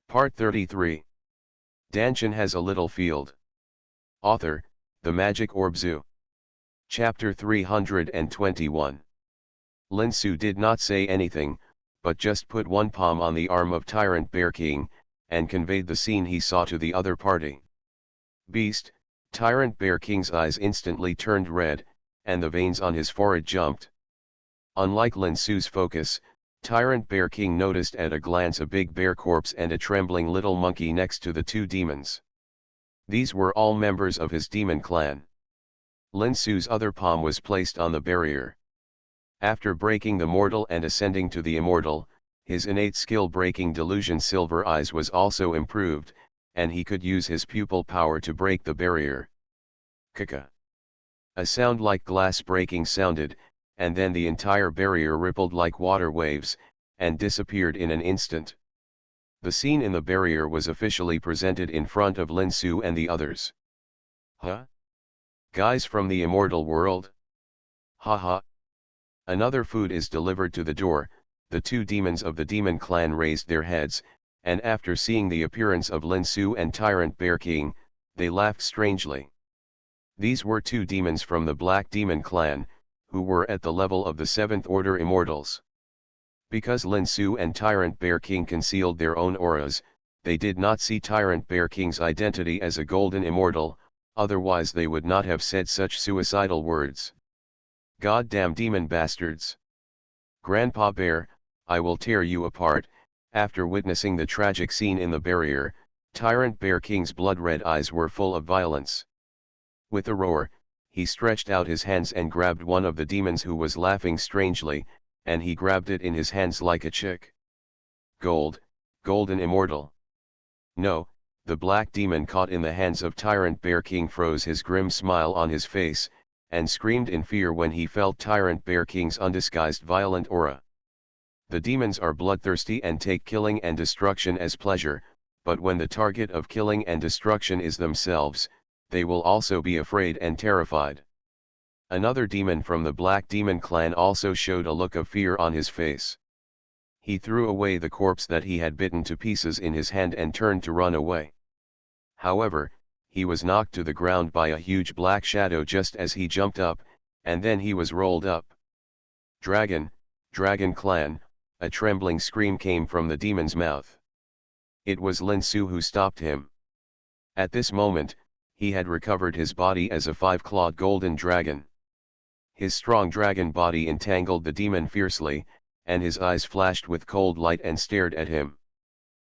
Part 33. Dantian has a little field. Author, The Magic Orb Zoo. Chapter 321. Lin Su did not say anything, but just put one palm on the arm of Tyrant Bear King, and conveyed the scene he saw to the other party. Beast, Tyrant Bear King's eyes instantly turned red, and the veins on his forehead jumped. Unlike Lin Su's focus, Tyrant Bear King noticed at a glance a big bear corpse and a trembling little monkey next to the two demons. These were all members of his demon clan. Lin Su's other palm was placed on the barrier. After breaking the mortal and ascending to the immortal, his innate skill breaking delusion Silver Eyes was also improved, and he could use his pupil power to break the barrier. Kaka. A sound like glass breaking sounded, and then the entire barrier rippled like water waves, and disappeared in an instant. The scene in the barrier was officially presented in front of Lin Su and the others. Huh? Guys from the immortal world? Haha. Another food is delivered to the door. The two demons of the demon clan raised their heads, and after seeing the appearance of Lin Su and Tyrant Bear King, they laughed strangely. These were two demons from the Black Demon clan, who were at the level of the 7th Order Immortals. Because Lin Su and Tyrant Bear King concealed their own auras, they did not see Tyrant Bear King's identity as a golden immortal, otherwise they would not have said such suicidal words. Goddamn demon bastards! Grandpa Bear, I will tear you apart. After witnessing the tragic scene in the barrier, Tyrant Bear King's blood-red eyes were full of violence. With a roar, he stretched out his hands and grabbed one of the demons who was laughing strangely, and he grabbed it in his hands like a chick. Golden immortal. No, the black demon caught in the hands of Tyrant Bear King froze his grim smile on his face, and screamed in fear when he felt Tyrant Bear King's undisguised violent aura. The demons are bloodthirsty and take killing and destruction as pleasure, but when the target of killing and destruction is themselves, they will also be afraid and terrified. Another demon from the Black Demon clan also showed a look of fear on his face. He threw away the corpse that he had bitten to pieces in his hand and turned to run away. However, he was knocked to the ground by a huge black shadow just as he jumped up, and then he was rolled up. Dragon clan, a trembling scream came from the demon's mouth. It was Lin Su who stopped him. At this moment, he had recovered his body as a 5-clawed golden dragon. His strong dragon body entangled the demon fiercely, and his eyes flashed with cold light and stared at him.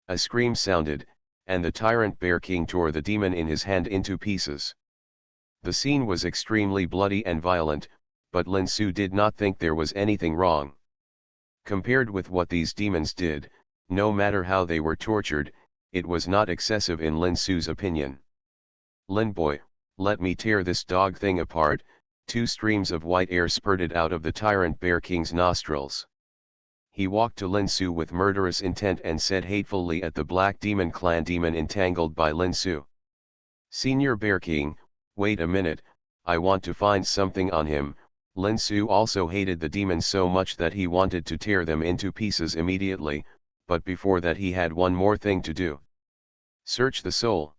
A scream sounded, and the Tyrant Bear King tore the demon in his hand into pieces. The scene was extremely bloody and violent, but Lin Su did not think there was anything wrong. Compared with what these demons did, no matter how they were tortured, it was not excessive in Lin Su's opinion. Lin boy, let me tear this dog thing apart. 2 streams of white air spurted out of the Tyrant Bear King's nostrils. He walked to Lin Su with murderous intent and said hatefully at the Black Demon clan demon entangled by Lin Su. Senior Bear King, wait a minute, I want to find something on him. Lin Su also hated the demons so much that he wanted to tear them into pieces immediately, but before that he had one more thing to do. Search the soul.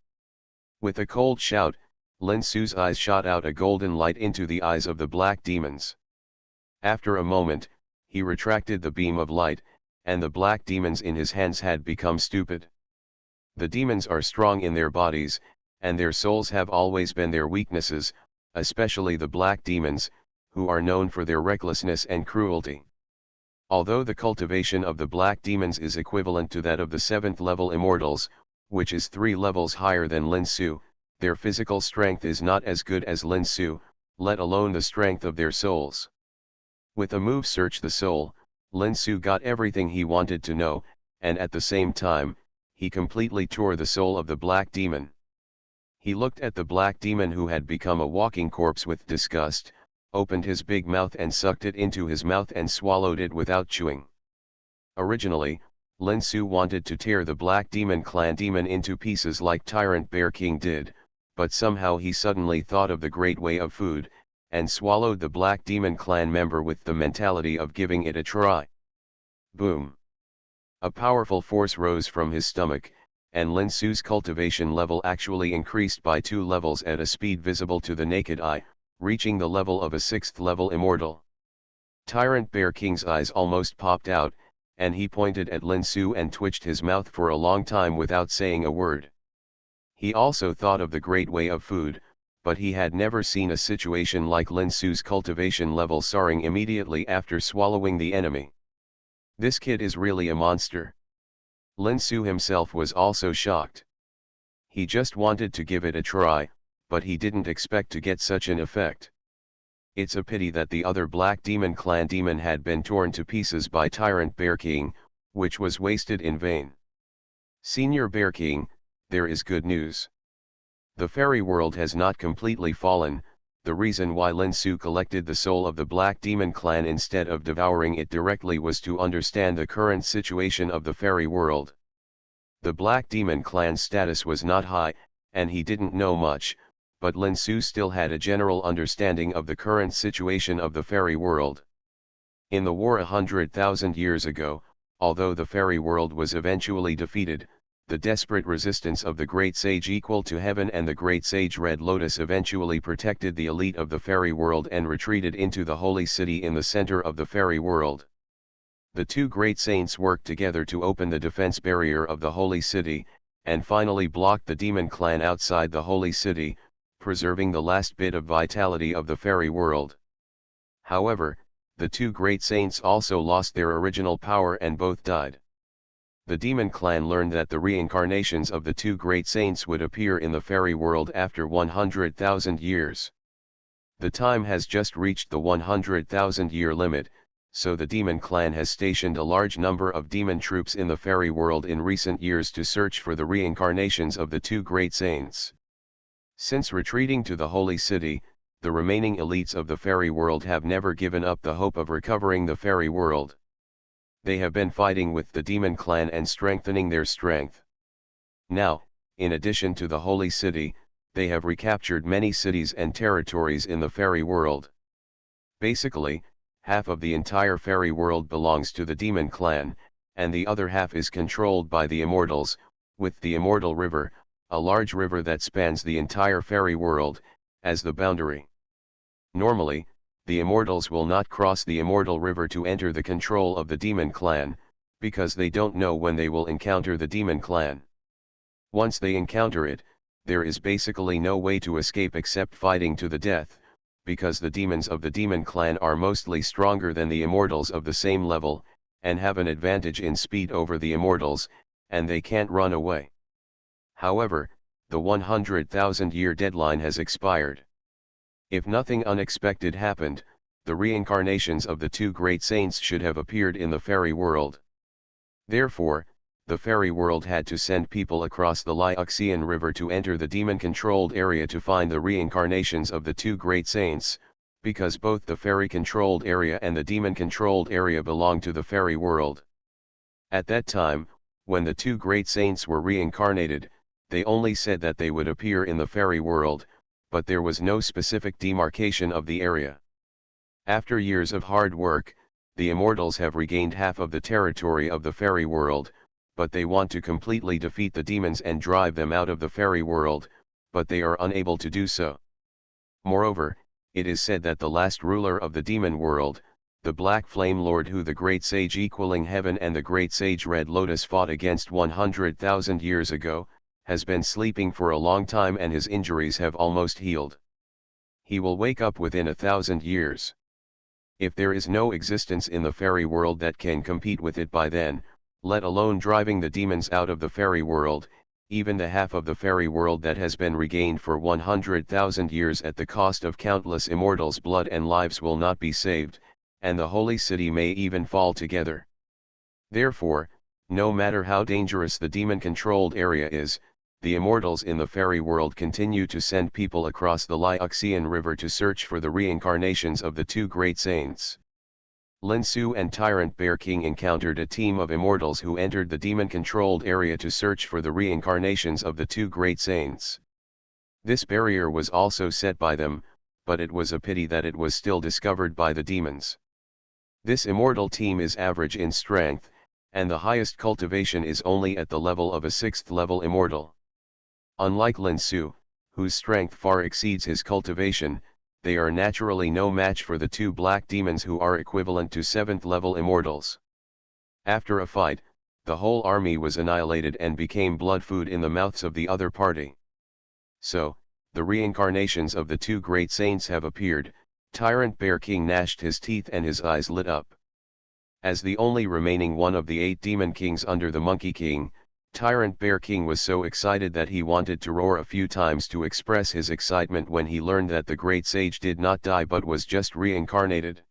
With a cold shout, Lin Su's eyes shot out a golden light into the eyes of the black demons. After a moment, he retracted the beam of light, and the black demons in his hands had become stupid. The demons are strong in their bodies, and their souls have always been their weaknesses, especially the black demons, who are known for their recklessness and cruelty. Although the cultivation of the black demons is equivalent to that of the 7th level immortals, which is 3 levels higher than Lin Su, their physical strength is not as good as Lin Su, let alone the strength of their souls. With a move Search the Soul, Lin Su got everything he wanted to know, and at the same time, he completely tore the soul of the black demon. He looked at the black demon who had become a walking corpse with disgust, opened his big mouth and sucked it into his mouth and swallowed it without chewing. Originally, Lin Su wanted to tear the Black Demon clan demon into pieces like Tyrant Bear King did, but somehow he suddenly thought of the great way of food, and swallowed the Black Demon clan member with the mentality of giving it a try. Boom! A powerful force rose from his stomach, and Lin Su's cultivation level actually increased by 2 levels at a speed visible to the naked eye, reaching the level of a 6th level immortal. Tyrant Bear King's eyes almost popped out, and he pointed at Lin Su and twitched his mouth for a long time without saying a word. He also thought of the great way of food, but he had never seen a situation like Lin Su's cultivation level soaring immediately after swallowing the enemy. This kid is really a monster. Lin Su himself was also shocked. He just wanted to give it a try, but he didn't expect to get such an effect. It's a pity that the other Black Demon clan demon had been torn to pieces by Tyrant Bear King, which was wasted in vain. Senior Bear King, there is good news. The fairy world has not completely fallen. The reason why Lin Su collected the soul of the Black Demon clan instead of devouring it directly was to understand the current situation of the fairy world. The Black Demon clan's status was not high, and he didn't know much, but Lin Su still had a general understanding of the current situation of the fairy world. In the war 100,000 years ago, although the fairy world was eventually defeated, the desperate resistance of the Great Sage Equal to Heaven and the Great Sage Red Lotus eventually protected the elite of the fairy world and retreated into the holy city in the center of the fairy world. The two great saints worked together to open the defense barrier of the holy city, and finally blocked the demon clan outside the holy city, preserving the last bit of vitality of the fairy world. However, the two great saints also lost their original power and both died. The demon clan learned that the reincarnations of the two great saints would appear in the fairy world after 100,000 years. The time has just reached the 100,000-year limit, so the demon clan has stationed a large number of demon troops in the fairy world in recent years to search for the reincarnations of the two great saints. Since retreating to the holy city, the remaining elites of the fairy world have never given up the hope of recovering the fairy world. They have been fighting with the demon clan and strengthening their strength. Now, in addition to the holy city, they have recaptured many cities and territories in the fairy world. Basically, half of the entire fairy world belongs to the demon clan, and the other half is controlled by the immortals, with the Immortal River, a large river that spans the entire fairy world, as the boundary. Normally, the immortals will not cross the Immortal River to enter the control of the demon clan, because they don't know when they will encounter the demon clan. Once they encounter it, there is basically no way to escape except fighting to the death, because the demons of the demon clan are mostly stronger than the immortals of the same level, and have an advantage in speed over the immortals, and they can't run away. However, the 100,000-year deadline has expired. If nothing unexpected happened, the reincarnations of the two great saints should have appeared in the fairy world. Therefore, the fairy world had to send people across the Xianxia River to enter the demon-controlled area to find the reincarnations of the two great saints, because both the fairy-controlled area and the demon-controlled area belong to the fairy world. At that time, when the two great saints were reincarnated, they only said that they would appear in the fairy world, but there was no specific demarcation of the area. After years of hard work, the immortals have regained half of the territory of the fairy world, but they want to completely defeat the demons and drive them out of the fairy world, but they are unable to do so. Moreover, it is said that the last ruler of the demon world, the Black Flame Lord who the Great Sage Equaling Heaven and the Great Sage Red Lotus fought against 100,000 years ago, has been sleeping for a long time and his injuries have almost healed. He will wake up within 1,000 years. If there is no existence in the fairy world that can compete with it by then, let alone driving the demons out of the fairy world, even the half of the fairy world that has been regained for 100,000 years at the cost of countless immortals' blood and lives will not be saved, and the holy city may even fall together. Therefore, no matter how dangerous the demon-controlled area is, the immortals in the fairy world continue to send people across the Xianxia River to search for the reincarnations of the two great saints. Lin Su and Tyrant Bear King encountered a team of immortals who entered the demon-controlled area to search for the reincarnations of the two great saints. This barrier was also set by them, but it was a pity that it was still discovered by the demons. This immortal team is average in strength, and the highest cultivation is only at the level of a 6th level immortal. Unlike Lin Su, whose strength far exceeds his cultivation, they are naturally no match for the two black demons who are equivalent to 7th level immortals. After a fight, the whole army was annihilated and became blood food in the mouths of the other party. So, the reincarnations of the two great saints have appeared. Tyrant Bear King gnashed his teeth and his eyes lit up. As the only remaining one of the 8 demon kings under the Monkey King, Tyrant Bear King was so excited that he wanted to roar a few times to express his excitement when he learned that the great sage did not die but was just reincarnated.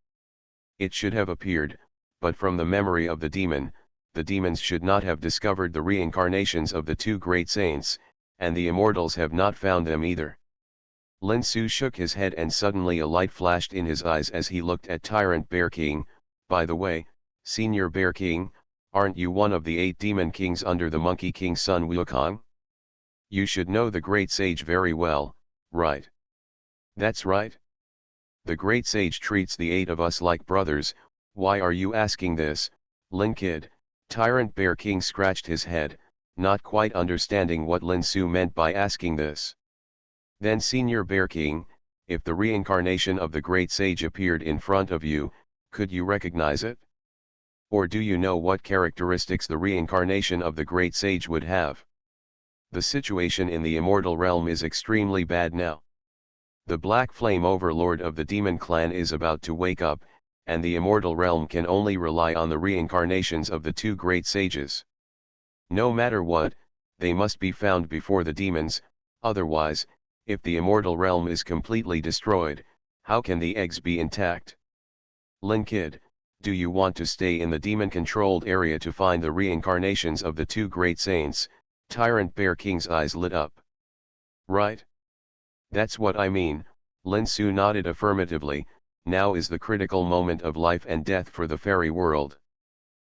It should have appeared, but from the memory of the demons should not have discovered the reincarnations of the two great saints, and the immortals have not found them either. Lin Su shook his head and suddenly a light flashed in his eyes as he looked at Tyrant Bear King. By the way, Senior Bear King, aren't you one of the 8 demon kings under the Monkey King's son Wukong? You should know the great sage very well, right? That's right. The great sage treats the 8 of us like brothers. Why are you asking this, Lin Kid? Tyrant Bear King scratched his head, not quite understanding what Lin Su meant by asking this. Then Senior Bear King, if the reincarnation of the great sage appeared in front of you, could you recognize it? Or do you know what characteristics the reincarnation of the great sage would have? The situation in the immortal realm is extremely bad now. The Black Flame Overlord of the Demon Clan is about to wake up, and the immortal realm can only rely on the reincarnations of the two great sages. No matter what, they must be found before the demons, otherwise, if the immortal realm is completely destroyed, how can the eggs be intact? Lin Kid, do you want to stay in the demon-controlled area to find the reincarnations of the two great saints? Tyrant Bear King's eyes lit up. Right? That's what I mean. Lin Su nodded affirmatively. Now is the critical moment of life and death for the fairy world.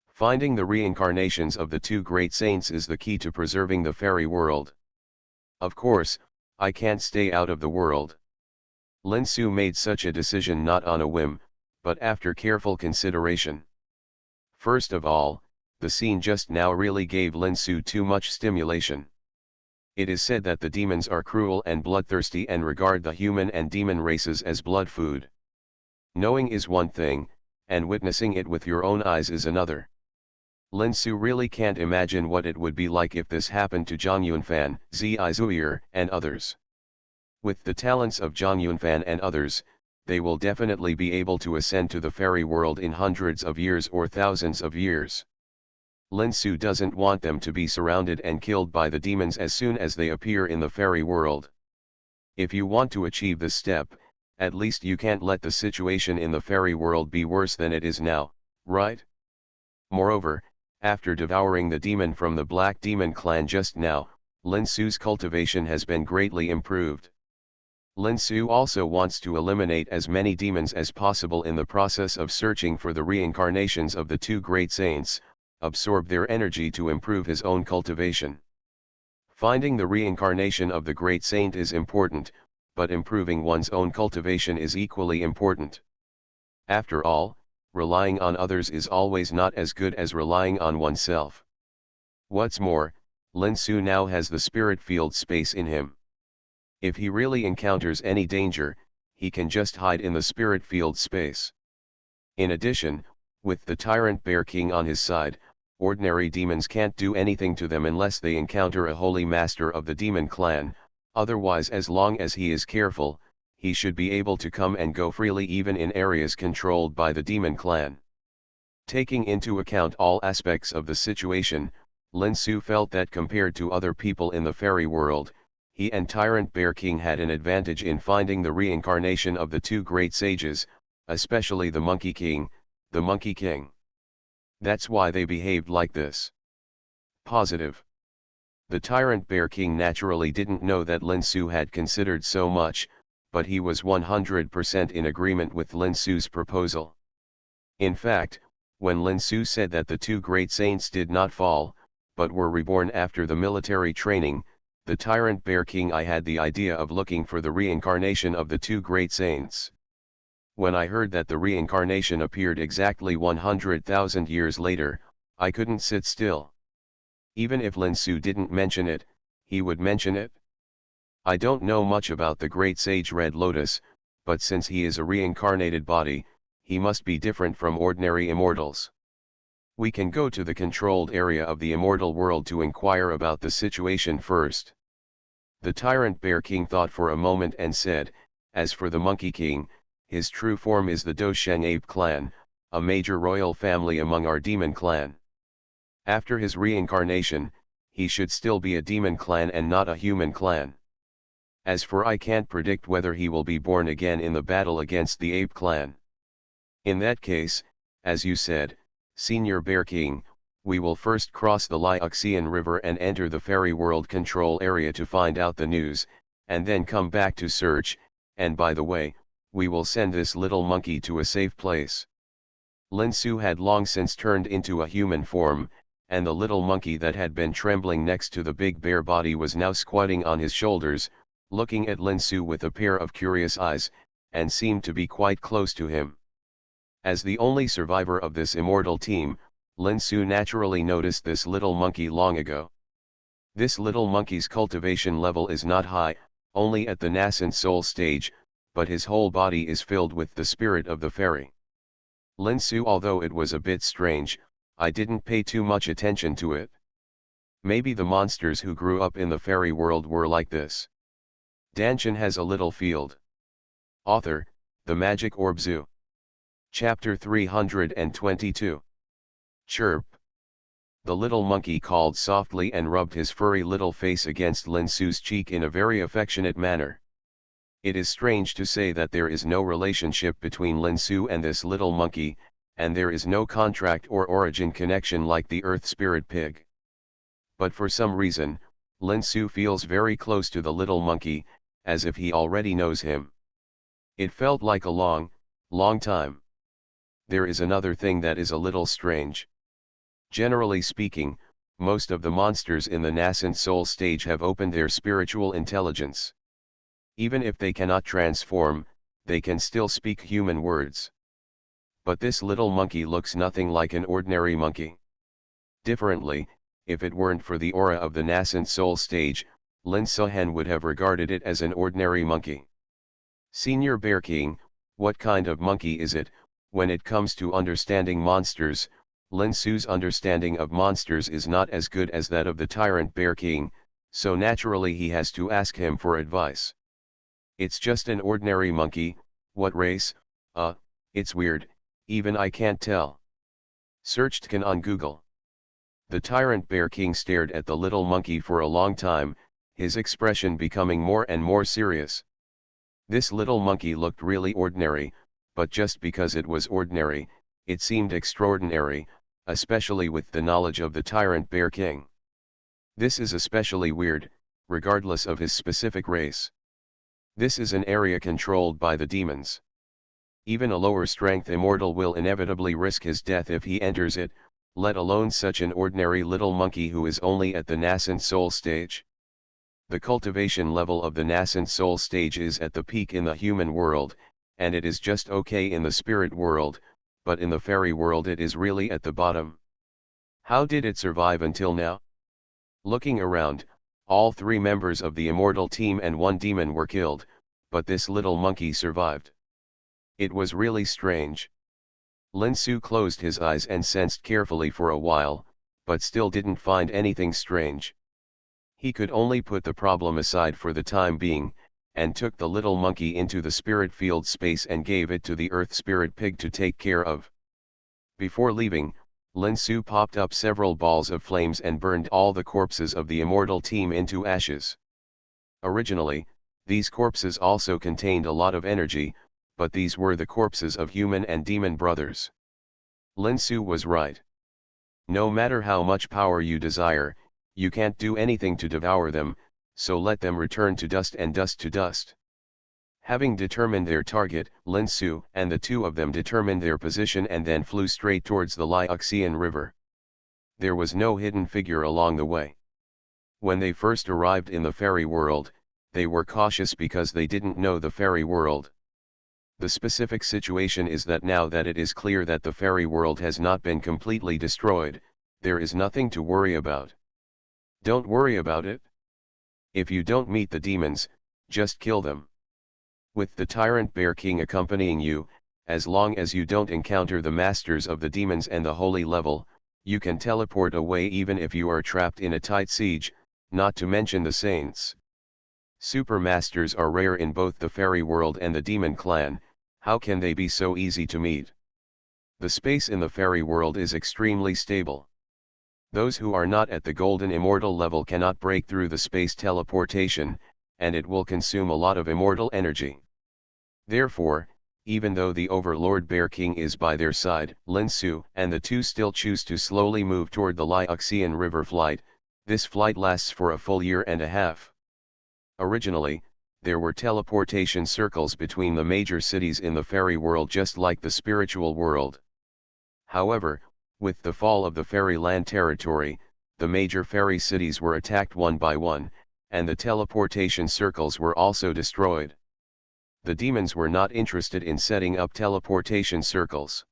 Finding the reincarnations of the two great saints is the key to preserving the fairy world. Of course, I can't stay out of the world. Lin Su made such a decision not on a whim, but after careful consideration. First of all, the scene just now really gave Lin Su too much stimulation. It is said that the demons are cruel and bloodthirsty and regard the human and demon races as blood food. Knowing is one thing, and witnessing it with your own eyes is another. Lin Su really can't imagine what it would be like if this happened to Zhang Yunfan, Zi Zuier, and others. With the talents of Zhang Yunfan and others, they will definitely be able to ascend to the fairy world in hundreds of years or thousands of years. Lin Su doesn't want them to be surrounded and killed by the demons as soon as they appear in the fairy world. If you want to achieve this step, at least you can't let the situation in the fairy world be worse than it is now, right? Moreover, after devouring the demon from the Black Demon Clan just now, Lin Su's cultivation has been greatly improved. Lin Su also wants to eliminate as many demons as possible in the process of searching for the reincarnations of the two great saints, absorb their energy to improve his own cultivation. Finding the reincarnation of the great saint is important, but improving one's own cultivation is equally important. After all, relying on others is always not as good as relying on oneself. What's more, Lin Su now has the spirit field space in him. If he really encounters any danger, he can just hide in the spirit field space. In addition, with the Tyrant Bear King on his side, ordinary demons can't do anything to them unless they encounter a holy master of the demon clan, otherwise as long as he is careful, he should be able to come and go freely even in areas controlled by the demon clan. Taking into account all aspects of the situation, Lin Su felt that compared to other people in the fairy world, he and Tyrant Bear King had an advantage in finding the reincarnation of the two great sages, especially the Monkey King, the Monkey King. That's why they behaved like this. Positive. The Tyrant Bear King naturally didn't know that Lin Su had considered so much, but he was 100% in agreement with Lin Su's proposal. In fact, when Lin Su said that the two great saints did not fall, but were reborn after the military training, the Tyrant Bear King, I had the idea of looking for the reincarnation of the two great saints. When I heard that the reincarnation appeared exactly 100,000 years later, I couldn't sit still. Even if Lin Su didn't mention it, he would mention it. I don't know much about the great sage Red Lotus, but since he is a reincarnated body, he must be different from ordinary immortals. We can go to the controlled area of the immortal world to inquire about the situation first. The tyrant bear king thought for a moment and said, as for the monkey king, his true form is the Dosheng ape clan, a major royal family among our demon clan. After his reincarnation, he should still be a demon clan and not a human clan. As for I can't predict whether he will be born again in the battle against the ape clan. In that case, as you said, Senior Bear King, we will first cross the Xianxia River and enter the fairy world control area to find out the news, and then come back to search, and by the way, we will send this little monkey to a safe place. Lin Su had long since turned into a human form, and the little monkey that had been trembling next to the big bear body was now squatting on his shoulders, looking at Lin Su with a pair of curious eyes, and seemed to be quite close to him. As the only survivor of this immortal team, Lin Su naturally noticed this little monkey long ago. This little monkey's cultivation level is not high, only at the nascent soul stage, but his whole body is filled with the spirit of the fairy. Lin Su, although it was a bit strange, I didn't pay too much attention to it. Maybe the monsters who grew up in the fairy world were like this. Dantian has a little field. Author, The Magic Orb Zoo. Chapter 322. Chirp. The little monkey called softly and rubbed his furry little face against Lin Su's cheek in a very affectionate manner. It is strange to say that there is no relationship between Lin Su and this little monkey, and there is no contract or origin connection like the earth spirit pig. But for some reason, Lin Su feels very close to the little monkey, as if he already knows him. It felt like a long, long time. There is another thing that is a little strange. Generally speaking, most of the monsters in the nascent soul stage have opened their spiritual intelligence. Even if they cannot transform, they can still speak human words. But this little monkey looks nothing like an ordinary monkey. Differently, if it weren't for the aura of the nascent soul stage, Lin Suhen would have regarded it as an ordinary monkey. Senior Bear King, what kind of monkey is it? When it comes to understanding monsters, Lin Su's understanding of monsters is not as good as that of the tyrant Bear King, so naturally he has to ask him for advice. It's just an ordinary monkey. What race? It's weird, even I can't tell. Searched can on Google. The tyrant Bear King stared at the little monkey for a long time, his expression becoming more and more serious. This little monkey looked really ordinary, but just because it was ordinary, it seemed extraordinary, especially with the knowledge of the tyrant Bear King. This is especially weird, regardless of his specific race. This is an area controlled by the demons. Even a lower strength immortal will inevitably risk his death if he enters it, let alone such an ordinary little monkey who is only at the nascent soul stage. The cultivation level of the nascent soul stage is at the peak in the human world, and it is just okay in the spirit world, but in the fairy world it is really at the bottom. How did it survive until now? Looking around, all 3 members of the immortal team and 1 demon were killed, but this little monkey survived. It was really strange. Lin Su closed his eyes and sensed carefully for a while, but still didn't find anything strange. He could only put the problem aside for the time being, and took the little monkey into the spirit field space and gave it to the earth spirit pig to take care of. Before leaving, Lin Su popped up several balls of flames and burned all the corpses of the immortal team into ashes. Originally, these corpses also contained a lot of energy, but these were the corpses of human and demon brothers. Lin Su was right. No matter how much power you desire, you can't do anything to devour them, so let them return to dust and dust to dust. Having determined their target, Lin Su and the 2 of them determined their position and then flew straight towards the Xianxia River. There was no hidden figure along the way. When they first arrived in the fairy world, they were cautious because they didn't know the fairy world. The specific situation is that now that it is clear that the fairy world has not been completely destroyed, There is nothing to worry about. Don't worry about it. If you don't meet the demons, just kill them. With the Tyrant Bear King accompanying you, as long as you don't encounter the masters of the demons and the holy level, you can teleport away even if you are trapped in a tight siege, not to mention the saints. Super masters are rare in both the fairy world and the demon clan. How can they be so easy to meet? The space in the fairy world is extremely stable. Those who are not at the golden immortal level cannot break through the space teleportation, and it will consume a lot of immortal energy. Therefore, even though the Overlord Bear King is by their side, Lin Su and the two still choose to slowly move toward the Xianxia River flight. This flight lasts for a full year and a half. Originally, there were teleportation circles between the major cities in the fairy world just like the spiritual world. However, with the fall of the fairyland territory, the major fairy cities were attacked one by one, and the teleportation circles were also destroyed. The demons were not interested in setting up teleportation circles.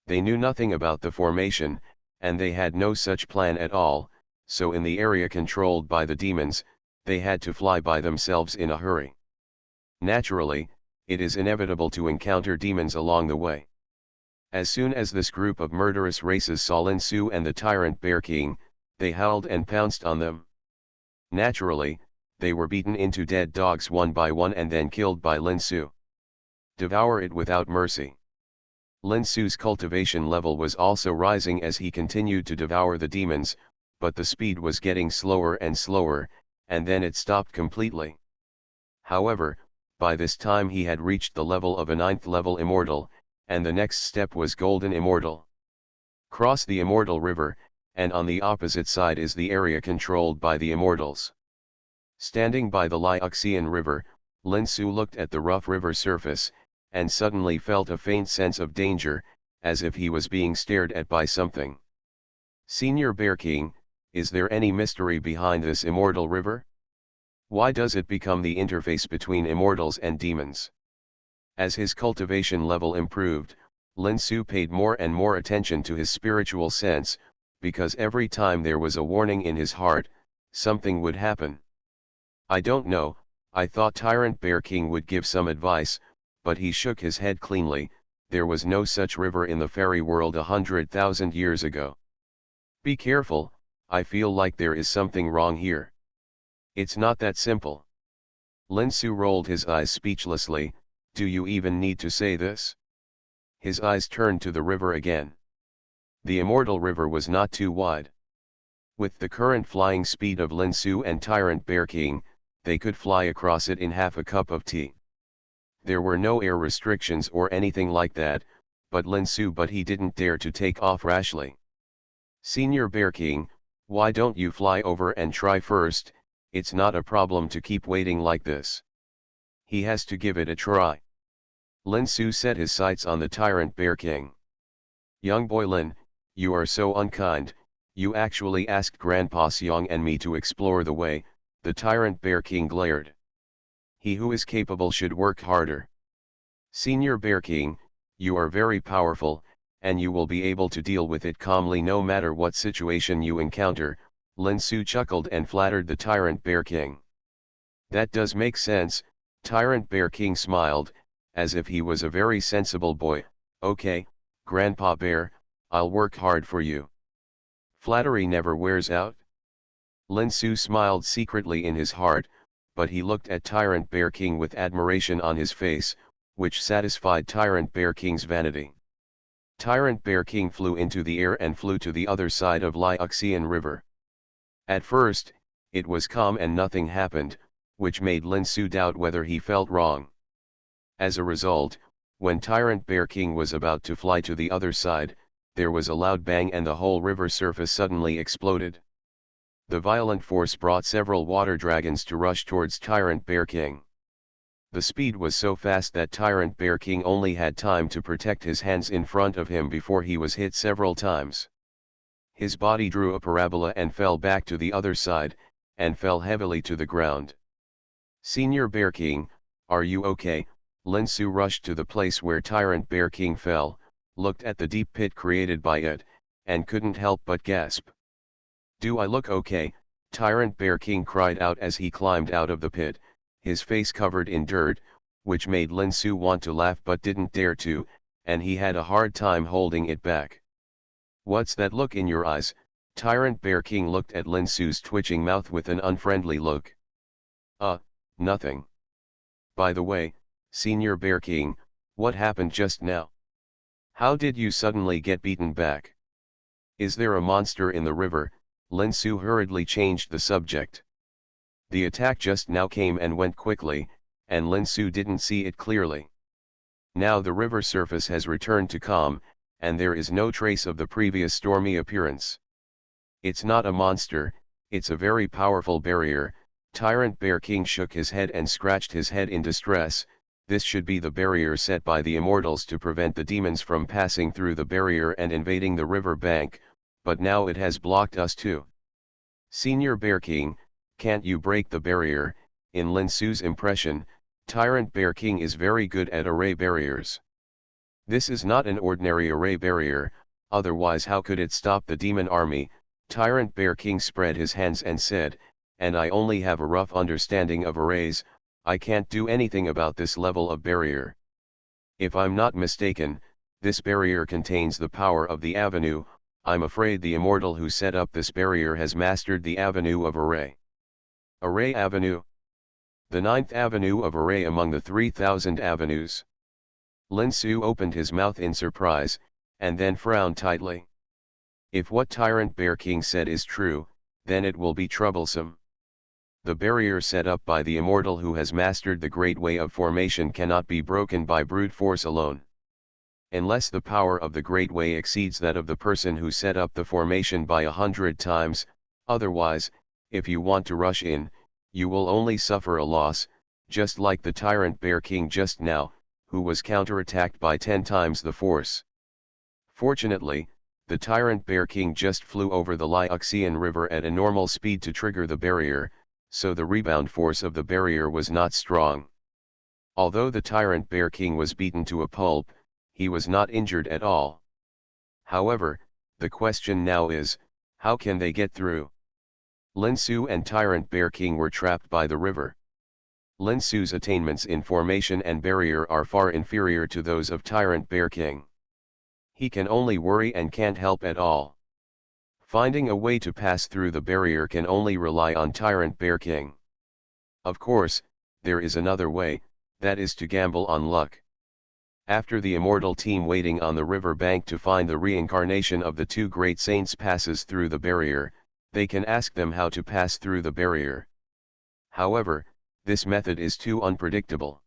They knew nothing about the formation, and they had no such plan at all, so in the area controlled by the demons, they had to fly by themselves in a hurry. Naturally, it is inevitable to encounter demons along the way. As soon as this group of murderous races saw Lin Su and the Tyrant Bear King, they howled and pounced on them. Naturally, they were beaten into dead dogs one by one and then killed by Lin Su. Devour it without mercy. Lin Su's cultivation level was also rising as he continued to devour the demons, but the speed was getting slower and slower, and then it stopped completely. However, by this time he had reached the level of a 9th level immortal, and the next step was Golden Immortal. Cross the Immortal River, and on the opposite side is the area controlled by the Immortals. Standing by the Xianxia River, Lin Su looked at the rough river surface, and suddenly felt a faint sense of danger, as if he was being stared at by something. Senior Bear King, is there any mystery behind this immortal river? Why does it become the interface between immortals and demons? As his cultivation level improved, Lin Su paid more and more attention to his spiritual sense, because every time there was a warning in his heart, something would happen. I don't know, I thought Tyrant Bear King would give some advice, but he shook his head cleanly. There was no such river in the fairy world 100,000 years ago. Be careful, I feel like there is something wrong here. It's not that simple. Lin Su rolled his eyes speechlessly. Do you even need to say this? His eyes turned to the river again. The immortal river was not too wide. With the current flying speed of Lin Su and Tyrant Bear King, they could fly across it in half a cup of tea. There were no air restrictions or anything like that, but he didn't dare to take off rashly. Senior Bear King, why don't you fly over and try first? It's not a problem to keep waiting like this. He has to give it a try. Lin Su set his sights on the Tyrant Bear King. Young boy Lin, you are so unkind, you actually asked Grandpa Xiang and me to explore the way, the Tyrant Bear King glared. He who is capable should work harder. Senior Bear King, you are very powerful, and you will be able to deal with it calmly no matter what situation you encounter. Lin Su chuckled and flattered the Tyrant Bear King. That does make sense. Tyrant Bear King smiled, as if he was a very sensible boy. Okay, Grandpa Bear, I'll work hard for you. Flattery never wears out. Lin Su smiled secretly in his heart, but he looked at Tyrant Bear King with admiration on his face, which satisfied Tyrant Bear King's vanity. Tyrant Bear King flew into the air and flew to the other side of Xianxia River. At first, it was calm and nothing happened, which made Lin Su doubt whether he felt wrong. As a result, when Tyrant Bear King was about to fly to the other side, there was a loud bang and the whole river surface suddenly exploded. The violent force brought several water dragons to rush towards Tyrant Bear King. The speed was so fast that Tyrant Bear King only had time to protect his hands in front of him before he was hit several times. His body drew a parabola and fell back to the other side, and fell heavily to the ground. Senior Bear King, are you okay? Lin Su rushed to the place where Tyrant Bear King fell, looked at the deep pit created by it, and couldn't help but gasp. "Do I look okay?" Tyrant Bear King cried out as he climbed out of the pit, his face covered in dirt, which made Lin Su want to laugh but didn't dare to, and he had a hard time holding it back. "What's that look in your eyes?" Tyrant Bear King looked at Lin Su's twitching mouth with an unfriendly look. Nothing. By the way, Senior Bear King, what happened just now? How did you suddenly get beaten back? Is there a monster in the river?" Lin Su hurriedly changed the subject. The attack just now came and went quickly, and Lin Su didn't see it clearly. Now the river surface has returned to calm, and there is no trace of the previous stormy appearance. "It's not a monster, it's a very powerful barrier." Tyrant Bear King shook his head and scratched his head in distress. "This should be the barrier set by the immortals to prevent the demons from passing through the barrier and invading the river bank, but now it has blocked us too. Senior Bear King, can't you break the barrier?" In Lin Su's impression, Tyrant Bear King is very good at array barriers. This is not an ordinary array barrier, otherwise how could it stop the demon army? Tyrant Bear King spread his hands and said, "And I only have a rough understanding of arrays, I can't do anything about this level of barrier. If I'm not mistaken, this barrier contains the power of the avenue. I'm afraid the immortal who set up this barrier has mastered the avenue of array." Array avenue? The 9th avenue of array among the 3,000 avenues. Lin Su opened his mouth in surprise, and then frowned tightly. If what Tyrant Bear King said is true, then it will be troublesome. The barrier set up by the immortal who has mastered the great way of formation cannot be broken by brute force alone. Unless the power of the great way exceeds that of the person who set up the formation by 100 times, otherwise, if you want to rush in, you will only suffer a loss, just like the Tyrant Bear King just now, who was counterattacked by 10 times the force. Fortunately, the Tyrant Bear King just flew over the Xianxia River at a normal speed to trigger the barrier, so the rebound force of the barrier was not strong. Although the Tyrant Bear King was beaten to a pulp, he was not injured at all. However, the question now is, how can they get through? Lin Su and Tyrant Bear King were trapped by the river. Lin Su's attainments in formation and barrier are far inferior to those of Tyrant Bear King. He can only worry and can't help at all. Finding a way to pass through the barrier can only rely on Tyrant Bear King. Of course, there is another way, that is to gamble on luck. After the immortal team waiting on the river bank to find the reincarnation of the two great saints passes through the barrier, they can ask them how to pass through the barrier. However, this method is too unpredictable.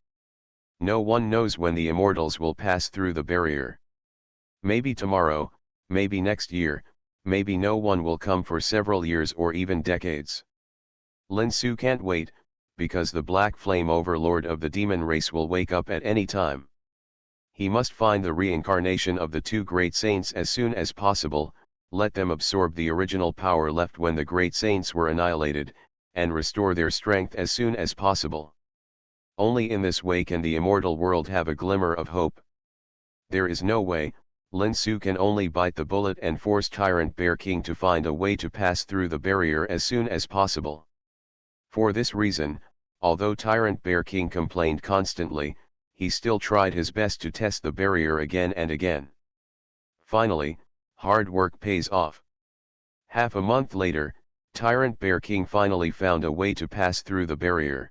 No one knows when the immortals will pass through the barrier. Maybe tomorrow, maybe next year, maybe no one will come for several years or even decades. Lin Su can't wait, because the Black Flame Overlord of the demon race will wake up at any time. He must find the reincarnation of the two great saints as soon as possible, let them absorb the original power left when the great saints were annihilated, and restore their strength as soon as possible. Only in this way can the immortal world have a glimmer of hope. There is no way. Lin Su can only bite the bullet and force Tyrant Bear King to find a way to pass through the barrier as soon as possible. For this reason, although Tyrant Bear King complained constantly, he still tried his best to test the barrier again and again. Finally, hard work pays off. Half a month later, Tyrant Bear King finally found a way to pass through the barrier.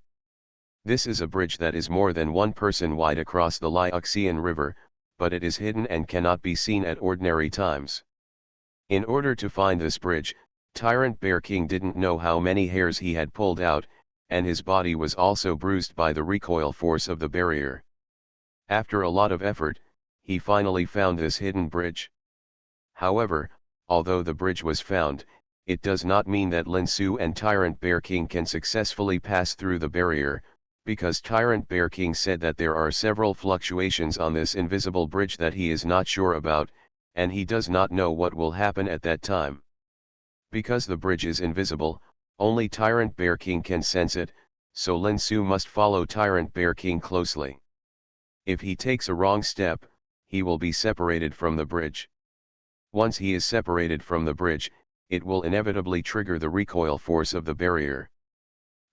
This is a bridge that is more than one person wide across the Xianxia River, but it is hidden and cannot be seen at ordinary times. In order to find this bridge, Tyrant Bear King didn't know how many hairs he had pulled out, and his body was also bruised by the recoil force of the barrier. After a lot of effort, he finally found this hidden bridge. However, although the bridge was found, it does not mean that Lin Su and Tyrant Bear King can successfully pass through the barrier, because Tyrant Bear King said that there are several fluctuations on this invisible bridge that he is not sure about, and he does not know what will happen at that time. Because the bridge is invisible, only Tyrant Bear King can sense it, so Lin Su must follow Tyrant Bear King closely. If he takes a wrong step, he will be separated from the bridge. Once he is separated from the bridge, it will inevitably trigger the recoil force of the barrier.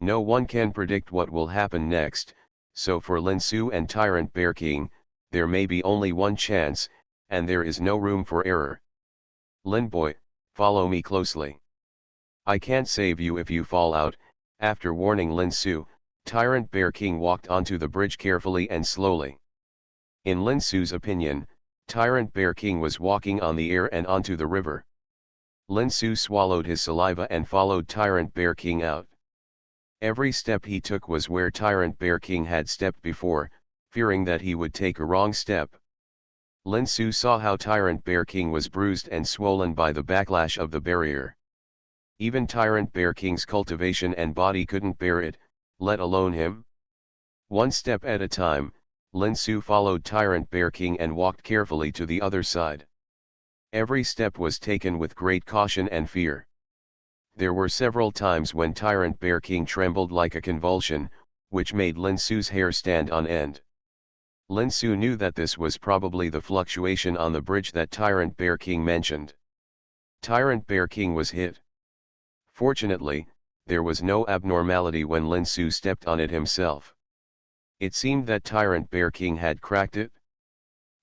No one can predict what will happen next, so for Lin Su and Tyrant Bear King, there may be only one chance, and there is no room for error. Lin boy, follow me closely. I can't save you if you fall out. After warning Lin Su, Tyrant Bear King walked onto the bridge carefully and slowly. In Lin Su's opinion, Tyrant Bear King was walking on the air and onto the river. Lin Su swallowed his saliva and followed Tyrant Bear King out. Every step he took was where Tyrant Bear King had stepped before, fearing that he would take a wrong step. Lin Su saw how Tyrant Bear King was bruised and swollen by the backlash of the barrier. Even Tyrant Bear King's cultivation and body couldn't bear it, let alone him. One step at a time, Lin Su followed Tyrant Bear King and walked carefully to the other side. Every step was taken with great caution and fear. There were several times when Tyrant Bear King trembled like a convulsion, which made Lin Su's hair stand on end. Lin Su knew that this was probably the fluctuation on the bridge that Tyrant Bear King mentioned. Tyrant Bear King was hit. Fortunately, there was no abnormality when Lin Su stepped on it himself. It seemed that Tyrant Bear King had cracked it.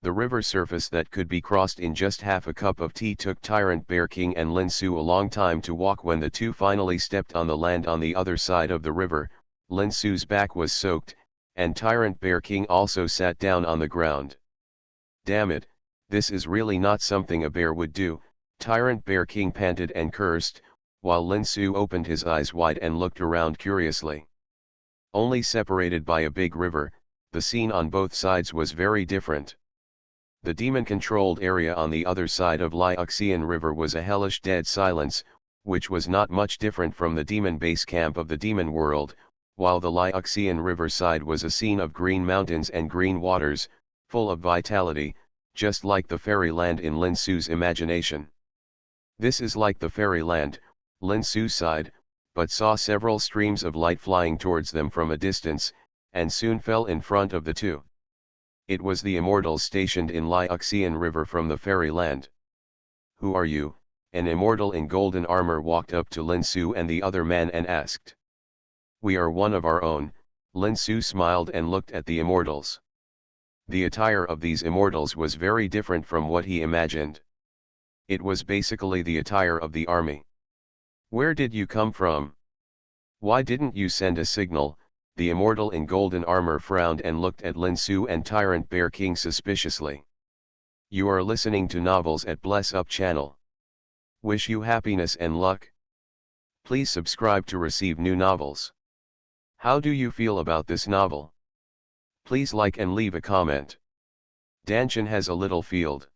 The river surface that could be crossed in just half a cup of tea took Tyrant Bear King and Lin Su a long time to walk. When the two finally stepped on the land on the other side of the river, Lin Su's back was soaked, and Tyrant Bear King also sat down on the ground. Damn it, this is really not something a bear would do, Tyrant Bear King panted and cursed, while Lin Su opened his eyes wide and looked around curiously. Only separated by a big river, the scene on both sides was very different. The demon-controlled area on the other side of Xianxia River was a hellish dead silence, which was not much different from the demon base camp of the demon world, while the Xianxia River side was a scene of green mountains and green waters, full of vitality, just like the fairyland in Lin Su's imagination. This is like the fairyland, Lin Su sighed, but saw several streams of light flying towards them from a distance, and soon fell in front of the two. It was the immortals stationed in Xianxia River from the fairyland. Who are you? An immortal in golden armor walked up to Lin Su and the other man and asked. We are one of our own, Lin Su smiled and looked at the immortals. The attire of these immortals was very different from what he imagined. It was basically the attire of the army. Where did you come from? Why didn't you send a signal? The immortal in golden armor frowned and looked at Lin Su and Tyrant Bear King suspiciously. You are listening to novels at Bless Up channel. Wish you happiness and luck. Please subscribe to receive new novels. How do you feel about this novel? Please like and leave a comment. Dantian has a little field.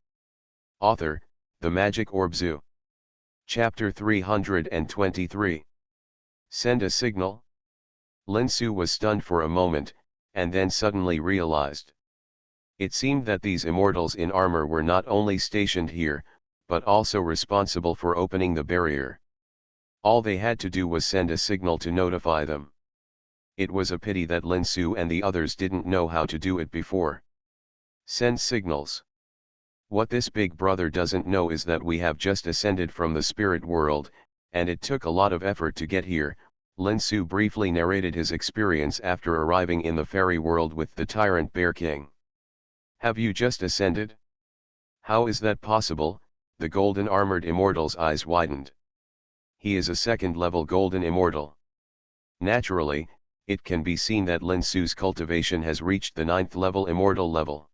Author, The Magic Orb Zoo. Chapter 323. Send a signal? Lin Su was stunned for a moment, and then suddenly realized. It seemed that these immortals in armor were not only stationed here, but also responsible for opening the barrier. All they had to do was send a signal to notify them. It was a pity that Lin Su and the others didn't know how to do it before. Send signals. What this big brother doesn't know is that we have just ascended from the spirit world, and it took a lot of effort to get here. Lin Su briefly narrated his experience after arriving in the fairy world with the Tyrant Bear King. Have you just ascended? How is that possible? The golden armored immortal's eyes widened. He is a second-level golden immortal. Naturally, it can be seen that Lin Su's cultivation has reached the 9th level immortal level.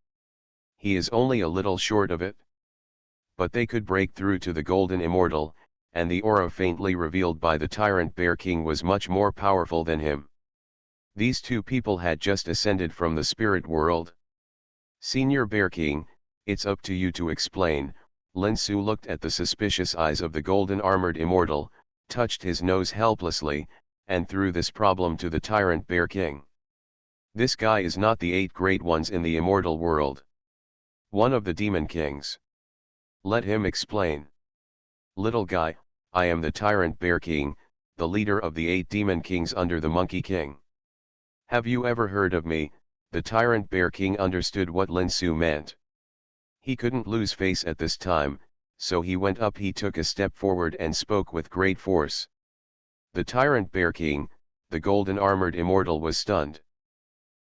He is only a little short of it. But they could break through to the golden immortal, and the aura faintly revealed by the Tyrant Bear King was much more powerful than him. These two people had just ascended from the spirit world. Senior Bear King, it's up to you to explain. Lin Su looked at the suspicious eyes of the golden armored immortal, touched his nose helplessly, and threw this problem to the Tyrant Bear King. This guy is not the 8 great ones in the immortal world. One of the demon kings. Let him explain. Little guy, I am the Tyrant Bear King, the leader of the 8 demon kings under the Monkey King. Have you ever heard of me? The Tyrant Bear King understood what Lin Su meant. He couldn't lose face at this time, so he went up. He took a step forward and spoke with great force. The tyrant Bear King, the golden armored immortal, was stunned.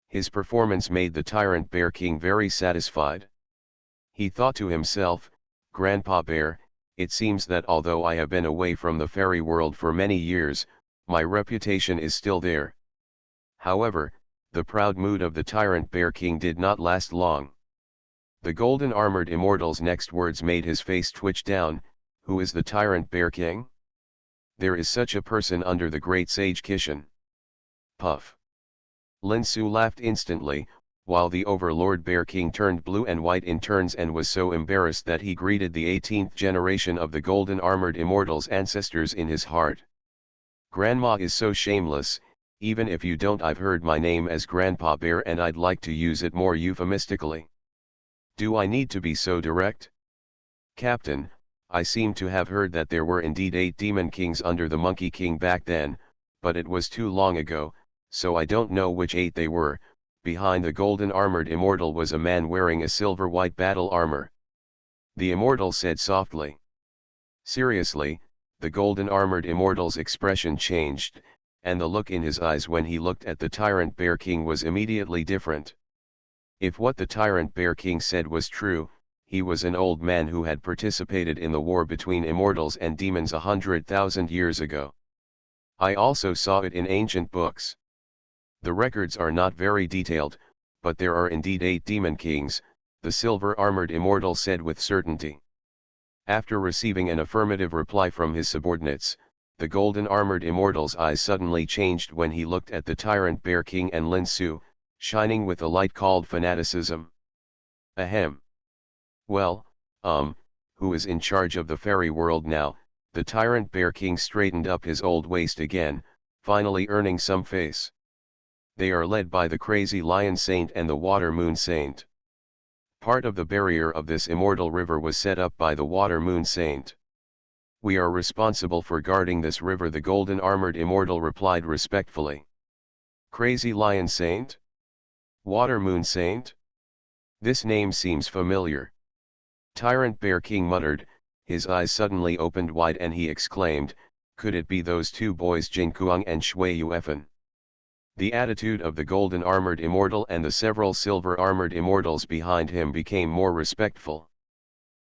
His performance made the tyrant Bear King very satisfied. He thought to himself, Grandpa Bear, it seems that although I have been away from the fairy world for many years, my reputation is still there. However, the proud mood of the tyrant Bear King did not last long. The golden armored immortal's next words made his face twitch down. Who is the tyrant Bear King? There is such a person under the great sage Kishan. Puff. Lin Su laughed instantly, while the overlord Bear King turned blue and white in turns and was so embarrassed that he greeted the 18th generation of the golden armored immortal's ancestors in his heart. Grandma is so shameless. Even if you don't, I've heard my name as Grandpa Bear and I'd like to use it more euphemistically. Do I need to be so direct? Captain, I seem to have heard that there were indeed 8 demon kings under the Monkey King back then, but it was too long ago, so I don't know which 8 they were. Behind the golden armored immortal was a man wearing a silver-white battle armor. The immortal said softly. Seriously, the golden armored immortal's expression changed, and the look in his eyes when he looked at the tyrant Bear King was immediately different. If what the tyrant Bear King said was true, he was an old man who had participated in the war between immortals and demons 100,000 years ago. I also saw it in ancient books. The records are not very detailed, but there are indeed 8 demon kings, the silver-armored immortal said with certainty. After receiving an affirmative reply from his subordinates, the golden-armored immortal's eyes suddenly changed when he looked at the tyrant Bear King and Lin Su, shining with a light called fanaticism. Ahem. Well, who is in charge of the fairy world now? The tyrant Bear King straightened up his old waist again, finally earning some face. They are led by the crazy Lion Saint and the Water Moon Saint. Part of the barrier of this immortal river was set up by the Water Moon Saint. We are responsible for guarding this river, the golden armored immortal replied respectfully. Crazy Lion Saint? Water Moon Saint? This name seems familiar. Tyrant Bear King muttered, his eyes suddenly opened wide and he exclaimed, could it be those 2 boys Jinkuang and Shui Yuefan? The attitude of the golden armored immortal and the several silver armored immortals behind him became more respectful.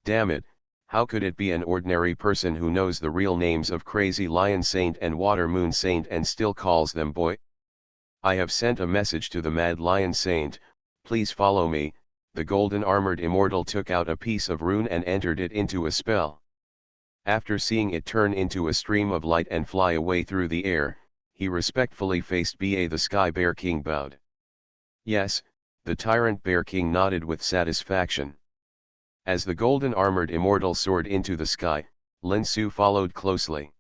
Damn it, how could it be an ordinary person who knows the real names of Crazy Lion Saint and Water Moon Saint and still calls them boy? I have sent a message to the Mad Lion Saint, please follow me. The golden armored immortal took out a piece of rune and entered it into a spell. After seeing it turn into a stream of light and fly away through the air, he respectfully faced the Sky Bear King bowed. Yes, the tyrant Bear King nodded with satisfaction. As the golden armored immortal soared into the sky, Lin Su followed closely.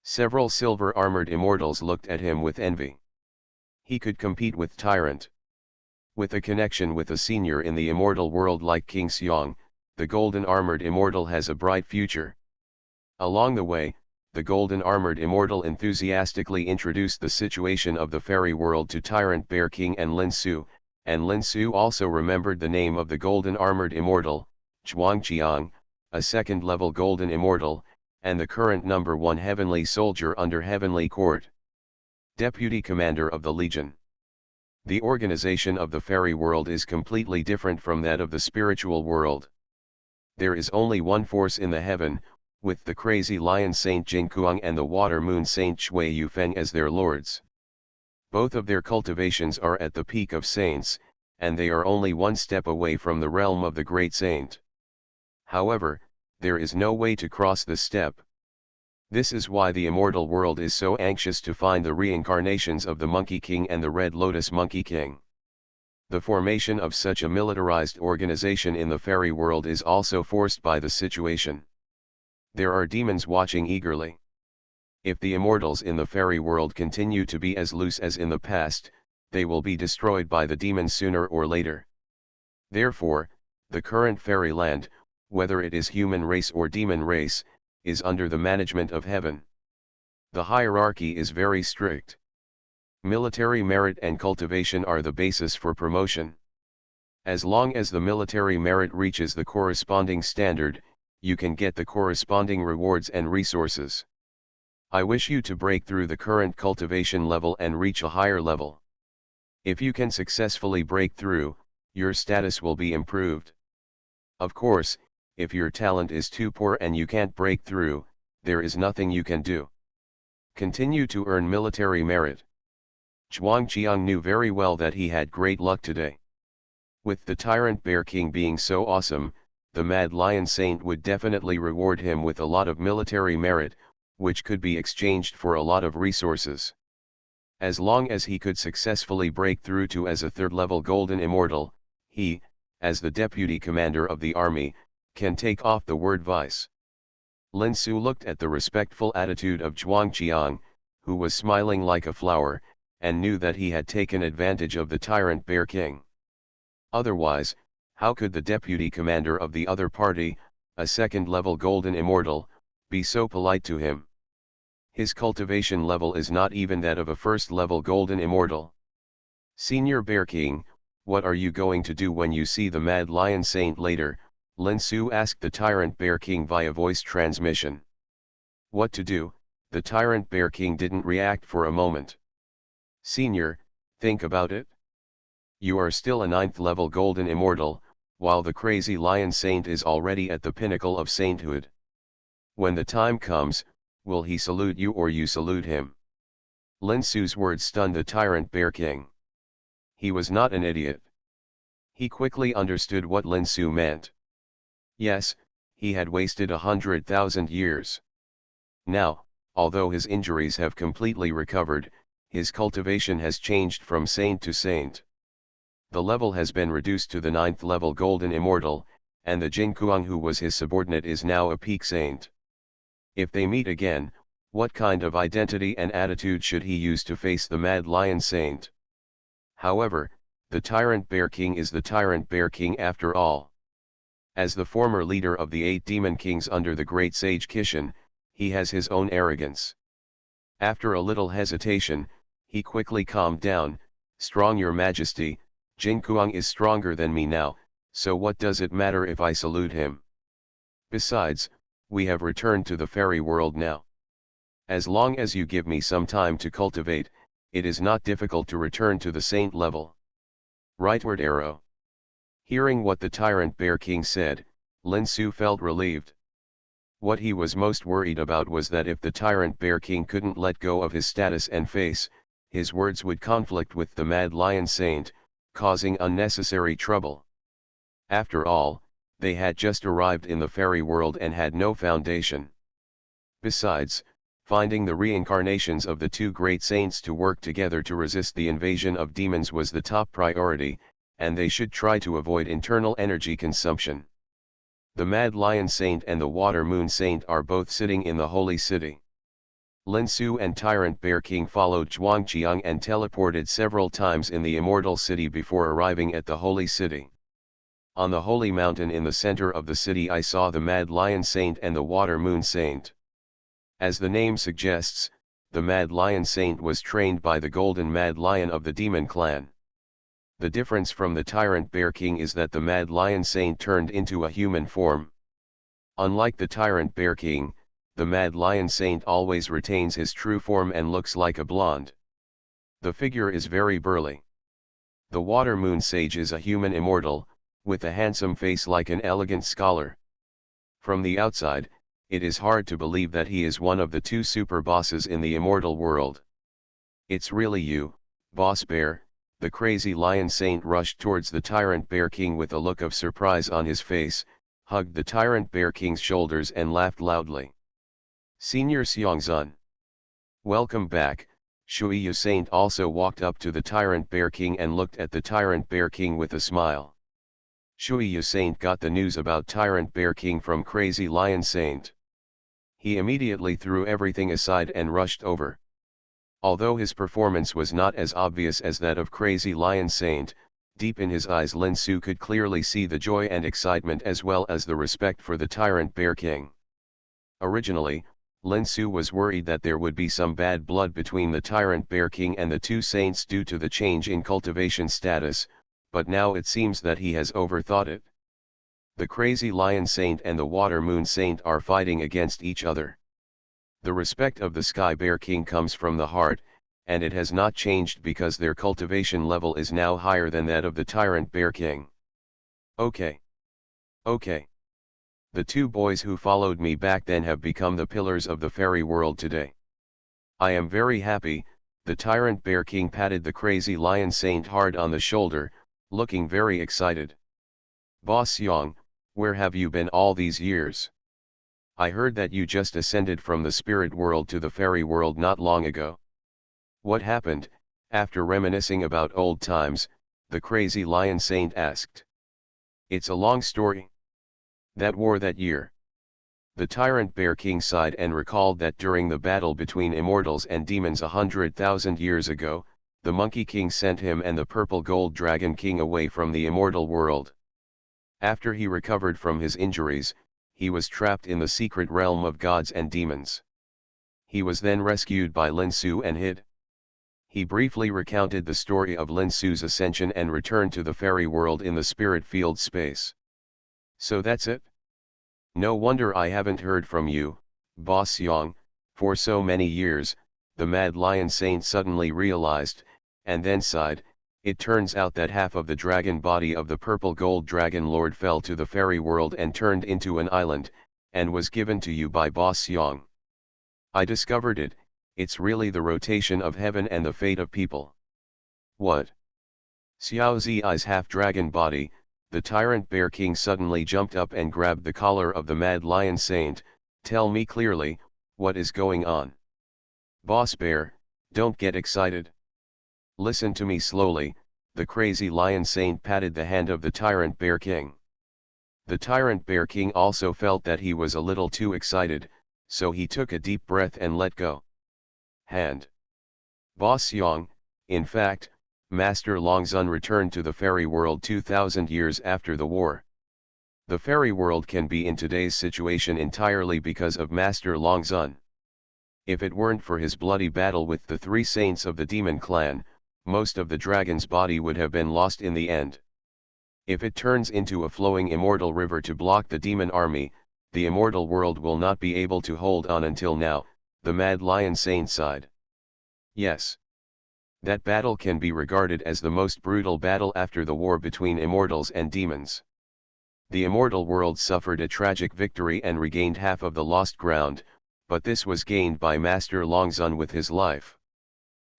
Several silver armored immortals looked at him with envy. He could compete with tyrant. With a connection with a senior in the immortal world like King Xiang, the golden armored immortal has a bright future. Along the way, the golden armored immortal enthusiastically introduced the situation of the fairy world to tyrant Bear King and Lin Su also remembered the name of the golden armored immortal, Xianxia, a second-level golden immortal, and the current number 1 heavenly soldier under Heavenly Court. Deputy Commander of the Legion. The organization of the fairy world is completely different from that of the spiritual world. There is only one force in the heaven, with the crazy Lion Saint Jinkuang and the Water Moon Saint Shui Yufeng as their lords. Both of their cultivations are at the peak of saints, and they are only one step away from the realm of the great saint. However, there is no way to cross this step. This is why the immortal world is so anxious to find the reincarnations of the Monkey King and the Red Lotus Monkey King. The formation of such a militarized organization in the fairy world is also forced by the situation. There are demons watching eagerly. If the immortals in the fairy world continue to be as loose as in the past, they will be destroyed by the demons sooner or later. Therefore, the current fairy land, whether it is human race or demon race, is under the management of heaven. The hierarchy is very strict. Military merit and cultivation are the basis for promotion. As long as the military merit reaches the corresponding standard, you can get the corresponding rewards and resources. I wish you to break through the current cultivation level and reach a higher level. If you can successfully break through, your status will be improved. Of course, if your talent is too poor and you can't break through, there is nothing you can do. Continue to earn military merit. Xianxia knew very well that he had great luck today. With the Tyrant Bear King being so awesome, the Mad Lion Saint would definitely reward him with a lot of military merit, which could be exchanged for a lot of resources. As long as he could successfully break through to as a third-level Golden Immortal, he, as the deputy commander of the army, can take off the word vice. Lin Su looked at the respectful attitude of Xianxia, who was smiling like a flower, and knew that he had taken advantage of the Tyrant Bear King. Otherwise, how could the deputy commander of the other party, a second-level Golden Immortal, be so polite to him? His cultivation level is not even that of a first-level Golden Immortal. Senior Bear King, what are you going to do when you see the Mad Lion Saint later? Lin Su asked the Tyrant Bear King via voice transmission. What to do? The Tyrant Bear King didn't react for a moment. Senior, think about it. You are still a 9th-level Golden Immortal, while the Crazy Lion Saint is already at the pinnacle of sainthood. When the time comes, will he salute you or you salute him? Lin Su's words stunned the Tyrant Bear King. He was not an idiot. He quickly understood what Lin Su meant. Yes, he had wasted 100,000 years. Now, although his injuries have completely recovered, his cultivation has changed from saint to saint. The level has been reduced to the 9th-level Golden Immortal, and the Jin Kuang who was his subordinate is now a peak saint. If they meet again, what kind of identity and attitude should he use to face the Mad Lion Saint? However, the Tyrant Bear King is the Tyrant Bear King after all. As the former leader of the 8 demon kings under the great sage Qishan, he has his own arrogance. After a little hesitation, he quickly calmed down. Strong your majesty, Jin Kuang is stronger than me now, so what does it matter if I salute him? Besides, we have returned to the fairy world now. As long as you give me some time to cultivate, it is not difficult to return to the saint level. Rightward arrow. Hearing what the Tyrant Bear King said, Lin Su felt relieved. What he was most worried about was that if the Tyrant Bear King couldn't let go of his status and face, his words would conflict with the Mad Lion Saint, causing unnecessary trouble. After all, they had just arrived in the fairy world and had no foundation. Besides, finding the reincarnations of the 2 great saints to work together to resist the invasion of demons was the top priority, and they should try to avoid internal energy consumption. The Mad Lion Saint and the Water Moon Saint are both sitting in the Holy City. Lin Su and Tyrant Bear King followed Xianxia and teleported several times in the Immortal City before arriving at the Holy City. On the Holy Mountain in the center of the city I saw the Mad Lion Saint and the Water Moon Saint. As the name suggests, the Mad Lion Saint was trained by the Golden Mad Lion of the Demon Clan. The difference from the Tyrant Bear King is that the Mad Lion Saint turned into a human form. Unlike the Tyrant Bear King, the Mad Lion Saint always retains his true form and looks like a blonde. The figure is very burly. The Water Moon Sage is a human immortal, with a handsome face like an elegant scholar. From the outside, it is hard to believe that he is one of the 2 super bosses in the immortal world. It's really you, Boss Bear. The Crazy Lion Saint rushed towards the Tyrant Bear King with a look of surprise on his face, hugged the Tyrant Bear King's shoulders and laughed loudly. Senior Xianxia. Welcome back. Xianxia Saint also walked up to the Tyrant Bear King and looked at the Tyrant Bear King with a smile. Xianxia Saint got the news about Tyrant Bear King from Crazy Lion Saint. He immediately threw everything aside and rushed over. Although his performance was not as obvious as that of Crazy Lion Saint, deep in his eyes Lin Su could clearly see the joy and excitement as well as the respect for the Tyrant Bear King. Originally, Lin Su was worried that there would be some bad blood between the Tyrant Bear King and the 2 saints due to the change in cultivation status, but now it seems that he has overthought it. The crazy lion saint and the water moon saint are fighting against each other. The respect of the sky bear king comes from the heart, and it has not changed because their cultivation level is now higher than that of the tyrant bear king. Okay. Okay. The two boys who followed me back then have become the pillars of the fairy world today. I am very happy. The tyrant bear king patted the crazy lion saint hard on the shoulder, looking very excited. Boss Xiang, where have you been all these years? I heard that you just ascended from the spirit world to the fairy world not long ago. What happened? After reminiscing about old times, the crazy lion saint asked. It's a long story. That war that year. The tyrant bear king sighed and recalled that during the battle between immortals and demons 100,000 years ago, the monkey king sent him and the purple gold dragon king away from the immortal world. After he recovered from his injuries, he was trapped in the secret realm of gods and demons. He was then rescued by Lin Su and hid. He briefly recounted the story of Lin Su's ascension and returned to the fairy world in the spirit field space. So that's it? No wonder I haven't heard from you, Boss Xiang, for so many years, the mad lion saint suddenly realized, and then sighed. It turns out that half of the dragon body of the purple gold dragon lord fell to the fairy world and turned into an island, and was given to you by Boss Xiang. I discovered it. It's really the rotation of heaven and the fate of people. What? Xiao Zi's half-dragon body, the tyrant bear king suddenly jumped up and grabbed the collar of the mad lion saint. Tell me clearly, what is going on? Boss bear, don't get excited. Listen to me slowly. The crazy lion saint patted the hand of the tyrant bear king. The tyrant bear king also felt that he was a little too excited, so he took a deep breath and let go. Hand. Boss Xiang, in fact, Master Longzun returned to the fairy world 2000 years after the war. The fairy world can be in today's situation entirely because of Master Longzun. If it weren't for his bloody battle with the three saints of the demon clan, most of the dragon's body would have been lost in the end. If it turns into a flowing immortal river to block the demon army, the immortal world will not be able to hold on until now, the mad lion saint sighed. Yes. That battle can be regarded as the most brutal battle after the war between immortals and demons. The immortal world suffered a tragic victory and regained half of the lost ground, but this was gained by Master Longzun with his life.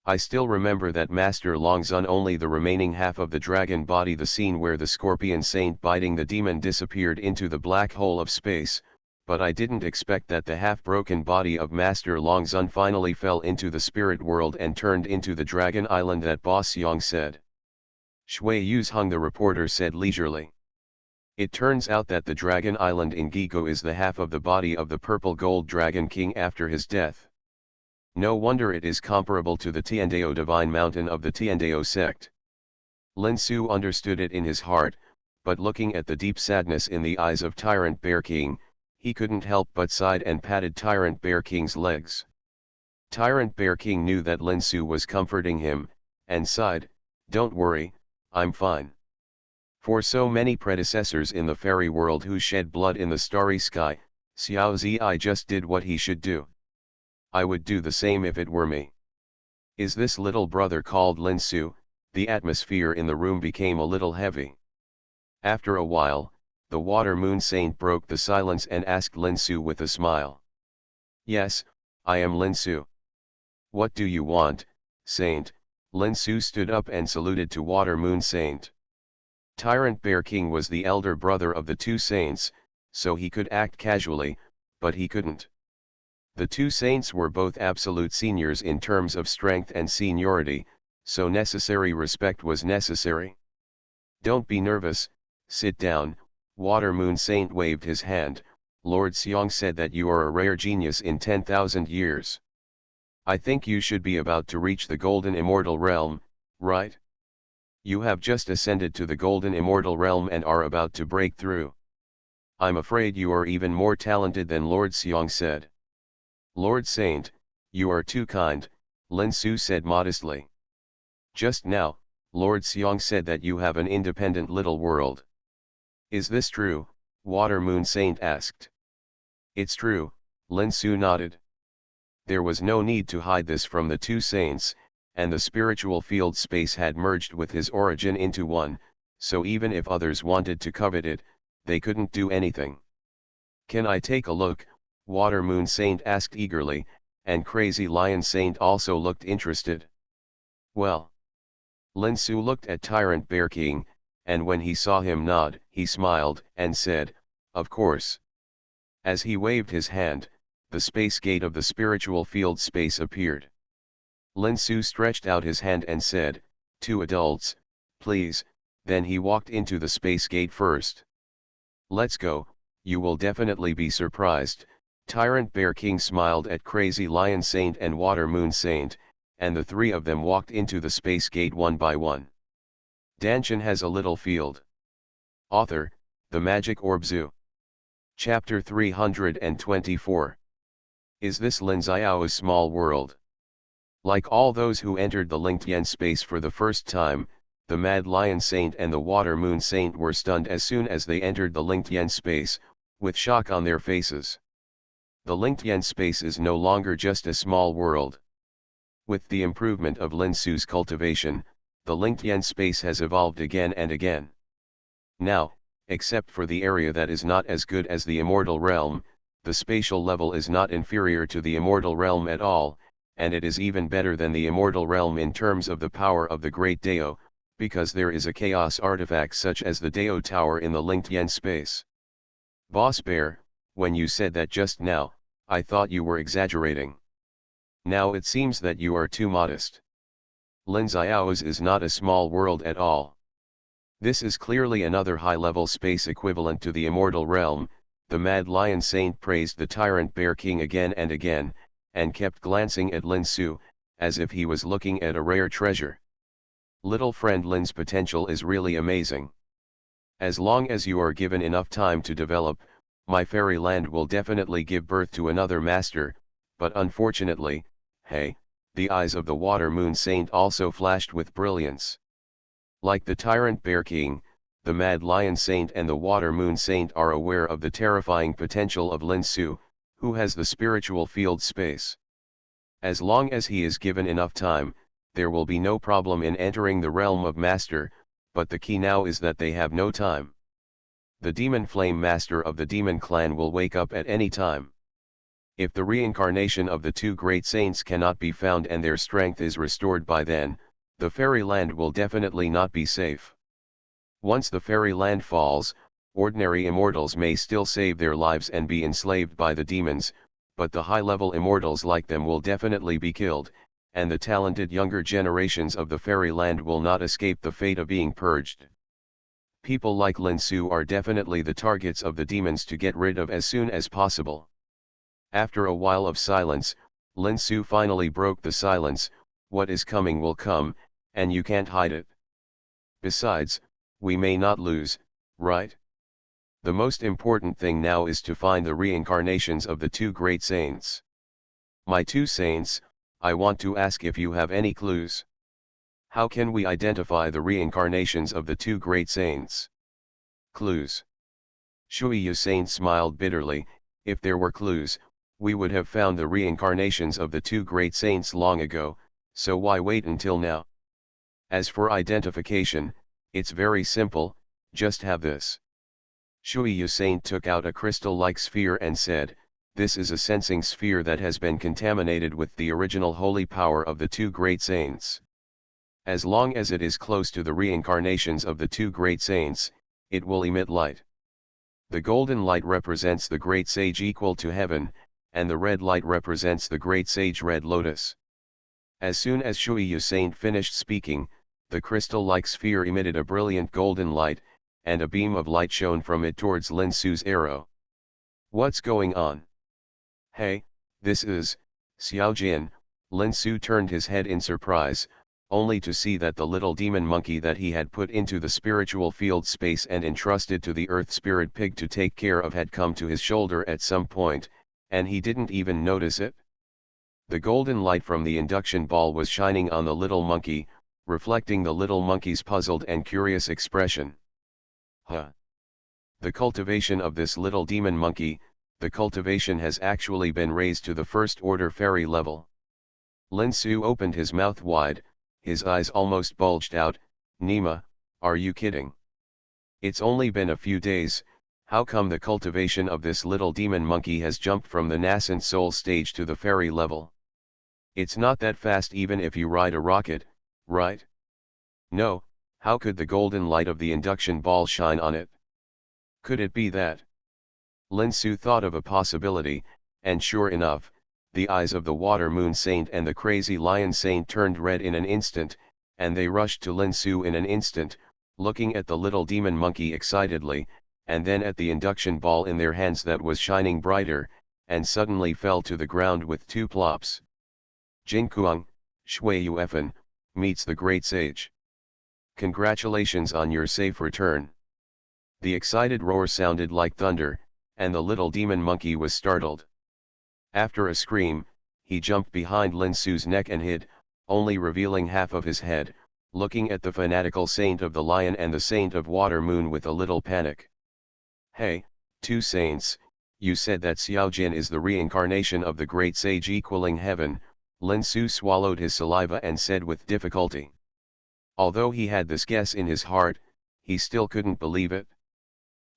I still remember that Master Longzun only the remaining half of the dragon body, the scene where the scorpion saint biting the demon disappeared into the black hole of space, but I didn't expect that the half-broken body of Master Longzun finally fell into the spirit world and turned into the dragon island that Boss Xiang said. Shui Yuzheng, the reporter, said leisurely. It turns out that the dragon island in Gigo is the half of the body of the purple gold dragon king after his death. No wonder it is comparable to the Tiandao divine mountain of the Tiandao sect. Lin Su understood it in his heart, but looking at the deep sadness in the eyes of Tyrant Bear King, he couldn't help but sighed and patted Tyrant Bear King's legs. Tyrant Bear King knew that Lin Su was comforting him, and sighed, "Don't worry, I'm fine." For so many predecessors in the fairy world who shed blood in the starry sky, Xiao Zi just did what he should do. I would do the same if it were me. Is this little brother called Lin Su? The atmosphere in the room became a little heavy. After a while, the water moon saint broke the silence and asked Lin Su with a smile. Yes, I am Lin Su. What do you want, saint? Lin Su stood up and saluted to water moon saint. Tyrant Bear King was the elder brother of the two saints, so he could act casually, but he couldn't. The two saints were both absolute seniors in terms of strength and seniority, so necessary respect was necessary. Don't be nervous, sit down. Water Moon Saint waved his hand. Lord Xiang said that you are a rare genius in 10,000 years. I think you should be about to reach the Golden Immortal Realm, right? You have just ascended to the Golden Immortal Realm and are about to break through. I'm afraid you are even more talented than Lord Xiang said. Lord Saint, you are too kind, Lin Su said modestly. Just now, Lord Xiang said that you have an independent little world. Is this true, Water Moon Saint asked. It's true, Lin Su nodded. There was no need to hide this from the two saints, and the spiritual field space had merged with his origin into one, so even if others wanted to covet it, they couldn't do anything. Can I take a look? Water Moon Saint asked eagerly, and Crazy Lion Saint also looked interested. Well. Lin Su looked at Tyrant Bear King, and when he saw him nod, he smiled and said, "Of course." As he waved his hand, the space gate of the spiritual field space appeared. Lin Su stretched out his hand and said, "Two adults, please," then he walked into the space gate first. "Let's go, you will definitely be surprised." Tyrant Bear King smiled at Crazy Lion Saint and Water Moon Saint, and the three of them walked into the space gate one by one. Dantian has a little field. Author, The Magic Orb Zoo. Chapter 324. Is this Lin Xiao's small world? Like all those who entered the linked yen space for the first time, the Mad Lion Saint and the Water Moon Saint were stunned as soon as they entered the linked yen space, with shock on their faces. The linked yen space is no longer just a small world. With the improvement of Lin Su's cultivation, the linked yen space has evolved again and again. Now, except for the area that is not as good as the immortal realm, the spatial level is not inferior to the immortal realm at all, and it is even better than the immortal realm in terms of the power of the Great Dao, because there is a chaos artifact such as the Dao Tower in the linked yen space. Boss Bear, when you said that just now, I thought you were exaggerating. Now it seems that you are too modest. Lin Xiao's is not a small world at all. This is clearly another high-level space equivalent to the immortal realm. The Mad Lion Saint praised the Tyrant Bear King again and again, and kept glancing at Lin Su, as if he was looking at a rare treasure. Little friend Lin's potential is really amazing. As long as you are given enough time to develop, my fairyland will definitely give birth to another master, but unfortunately, hey, the eyes of the Water Moon Saint also flashed with brilliance. Like the Tyrant Bear King, the Mad Lion Saint and the Water Moon Saint are aware of the terrifying potential of Lin Su, who has the spiritual field space. As long as he is given enough time, there will be no problem in entering the realm of Master, but the key now is that they have no time. The Demon Flame Master of the Demon Clan will wake up at any time. If the reincarnation of the two great saints cannot be found and their strength is restored by then, the fairyland will definitely not be safe. Once the fairyland falls, ordinary immortals may still save their lives and be enslaved by the demons, but the high-level immortals like them will definitely be killed, and the talented younger generations of the fairyland will not escape the fate of being purged. People like Lin Su are definitely the targets of the demons to get rid of as soon as possible. After a while of silence, Lin Su finally broke the silence. What is coming will come, and you can't hide it. Besides, we may not lose, right? The most important thing now is to find the reincarnations of the two great saints. My two saints, I want to ask if you have any clues. How can we identify the reincarnations of the two great saints? Clues. Shui Yu Saint smiled bitterly. If there were clues, we would have found the reincarnations of the two great saints long ago, so why wait until now? As for identification, it's very simple, just have this. Shui Yu Saint took out a crystal-like sphere and said, "This is a sensing sphere that has been contaminated with the original holy power of the two great saints. As long as it is close to the reincarnations of the two great saints, it will emit light. The golden light represents the great sage equal to heaven, and the red light represents the great sage Red Lotus." As soon as Shui Yu Saint finished speaking, the crystal-like sphere emitted a brilliant golden light, and a beam of light shone from it towards Lin Su's arrow. What's going on? Hey, this is Xiaojian. Lin Su turned his head in surprise, only to see that the little demon monkey that he had put into the spiritual field space and entrusted to the earth spirit pig to take care of had come to his shoulder at some point, and he didn't even notice it. The golden light from the induction ball was shining on the little monkey, reflecting the little monkey's puzzled and curious expression. Huh? The cultivation of this little demon monkey, the cultivation has actually been raised to the first order fairy level. Lin Su opened his mouth wide, his eyes almost bulged out. Nima, are you kidding? It's only been a few days, how come the cultivation of this little demon monkey has jumped from the nascent soul stage to the fairy level? It's not that fast even if you ride a rocket, right? No, how could the golden light of the induction ball shine on it? Could it be that? Lin Su thought of a possibility, and sure enough, the eyes of the Water Moon Saint and the Crazy Lion Saint turned red in an instant, and they rushed to Lin Su in an instant, looking at the little demon monkey excitedly, and then at the induction ball in their hands that was shining brighter, and suddenly fell to the ground with two plops. Jinkuang, Shui Yuefen, meets the Great Sage. Congratulations on your safe return. The excited roar sounded like thunder, and the little demon monkey was startled. After a scream, he jumped behind Lin Su's neck and hid, only revealing half of his head, looking at the fanatical saint of the lion and the saint of Water Moon with a little panic. Hey, two saints, you said that Xiaojin is the reincarnation of the great sage equaling heaven. Lin Su swallowed his saliva and said with difficulty. Although he had this guess in his heart, he still couldn't believe it.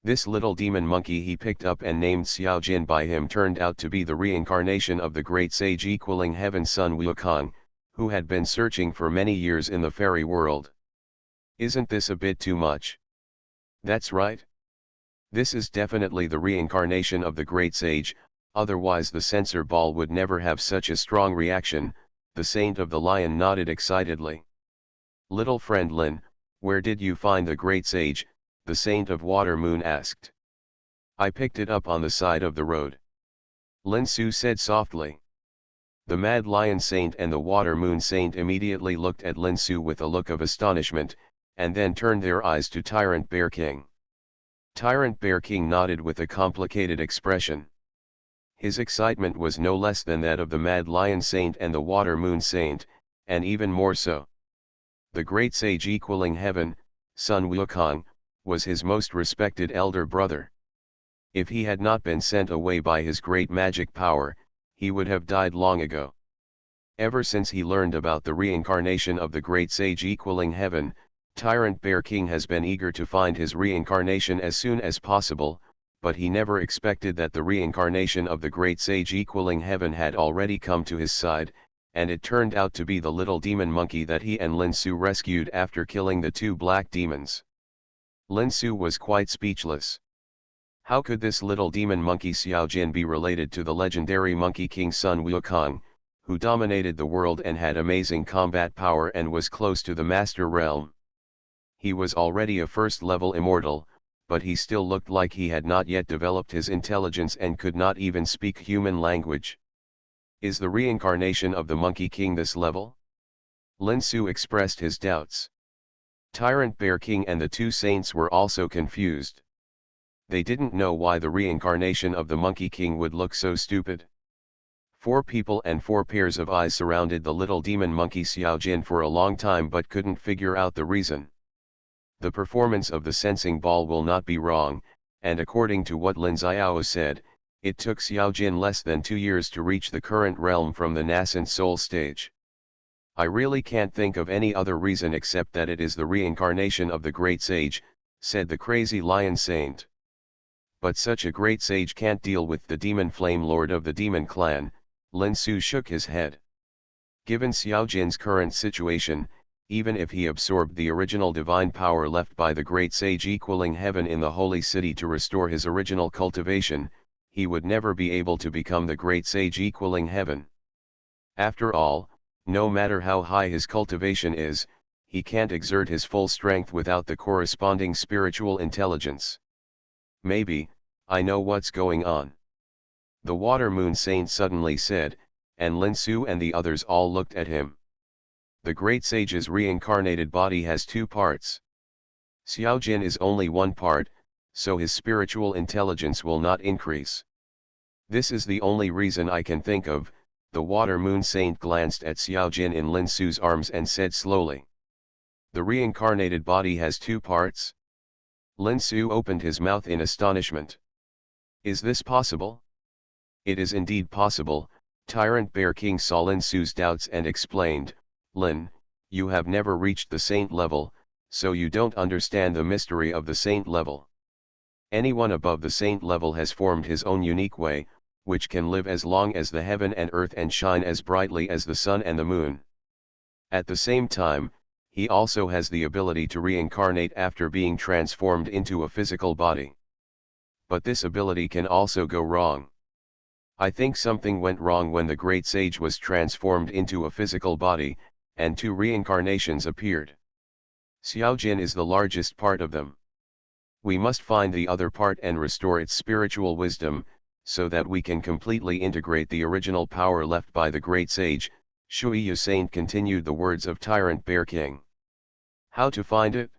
This little demon monkey he picked up and named Xiaojin by him turned out to be the reincarnation of the great sage equaling heaven Sun Wukong, who had been searching for many years in the fairy world. Isn't this a bit too much? That's right. This is definitely the reincarnation of the great sage, otherwise the censor ball would never have such a strong reaction. The saint of the lion nodded excitedly. Little friend Lin, where did you find the great sage? The saint of Water Moon asked. I picked it up on the side of the road. Lin Su said softly. The Mad Lion Saint and the Water Moon Saint immediately looked at Lin Su with a look of astonishment, and then turned their eyes to Tyrant Bear King. Tyrant Bear King nodded with a complicated expression. His excitement was no less than that of the Mad Lion Saint and the Water Moon Saint, and even more so. The great sage equaling heaven, Sun Wukong, was his most respected elder brother. If he had not been sent away by his great magic power, he would have died long ago. Ever since he learned about the reincarnation of the great sage equaling heaven, Tyrant Bear King has been eager to find his reincarnation as soon as possible, but he never expected that the reincarnation of the great sage equaling heaven had already come to his side, and it turned out to be the little demon monkey that he and Lin Su rescued after killing the two black demons. Lin Su was quite speechless. How could this little demon monkey Xiaojin be related to the legendary Monkey King Sun Wukong, who dominated the world and had amazing combat power and was close to the Master Realm? He was already a first-level immortal, but he still looked like he had not yet developed his intelligence and could not even speak human language. Is the reincarnation of the Monkey King this level? Lin Su expressed his doubts. Tyrant Bear King and the two saints were also confused. They didn't know why the reincarnation of the Monkey King would look so stupid. 4 people and 4 pairs of eyes surrounded the little demon monkey Xiaojin for a long time but couldn't figure out the reason. The performance of the sensing ball will not be wrong, and according to what Lin Xiao said, it took Xiaojin less than 2 years to reach the current realm from the nascent soul stage. I really can't think of any other reason except that it is the reincarnation of the great sage, said the Crazy Lion Saint. But such a great sage can't deal with the demon flame lord of the demon clan. Lin Su shook his head. Given Xiaojin's current situation, even if he absorbed the original divine power left by the great sage equaling heaven in the holy city to restore his original cultivation, he would never be able to become the great sage equaling heaven. After all, no matter how high his cultivation is, he can't exert his full strength without the corresponding spiritual intelligence. Maybe, I know what's going on. The Water Moon Saint suddenly said, and Lin Su and the others all looked at him. The great sage's reincarnated body has 2 parts. Xiaojin is only 1 part, so his spiritual intelligence will not increase. This is the only reason I can think of. The Water Moon Saint glanced at Xiaojin in Lin Su's arms and said slowly. The reincarnated body has 2 parts? Lin Su opened his mouth in astonishment. Is this possible? It is indeed possible. Tyrant Bear King saw Lin Su's doubts and explained, Lin, you have never reached the saint level, so you don't understand the mystery of the saint level. Anyone above the saint level has formed his own unique way, which can live as long as the heaven and earth and shine as brightly as the sun and the moon. At the same time, he also has the ability to reincarnate after being transformed into a physical body. But this ability can also go wrong. I think something went wrong when the great sage was transformed into a physical body, and 2 reincarnations appeared. Xiaojin is the largest part of them. We must find the other part and restore its spiritual wisdom, so that we can completely integrate the original power left by the great sage. Shui Saint continued the words of Tyrant Bear King. How to find it?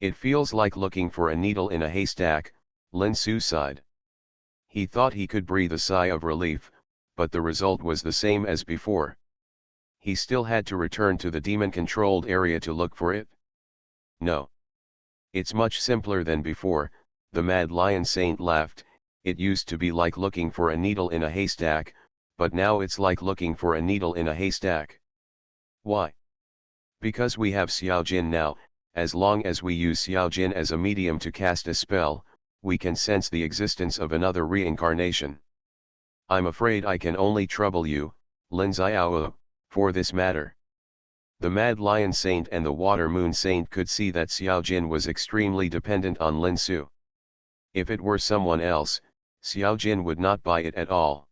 It feels like looking for a needle in a haystack, Lin Su sighed. He thought he could breathe a sigh of relief, but the result was the same as before. He still had to return to the demon-controlled area to look for it. No. It's much simpler than before, the Mad Lion Saint laughed. It used to be like looking for a needle in a haystack, but now it's like looking for a needle in a haystack. Why? Because we have Xiaojin now. As long as we use Xiaojin as a medium to cast a spell, we can sense the existence of another reincarnation. I'm afraid I can only trouble you, Lin Xiao, for this matter. The Mad Lion Saint and the Water Moon Saint could see that Xiaojin was extremely dependent on Lin Su. If it were someone else, Xiaojin would not buy it at all.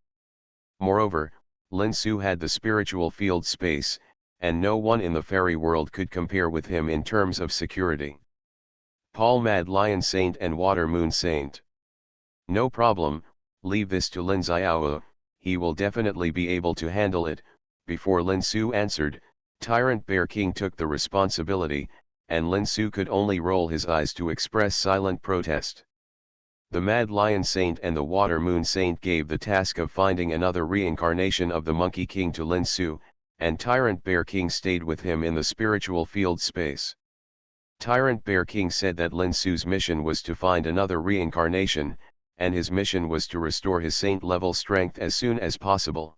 Moreover, Lin Su had the spiritual field space, and no one in the fairy world could compare with him in terms of security. Paul Mad Lion Saint and Water Moon Saint. No problem, leave this to Lin Xiao, he will definitely be able to handle it. Before Lin Su answered, Tyrant Bear King took the responsibility, and Lin Su could only roll his eyes to express silent protest. The Mad Lion Saint and the Water Moon Saint gave the task of finding another reincarnation of the Monkey King to Lin Su, and Tyrant Bear King stayed with him in the spiritual field space. Tyrant Bear King said that Lin Su's mission was to find another reincarnation, and his mission was to restore his saint-level strength as soon as possible.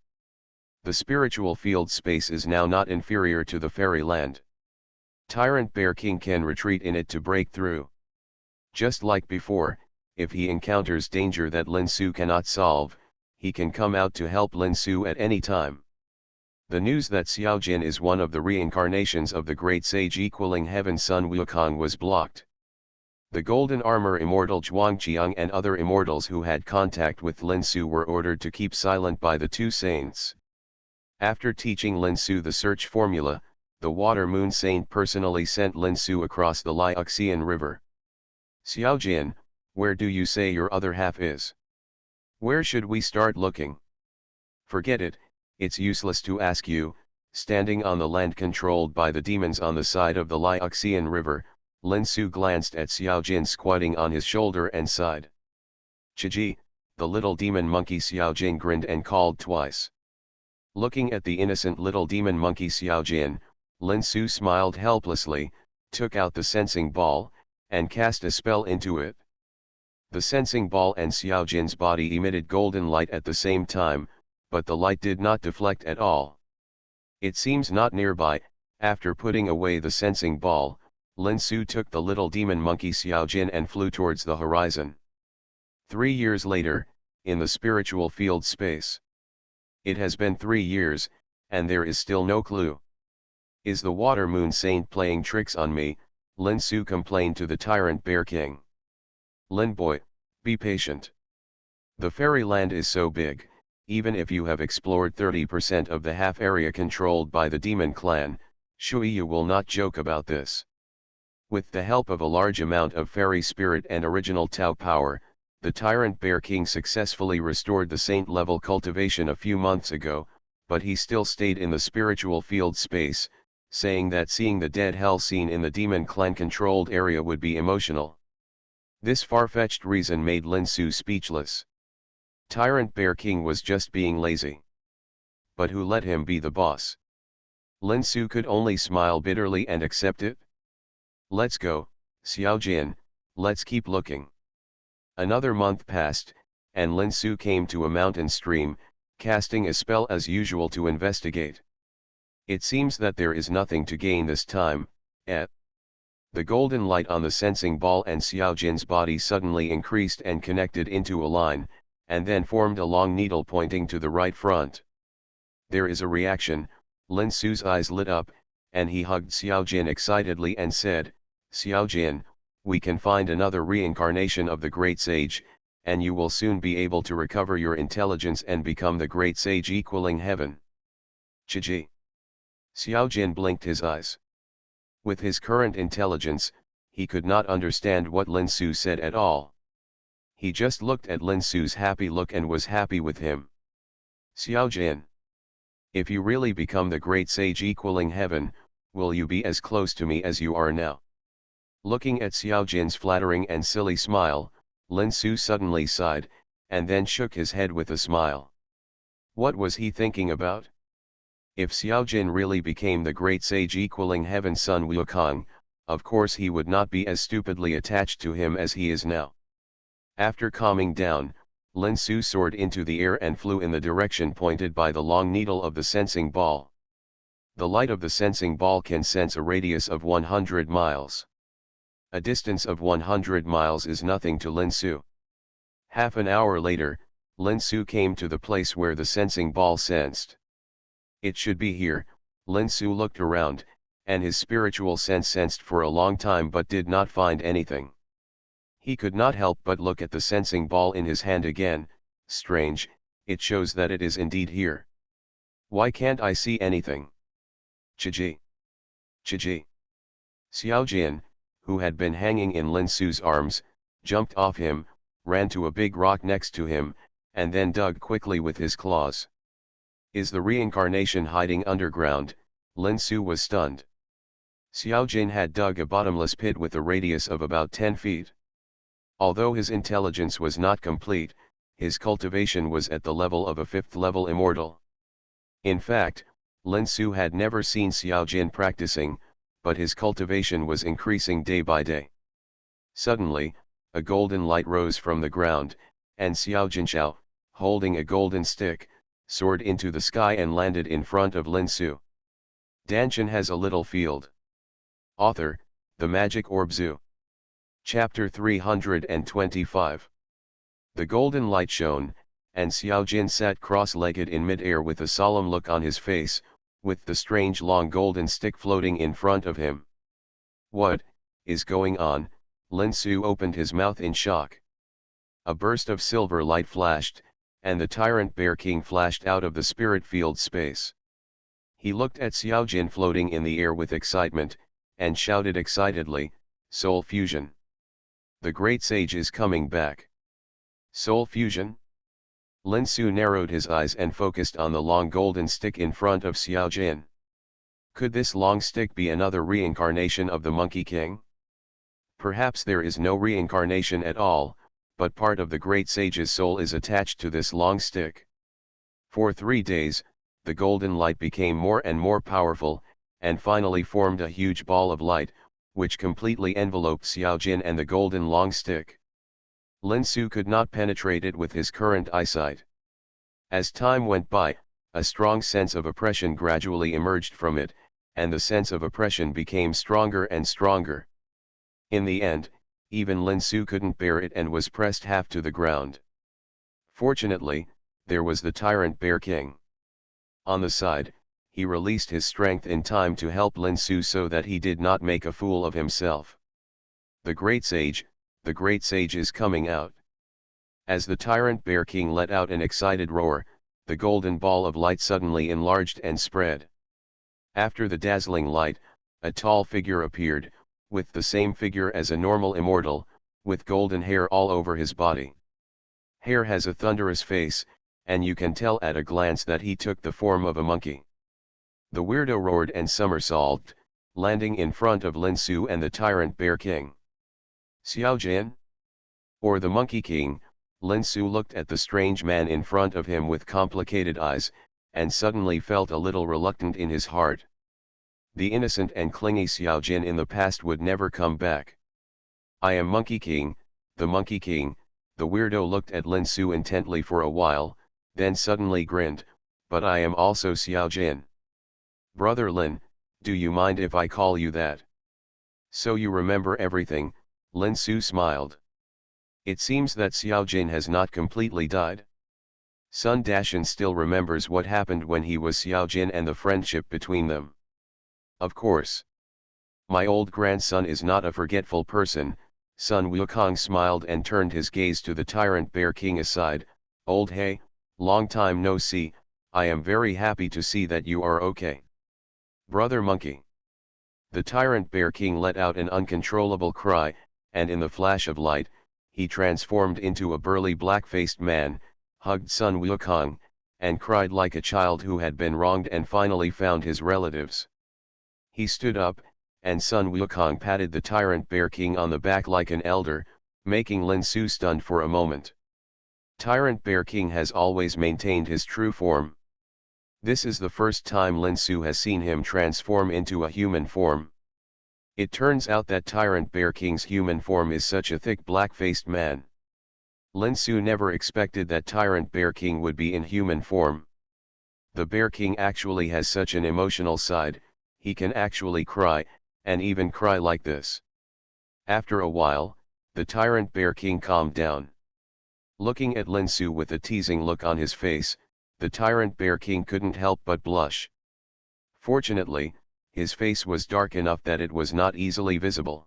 The spiritual field space is now not inferior to the fairyland. Tyrant Bear King can retreat in it to break through. Just like before, if he encounters danger that Lin Su cannot solve, he can come out to help Lin Su at any time. The news that Xiaojin is one of the reincarnations of the great sage equaling Heaven Sun Wukong was blocked. The Golden Armor Immortal Zhuangqiang and other immortals who had contact with Lin Su were ordered to keep silent by the 2 saints. After teaching Lin Su the search formula, the Water Moon Saint personally sent Lin Su across the Liuxian River. Xiaojin, where do you say your other half is? Where should we start looking? Forget it, it's useless to ask you. Standing on the land controlled by the demons on the side of the Liuxian River, Lin Su glanced at Xiaojin squatting on his shoulder and sighed. Chiji, the little demon monkey. Xiaojin grinned and called twice. Looking at the innocent little demon monkey Xiaojin, Lin Su smiled helplessly, took out the sensing ball, and cast a spell into it. The sensing ball and Xiaojin's body emitted golden light at the same time, but the light did not deflect at all. It seems not nearby. After putting away the sensing ball, Lin Su took the little demon monkey Xiaojin and flew towards the horizon. 3 years later, in the spiritual field space. It has been 3 years, and there is still no clue. Is the Water Moon Saint playing tricks on me? Lin Su complained to the Tyrant Bear King. Lin boy, be patient. The fairyland is so big, even if you have explored 30% of the half area controlled by the demon clan, Shui will not joke about this. With the help of a large amount of fairy spirit and original Tao power, the Tyrant Bear King successfully restored the saint-level cultivation a few months ago, but he still stayed in the spiritual field space, saying that seeing the dead hell scene in the demon clan-controlled area would be emotional. This far-fetched reason made Lin Su speechless. Tyrant Bear King was just being lazy. But who let him be the boss? Lin Su could only smile bitterly and accept it. Let's go, Xiaojin, let's keep looking. Another month passed, and Lin Su came to a mountain stream, casting a spell as usual to investigate. It seems that there is nothing to gain this time. The golden light on the sensing ball and Xiao Jin's body suddenly increased and connected into a line, and then formed a long needle pointing to the right front. There is a reaction. Lin Su's eyes lit up, and he hugged Xiao Jin excitedly and said, "Xiao Jin, we can find another reincarnation of the great sage, and you will soon be able to recover your intelligence and become the great sage equaling heaven." Chiji. Xiao Jin blinked his eyes. With his current intelligence, he could not understand what Lin Su said at all. He just looked at Lin Su's happy look and was happy with him. "Xiao Jin, if you really become the great sage equaling heaven, will you be as close to me as you are now?" Looking at Xiao Jin's flattering and silly smile, Lin Su suddenly sighed, and then shook his head with a smile. What was he thinking about? If Xiao Jin really became the great sage equaling heaven Sun Wukong, of course he would not be as stupidly attached to him as he is now. After calming down, Lin Su soared into the air and flew in the direction pointed by the long needle of the sensing ball. The light of the sensing ball can sense a radius of 100 miles. A distance of 100 miles is nothing to Lin Su. Half an hour later, Lin Su came to the place where the sensing ball sensed. It should be here. Lin Su looked around, and his spiritual sense sensed for a long time but did not find anything. He could not help but look at the sensing ball in his hand again. Strange, it shows that it is indeed here. Why can't I see anything? Chiji. Chiji. Xiao Jin, who had been hanging in Lin Su's arms, jumped off him, ran to a big rock next to him, and then dug quickly with his claws. Is the reincarnation hiding underground? Lin Su was stunned. Xiao Jin had dug a bottomless pit with a radius of about 10 feet. Although his intelligence was not complete, his cultivation was at the level of a 5th-level immortal. In fact, Lin Su had never seen Xiao Jin practicing, but his cultivation was increasing day by day. Suddenly, a golden light rose from the ground, and Xiao Jinxiao, holding a golden stick, soared into the sky and landed in front of Lin Su. Dantian has a little field. Author, The Magic Orb Zoo. Chapter 325. The golden light shone, and Xiao Jin sat cross-legged in mid-air with a solemn look on his face, with the strange long golden stick floating in front of him. What is going on? Lin Su opened his mouth in shock. A burst of silver light flashed, and the tyrant bear king flashed out of the spirit field space. He looked at Xiao Jin floating in the air with excitement, and shouted excitedly, "Soul fusion! The great sage is coming back!" Soul fusion? Lin Su narrowed his eyes and focused on the long golden stick in front of Xiao Jin. Could this long stick be another reincarnation of the Monkey King? Perhaps there is no reincarnation at all, but part of the great sage's soul is attached to this long stick. For 3 days, the golden light became more and more powerful, and finally formed a huge ball of light, which completely enveloped Xiao Jin and the golden long stick. Lin Su could not penetrate it with his current eyesight. As time went by, a strong sense of oppression gradually emerged from it, and the sense of oppression became stronger and stronger. In the end, even Lin Su couldn't bear it and was pressed half to the ground. Fortunately, there was the tyrant bear king. On the side, he released his strength in time to help Lin Su so that he did not make a fool of himself. The great sage is coming out. As the tyrant bear king let out an excited roar, the golden ball of light suddenly enlarged and spread. After the dazzling light, a tall figure appeared, with the same figure as a normal immortal, with golden hair all over his body. Hair has a thunderous face, and you can tell at a glance that he took the form of a monkey. The weirdo roared and somersaulted, landing in front of Lin Su and the tyrant bear king. Xiao Jin? Or the Monkey King? Lin Su looked at the strange man in front of him with complicated eyes, and suddenly felt a little reluctant in his heart. The innocent and clingy Xiao Jin in the past would never come back. I am Monkey King, the Monkey King. The weirdo looked at Lin Su intently for a while, then suddenly grinned, but I am also Xiao Jin. Brother Lin, do you mind if I call you that? So you remember everything, Lin Su smiled. It seems that Xiao Jin has not completely died. Son Dashan still remembers what happened when he was Xiao Jin and the friendship between them. Of course. My old grandson is not a forgetful person. Sun Wukong smiled and turned his gaze to the tyrant Bear King aside. Old hey, long time no see, I am very happy to see that you are okay. Brother Monkey. The tyrant Bear King let out an uncontrollable cry, and in the flash of light, he transformed into a burly black-faced man, hugged Sun Wukong, and cried like a child who had been wronged and finally found his relatives. He stood up, and Sun Wukong patted the tyrant Bear King on the back like an elder, making Lin Su stunned for a moment. Tyrant Bear King has always maintained his true form. This is the first time Lin Su has seen him transform into a human form. It turns out that Tyrant Bear King's human form is such a thick black-faced man. Lin Su never expected that Tyrant Bear King would be in human form. The Bear King actually has such an emotional side, he can actually cry, and even cry like this. After a while, the Tyrant Bear King calmed down. Looking at Lin Su with a teasing look on his face, the Tyrant Bear King couldn't help but blush. Fortunately, his face was dark enough that it was not easily visible.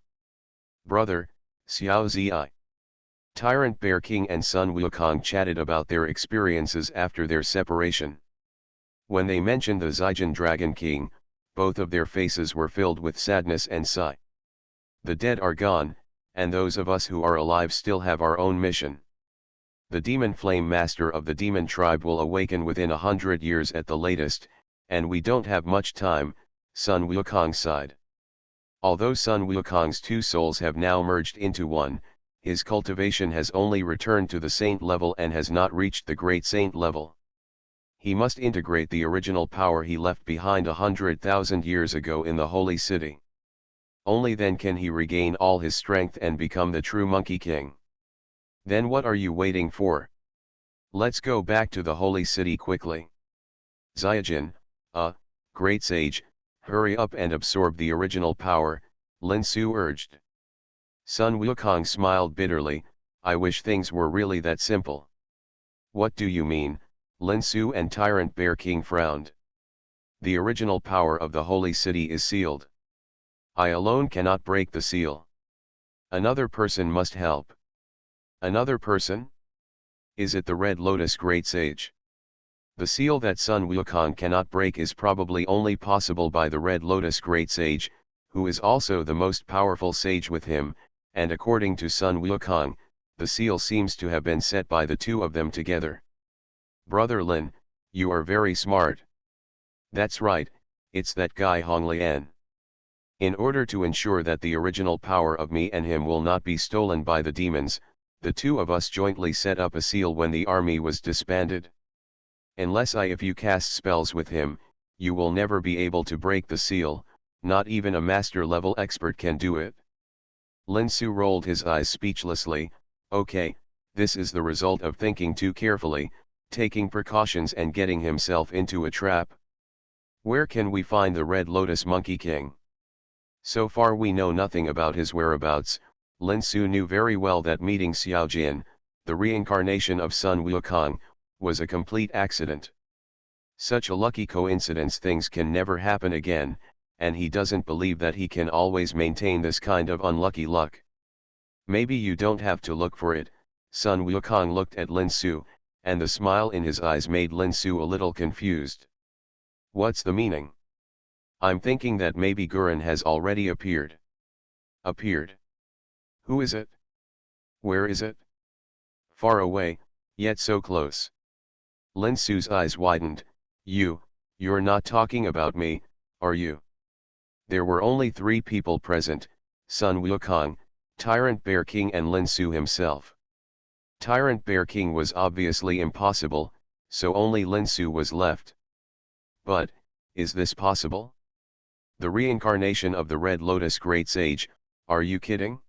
Brother, Xiao Zi. Tyrant Bear King and Sun Wukong chatted about their experiences after their separation. When they mentioned the Zijin Dragon King, both of their faces were filled with sadness and sigh. The dead are gone, and those of us who are alive still have our own mission. The Demon Flame Master of the Demon Tribe will awaken within 100 years at the latest, and we don't have much time, Sun Wukong sighed. Although Sun Wukong's two souls have now merged into one, his cultivation has only returned to the saint level and has not reached the great saint level. He must integrate the original power he left behind 100,000 years ago in the Holy City. Only then can he regain all his strength and become the true Monkey King. Then what are you waiting for? Let's go back to the Holy City quickly. Xiaojin, great sage, hurry up and absorb the original power, Lin Su urged. Sun Wukong smiled bitterly, I wish things were really that simple. What do you mean? Lin Su and Tyrant Bear King frowned. The original power of the Holy City is sealed. I alone cannot break the seal. Another person must help. Another person? Is it the Red Lotus Great Sage? The seal that Sun Wukong cannot break is probably only possible by the Red Lotus Great Sage, who is also the most powerful sage with him, and according to Sun Wukong, the seal seems to have been set by the two of them together. Brother Lin, you are very smart. That's right, it's that guy Hong Lian. In order to ensure that the original power of me and him will not be stolen by the demons, the two of us jointly set up a seal when the army was disbanded. If you cast spells with him, you will never be able to break the seal, not even a master-level expert can do it. Lin Su rolled his eyes speechlessly. Okay, this is the result of thinking too carefully, taking precautions and getting himself into a trap. Where can we find the Red Lotus Monkey King? So far we know nothing about his whereabouts. Lin Su knew very well that meeting Xiao Jin, the reincarnation of Sun Wukong, was a complete accident. Such a lucky coincidence things can never happen again, and he doesn't believe that he can always maintain this kind of unlucky luck. Maybe you don't have to look for it. Sun Wukong looked at Lin Su, and the smile in his eyes made Lin Su a little confused. What's the meaning? I'm thinking that maybe Gurren has already appeared. Appeared? Who is it? Where is it? Far away, yet so close. Lin Su's eyes widened. You're not talking about me, are you? There were only 3 people present, Sun Wukong, Tyrant Bear King and Lin Su himself. Tyrant Bear King was obviously impossible, so only Lin Su was left. But, is this possible? The reincarnation of the Red Lotus Great Sage, are you kidding?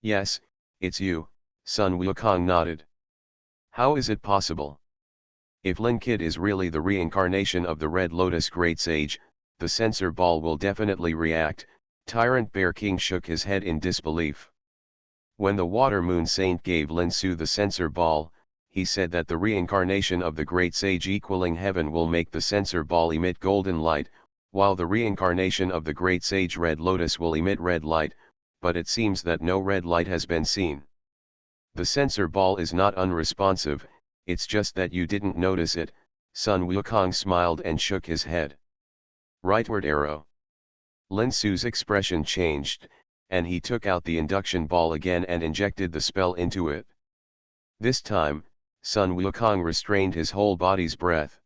Yes, it's you, Sun Wukong nodded. How is it possible? If Lin Kid is really the reincarnation of the Red Lotus Great Sage, the sensor ball will definitely react. Tyrant Bear King shook his head in disbelief. When the Water Moon Saint gave Lin Su the sensor ball, he said that the reincarnation of the Great Sage equaling heaven will make the sensor ball emit golden light, while the reincarnation of the Great Sage Red Lotus will emit red light, but it seems that no red light has been seen. The sensor ball is not unresponsive, it's just that you didn't notice it. Sun Wukong smiled and shook his head. Rightward arrow. Lin Su's expression changed, and he took out the induction ball again and injected the spell into it. This time, Sun Wukong restrained his whole body's breath.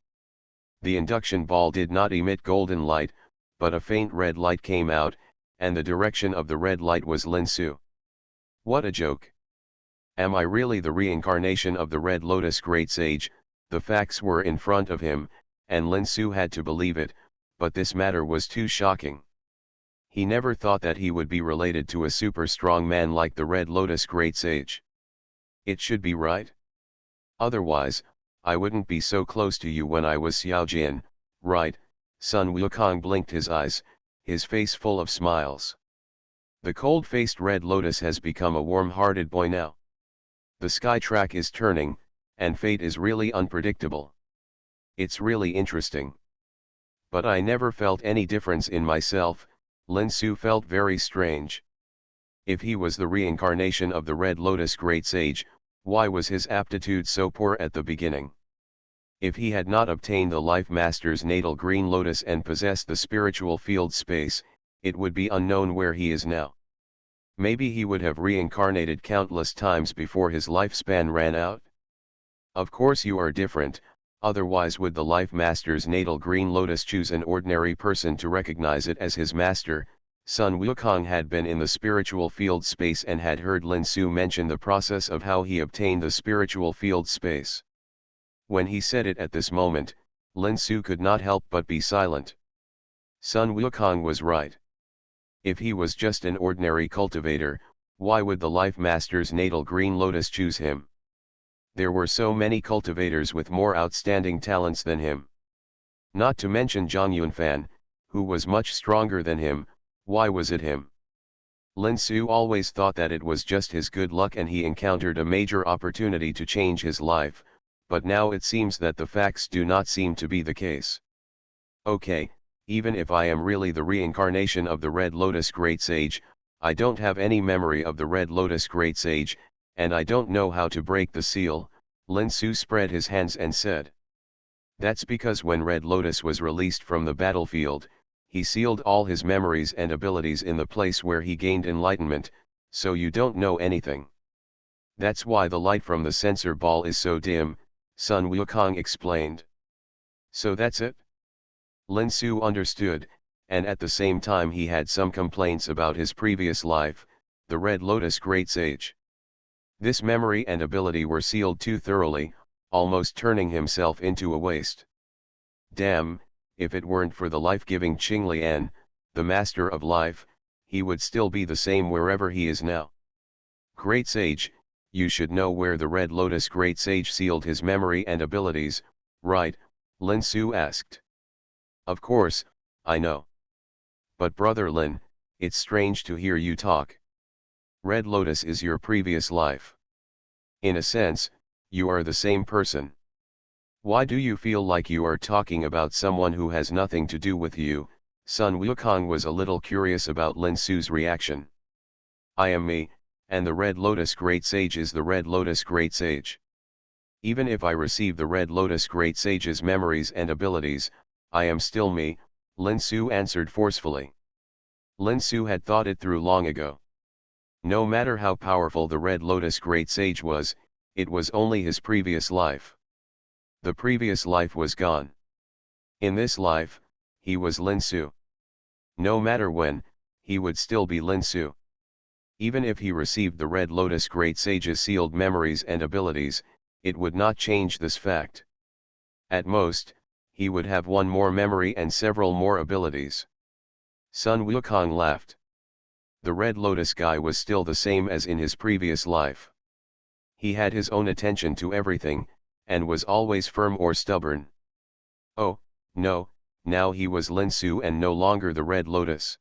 The induction ball did not emit golden light, but a faint red light came out, and the direction of the red light was Lin Su. What a joke! Am I really the reincarnation of the Red Lotus Great Sage? The facts were in front of him, and Lin Su had to believe it, but this matter was too shocking. He never thought that he would be related to a super strong man like the Red Lotus Great Sage. It should be right. Otherwise, I wouldn't be so close to you when I was Xiaojian, right? Sun Wukong blinked his eyes, his face full of smiles. The cold-faced Red Lotus has become a warm-hearted boy now. The sky track is turning, and fate is really unpredictable. It's really interesting. But I never felt any difference in myself. Lin Su felt very strange. If he was the reincarnation of the Red Lotus Great Sage, why was his aptitude so poor at the beginning? If he had not obtained the Life Master's natal Green Lotus and possessed the spiritual field space, it would be unknown where he is now. Maybe he would have reincarnated countless times before his lifespan ran out. Of course you are different, otherwise would the Life Master's natal Green Lotus choose an ordinary person to recognize it as his master? Sun Wukong had been in the spiritual field space and had heard Lin Su mention the process of how he obtained the spiritual field space. When he said it at this moment, Lin Su could not help but be silent. Sun Wukong was right. If he was just an ordinary cultivator, why would the Life Master's natal Green Lotus choose him? There were so many cultivators with more outstanding talents than him. Not to mention Zhang Yunfan, who was much stronger than him. Why was it him? Lin Su always thought that it was just his good luck and he encountered a major opportunity to change his life, but now it seems that the facts do not seem to be the case. Okay, even if I am really the reincarnation of the Red Lotus Great Sage, I don't have any memory of the Red Lotus Great Sage, and I don't know how to break the seal. Lin Su spread his hands and said. That's because when Red Lotus was released from the battlefield, he sealed all his memories and abilities in the place where he gained enlightenment, so you don't know anything. That's why the light from the sensor ball is so dim, Sun Wukong explained. So that's it? Lin Su understood, and at the same time he had some complaints about his previous life, the Red Lotus Great Sage. This memory and ability were sealed too thoroughly, almost turning himself into a waste. Damn, if it weren't for the life-giving Qinglian, the master of life, he would still be the same wherever he is now. Great Sage, you should know where the Red Lotus Great Sage sealed his memory and abilities, right? Lin Su asked. Of course, I know. But brother Lin, it's strange to hear you talk. Red Lotus is your previous life. In a sense, you are the same person. Why do you feel like you are talking about someone who has nothing to do with you? Sun Wukong was a little curious about Lin Su's reaction. I am me, and the Red Lotus Great Sage is the Red Lotus Great Sage. Even if I receive the Red Lotus Great Sage's memories and abilities, I am still me, Lin Su answered forcefully. Lin Su had thought it through long ago. No matter how powerful the Red Lotus Great Sage was, it was only his previous life. The previous life was gone. In this life, he was Lin Su. No matter when, he would still be Lin Su. Even if he received the Red Lotus Great Sage's sealed memories and abilities, it would not change this fact. At most, he would have one more memory and several more abilities. Sun Wukong laughed. The Red Lotus guy was still the same as in his previous life. He had his own attention to everything, and was always firm or stubborn. Oh, no, now he was Lin Su and no longer the Red Lotus.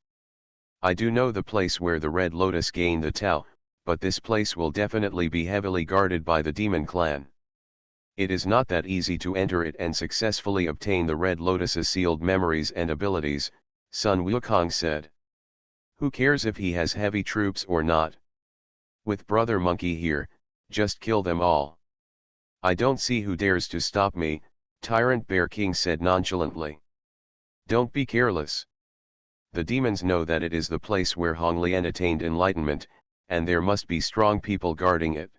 I do know the place where the Red Lotus gained the Tao, but this place will definitely be heavily guarded by the demon clan. It is not that easy to enter it and successfully obtain the Red Lotus's sealed memories and abilities, Sun Wukong said. Who cares if he has heavy troops or not? With Brother Monkey here, just kill them all. I don't see who dares to stop me, Tyrant Bear King said nonchalantly. Don't be careless. The demons know that it is the place where Honglian attained enlightenment, and there must be strong people guarding it.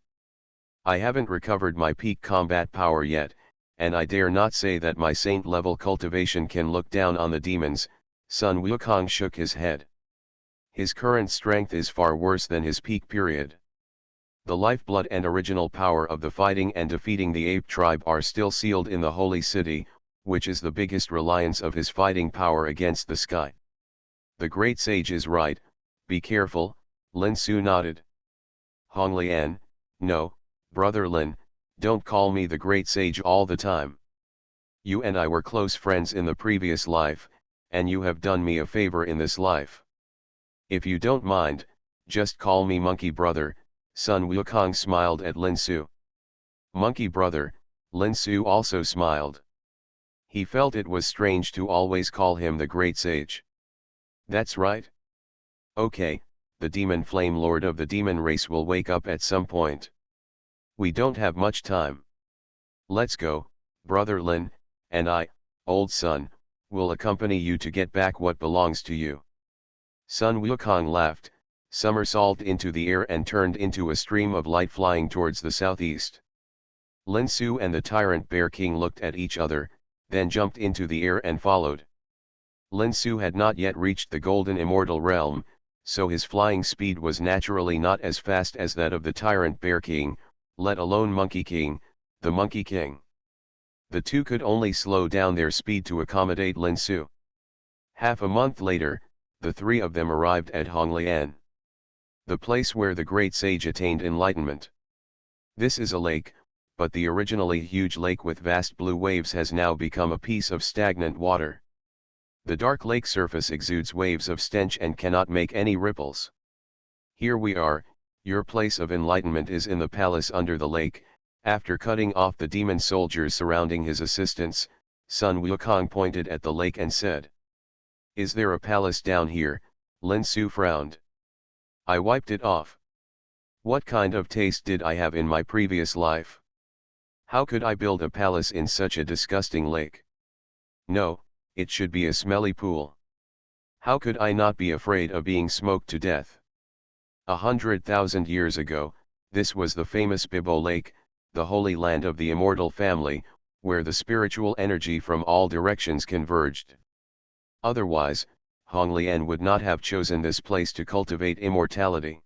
I haven't recovered my peak combat power yet, and I dare not say that my saint-level cultivation can look down on the demons. Sun Wukong shook his head. His current strength is far worse than his peak period. The lifeblood and original power of the fighting and defeating the ape tribe are still sealed in the holy city, which is the biggest reliance of his fighting power against the sky. The great sage is right, be careful, Lin Su nodded. Honglian, no, Brother Lin, don't call me the great sage all the time. You and I were close friends in the previous life, and you have done me a favor in this life. If you don't mind, just call me Monkey Brother, Sun Wukong smiled at Lin Su. Monkey Brother, Lin Su also smiled. He felt it was strange to always call him the great sage. That's right. Okay, the demon flame lord of the demon race will wake up at some point. We don't have much time. Let's go, Brother Lin, and I, old son, will accompany you to get back what belongs to you. Sun Wukong laughed, somersaulted into the air and turned into a stream of light flying towards the southeast. Lin Su and the Tyrant Bear King looked at each other, then jumped into the air and followed. Lin Su had not yet reached the golden immortal realm, so his flying speed was naturally not as fast as that of the Tyrant Bear King, let alone Monkey King, the Monkey King. The two could only slow down their speed to accommodate Lin Su. Half a month later, the three of them arrived at Honglian, the place where the great sage attained enlightenment. This is a lake, but the originally huge lake with vast blue waves has now become a piece of stagnant water. The dark lake surface exudes waves of stench and cannot make any ripples. Here we are, your place of enlightenment is in the palace under the lake. After cutting off the demon soldiers surrounding his assistants, Sun Wukong pointed at the lake and said. Is there a palace down here? Lin Su frowned. I wiped it off. What kind of taste did I have in my previous life? How could I build a palace in such a disgusting lake? No, it should be a smelly pool. How could I not be afraid of being smoked to death? 100,000 years ago, this was the famous Bibo Lake, the holy land of the immortal family, where the spiritual energy from all directions converged. Otherwise, Honglian would not have chosen this place to cultivate immortality.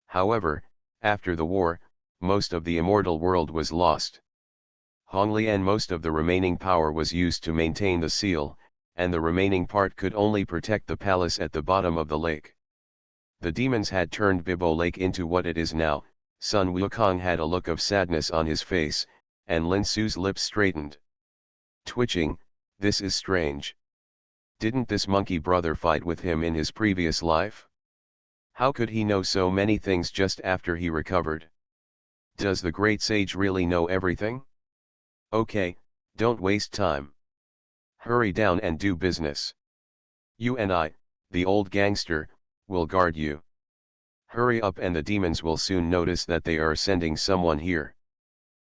However, after the war, most of the immortal world was lost. Honglian most of the remaining power was used to maintain the seal, and the remaining part could only protect the palace at the bottom of the lake. The demons had turned Bibo Lake into what it is now. Sun Wukong had a look of sadness on his face, and Lin Su's lips straightened. Twitching, this is strange. Didn't this monkey brother fight with him in his previous life? How could he know so many things just after he recovered? Does the great sage really know everything? Okay, don't waste time. Hurry down and do business. You and I, the old gangster, will guard you. Hurry up and the demons will soon notice that they are sending someone here.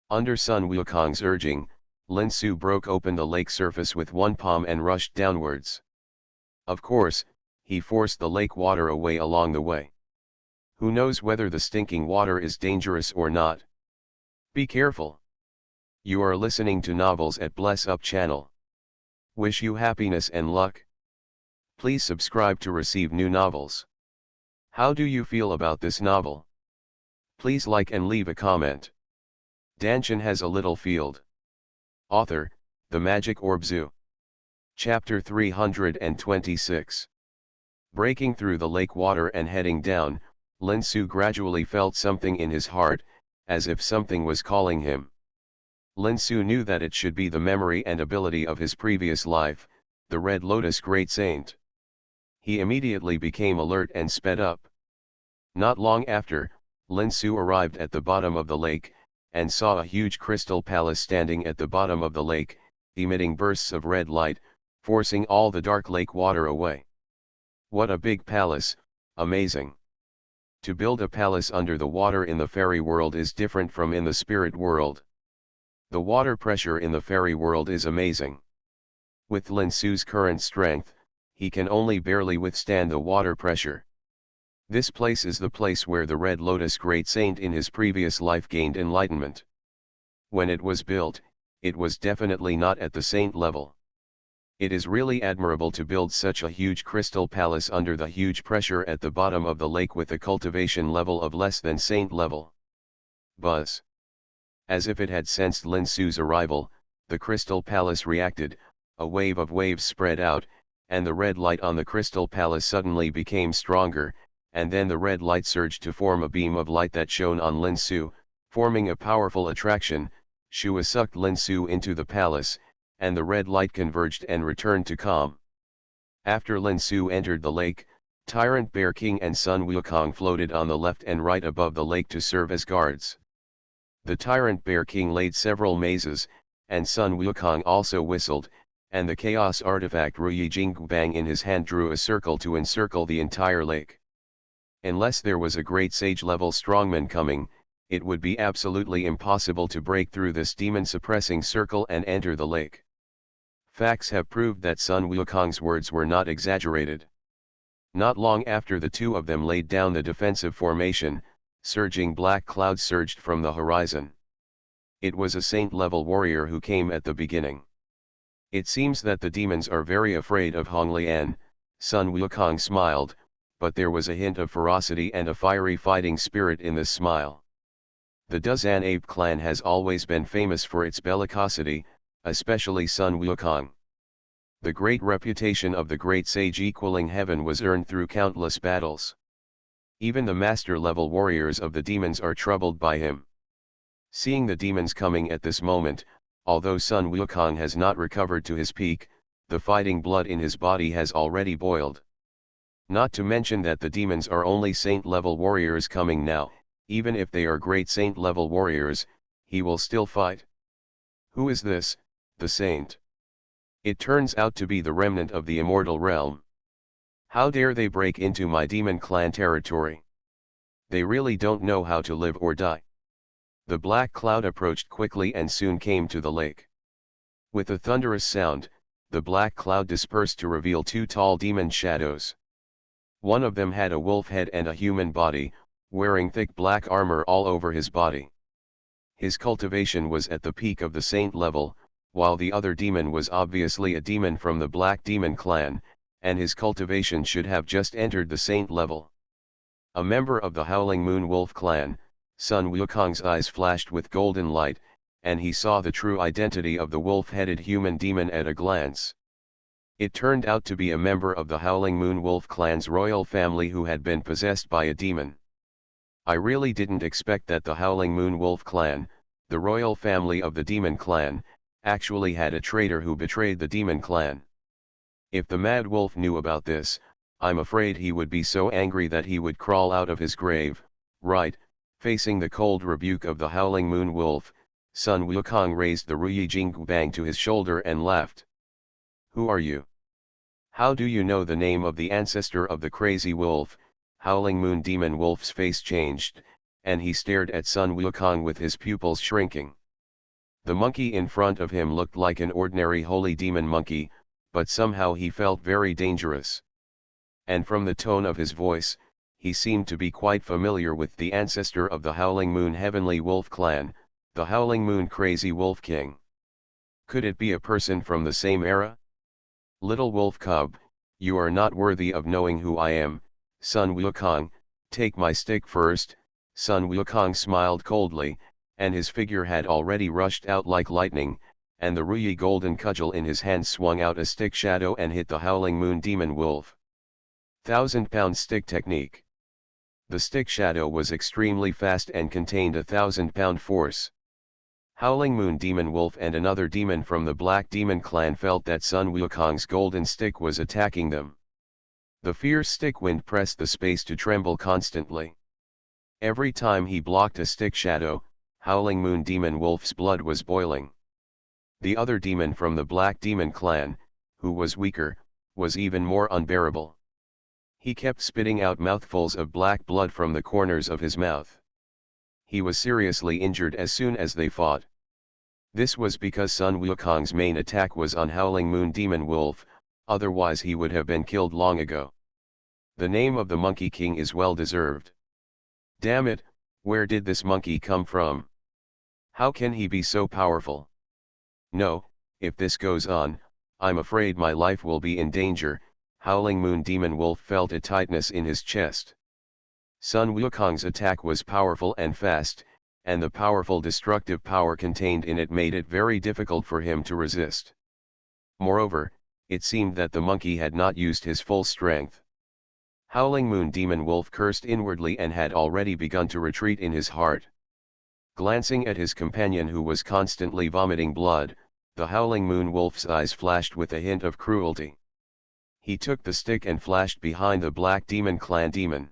Under Sun Wukong's urging, Lin Su broke open the lake surface with one palm and rushed downwards. Of course, he forced the lake water away along the way. Who knows whether the stinking water is dangerous or not? Be careful. You are listening to novels at Bless Up channel. Wish you happiness and luck. Please subscribe to receive new novels. How do you feel about this novel? Please like and leave a comment. Dantian has a little field. Author, The Magic Orb Zoo. Chapter 326. Breaking through the lake water and heading down, Lin Su gradually felt something in his heart, as if something was calling him. Lin Su knew that it should be the memory and ability of his previous life, the Red Lotus Great Saint. He immediately became alert and sped up. Not long after, Lin Su arrived at the bottom of the lake, and saw a huge crystal palace standing at the bottom of the lake, emitting bursts of red light, forcing all the dark lake water away. What a big palace, amazing! To build a palace under the water in the fairy world is different from in the spirit world. The water pressure in the fairy world is amazing. With Lin Su's current strength, he can only barely withstand the water pressure. This place is the place where the Red Lotus Great Saint in his previous life gained enlightenment. When it was built, it was definitely not at the saint level. It is really admirable to build such a huge crystal palace under the huge pressure at the bottom of the lake with a cultivation level of less than saint level. Buzz. As if it had sensed Lin Su's arrival, the crystal palace reacted, a wave of waves spread out, and the red light on the crystal palace suddenly became stronger, and then the red light surged to form a beam of light that shone on Lin Su, forming a powerful attraction. Shua sucked Lin Su into the palace, and the red light converged and returned to calm. After Lin Su entered the lake, Tyrant Bear King and Sun Wukong floated on the left and right above the lake to serve as guards. The Tyrant Bear King laid several mazes, and Sun Wukong also whistled, and the chaos artifact Ruyi Jingbang in his hand drew a circle to encircle the entire lake. Unless there was a great sage-level strongman coming, it would be absolutely impossible to break through this demon-suppressing circle and enter the lake. Facts have proved that Sun Wukong's words were not exaggerated. Not long after the two of them laid down the defensive formation, surging black clouds surged from the horizon. It was a saint-level warrior who came at the beginning. It seems that the demons are very afraid of Honglian. Sun Wukong smiled, but there was a hint of ferocity and a fiery fighting spirit in this smile. The Duzan Ape clan has always been famous for its bellicosity, especially Sun Wukong. The great reputation of the great sage equaling heaven was earned through countless battles. Even the master-level warriors of the demons are troubled by him. Seeing the demons coming at this moment, although Sun Wukong has not recovered to his peak, the fighting blood in his body has already boiled. Not to mention that the demons are only saint-level warriors coming now. Even if they are great saint-level warriors, he will still fight. Who is this, the saint? It turns out to be the remnant of the immortal realm. How dare they break into my demon clan territory? They really don't know how to live or die. The black cloud approached quickly and soon came to the lake. With a thunderous sound, the black cloud dispersed to reveal two tall demon shadows. One of them had a wolf head and a human body, wearing thick black armor all over his body. His cultivation was at the peak of the saint level, while the other demon was obviously a demon from the Black Demon clan, and his cultivation should have just entered the saint level. A member of the Howling Moon Wolf clan, Sun Wukong's eyes flashed with golden light, and he saw the true identity of the wolf-headed human demon at a glance. It turned out to be a member of the Howling Moon Wolf clan's royal family who had been possessed by a demon. I really didn't expect that the Howling Moon Wolf clan, the royal family of the demon clan, actually had a traitor who betrayed the demon clan. If the Mad Wolf knew about this, I'm afraid he would be so angry that he would crawl out of his grave. Right, facing the cold rebuke of the Howling Moon Wolf, Sun Wukong raised the Ruyi Jingbang to his shoulder and laughed. Who are you? How do you know the name of the ancestor of the crazy wolf? Howling Moon Demon Wolf's face changed, and he stared at Sun Wukong with his pupils shrinking. The monkey in front of him looked like an ordinary holy demon monkey, but somehow he felt very dangerous. And from the tone of his voice, he seemed to be quite familiar with the ancestor of the Howling Moon Heavenly Wolf clan, the Howling Moon Crazy Wolf King. Could it be a person from the same era? Little wolf cub, you are not worthy of knowing who I am, Sun Wukong, take my stick first. Sun Wukong smiled coldly, and his figure had already rushed out like lightning, and the Ruyi golden cudgel in his hand swung out a stick shadow and hit the Howling Moon Demon Wolf. 1,000-pound stick technique. The stick shadow was extremely fast and contained a 1,000-pound force. Howling Moon Demon Wolf and another demon from the Black Demon clan felt that Sun Wukong's golden stick was attacking them. The fierce stick wind pressed the space to tremble constantly. Every time he blocked a stick shadow, Howling Moon Demon Wolf's blood was boiling. The other demon from the Black Demon clan, who was weaker, was even more unbearable. He kept spitting out mouthfuls of black blood from the corners of his mouth. He was seriously injured as soon as they fought. This was because Sun Wukong's main attack was on Howling Moon Demon Wolf, otherwise he would have been killed long ago. The name of the Monkey King is well deserved. Damn it, where did this monkey come from? How can he be so powerful? No, if this goes on, I'm afraid my life will be in danger. Howling Moon Demon Wolf felt a tightness in his chest. Sun Wukong's attack was powerful and fast, and the powerful destructive power contained in it made it very difficult for him to resist. Moreover, it seemed that the monkey had not used his full strength. Howling Moon Demon Wolf cursed inwardly and had already begun to retreat in his heart. Glancing at his companion who was constantly vomiting blood, the Howling Moon Wolf's eyes flashed with a hint of cruelty. He took the stick and flashed behind the Black Demon clan demon.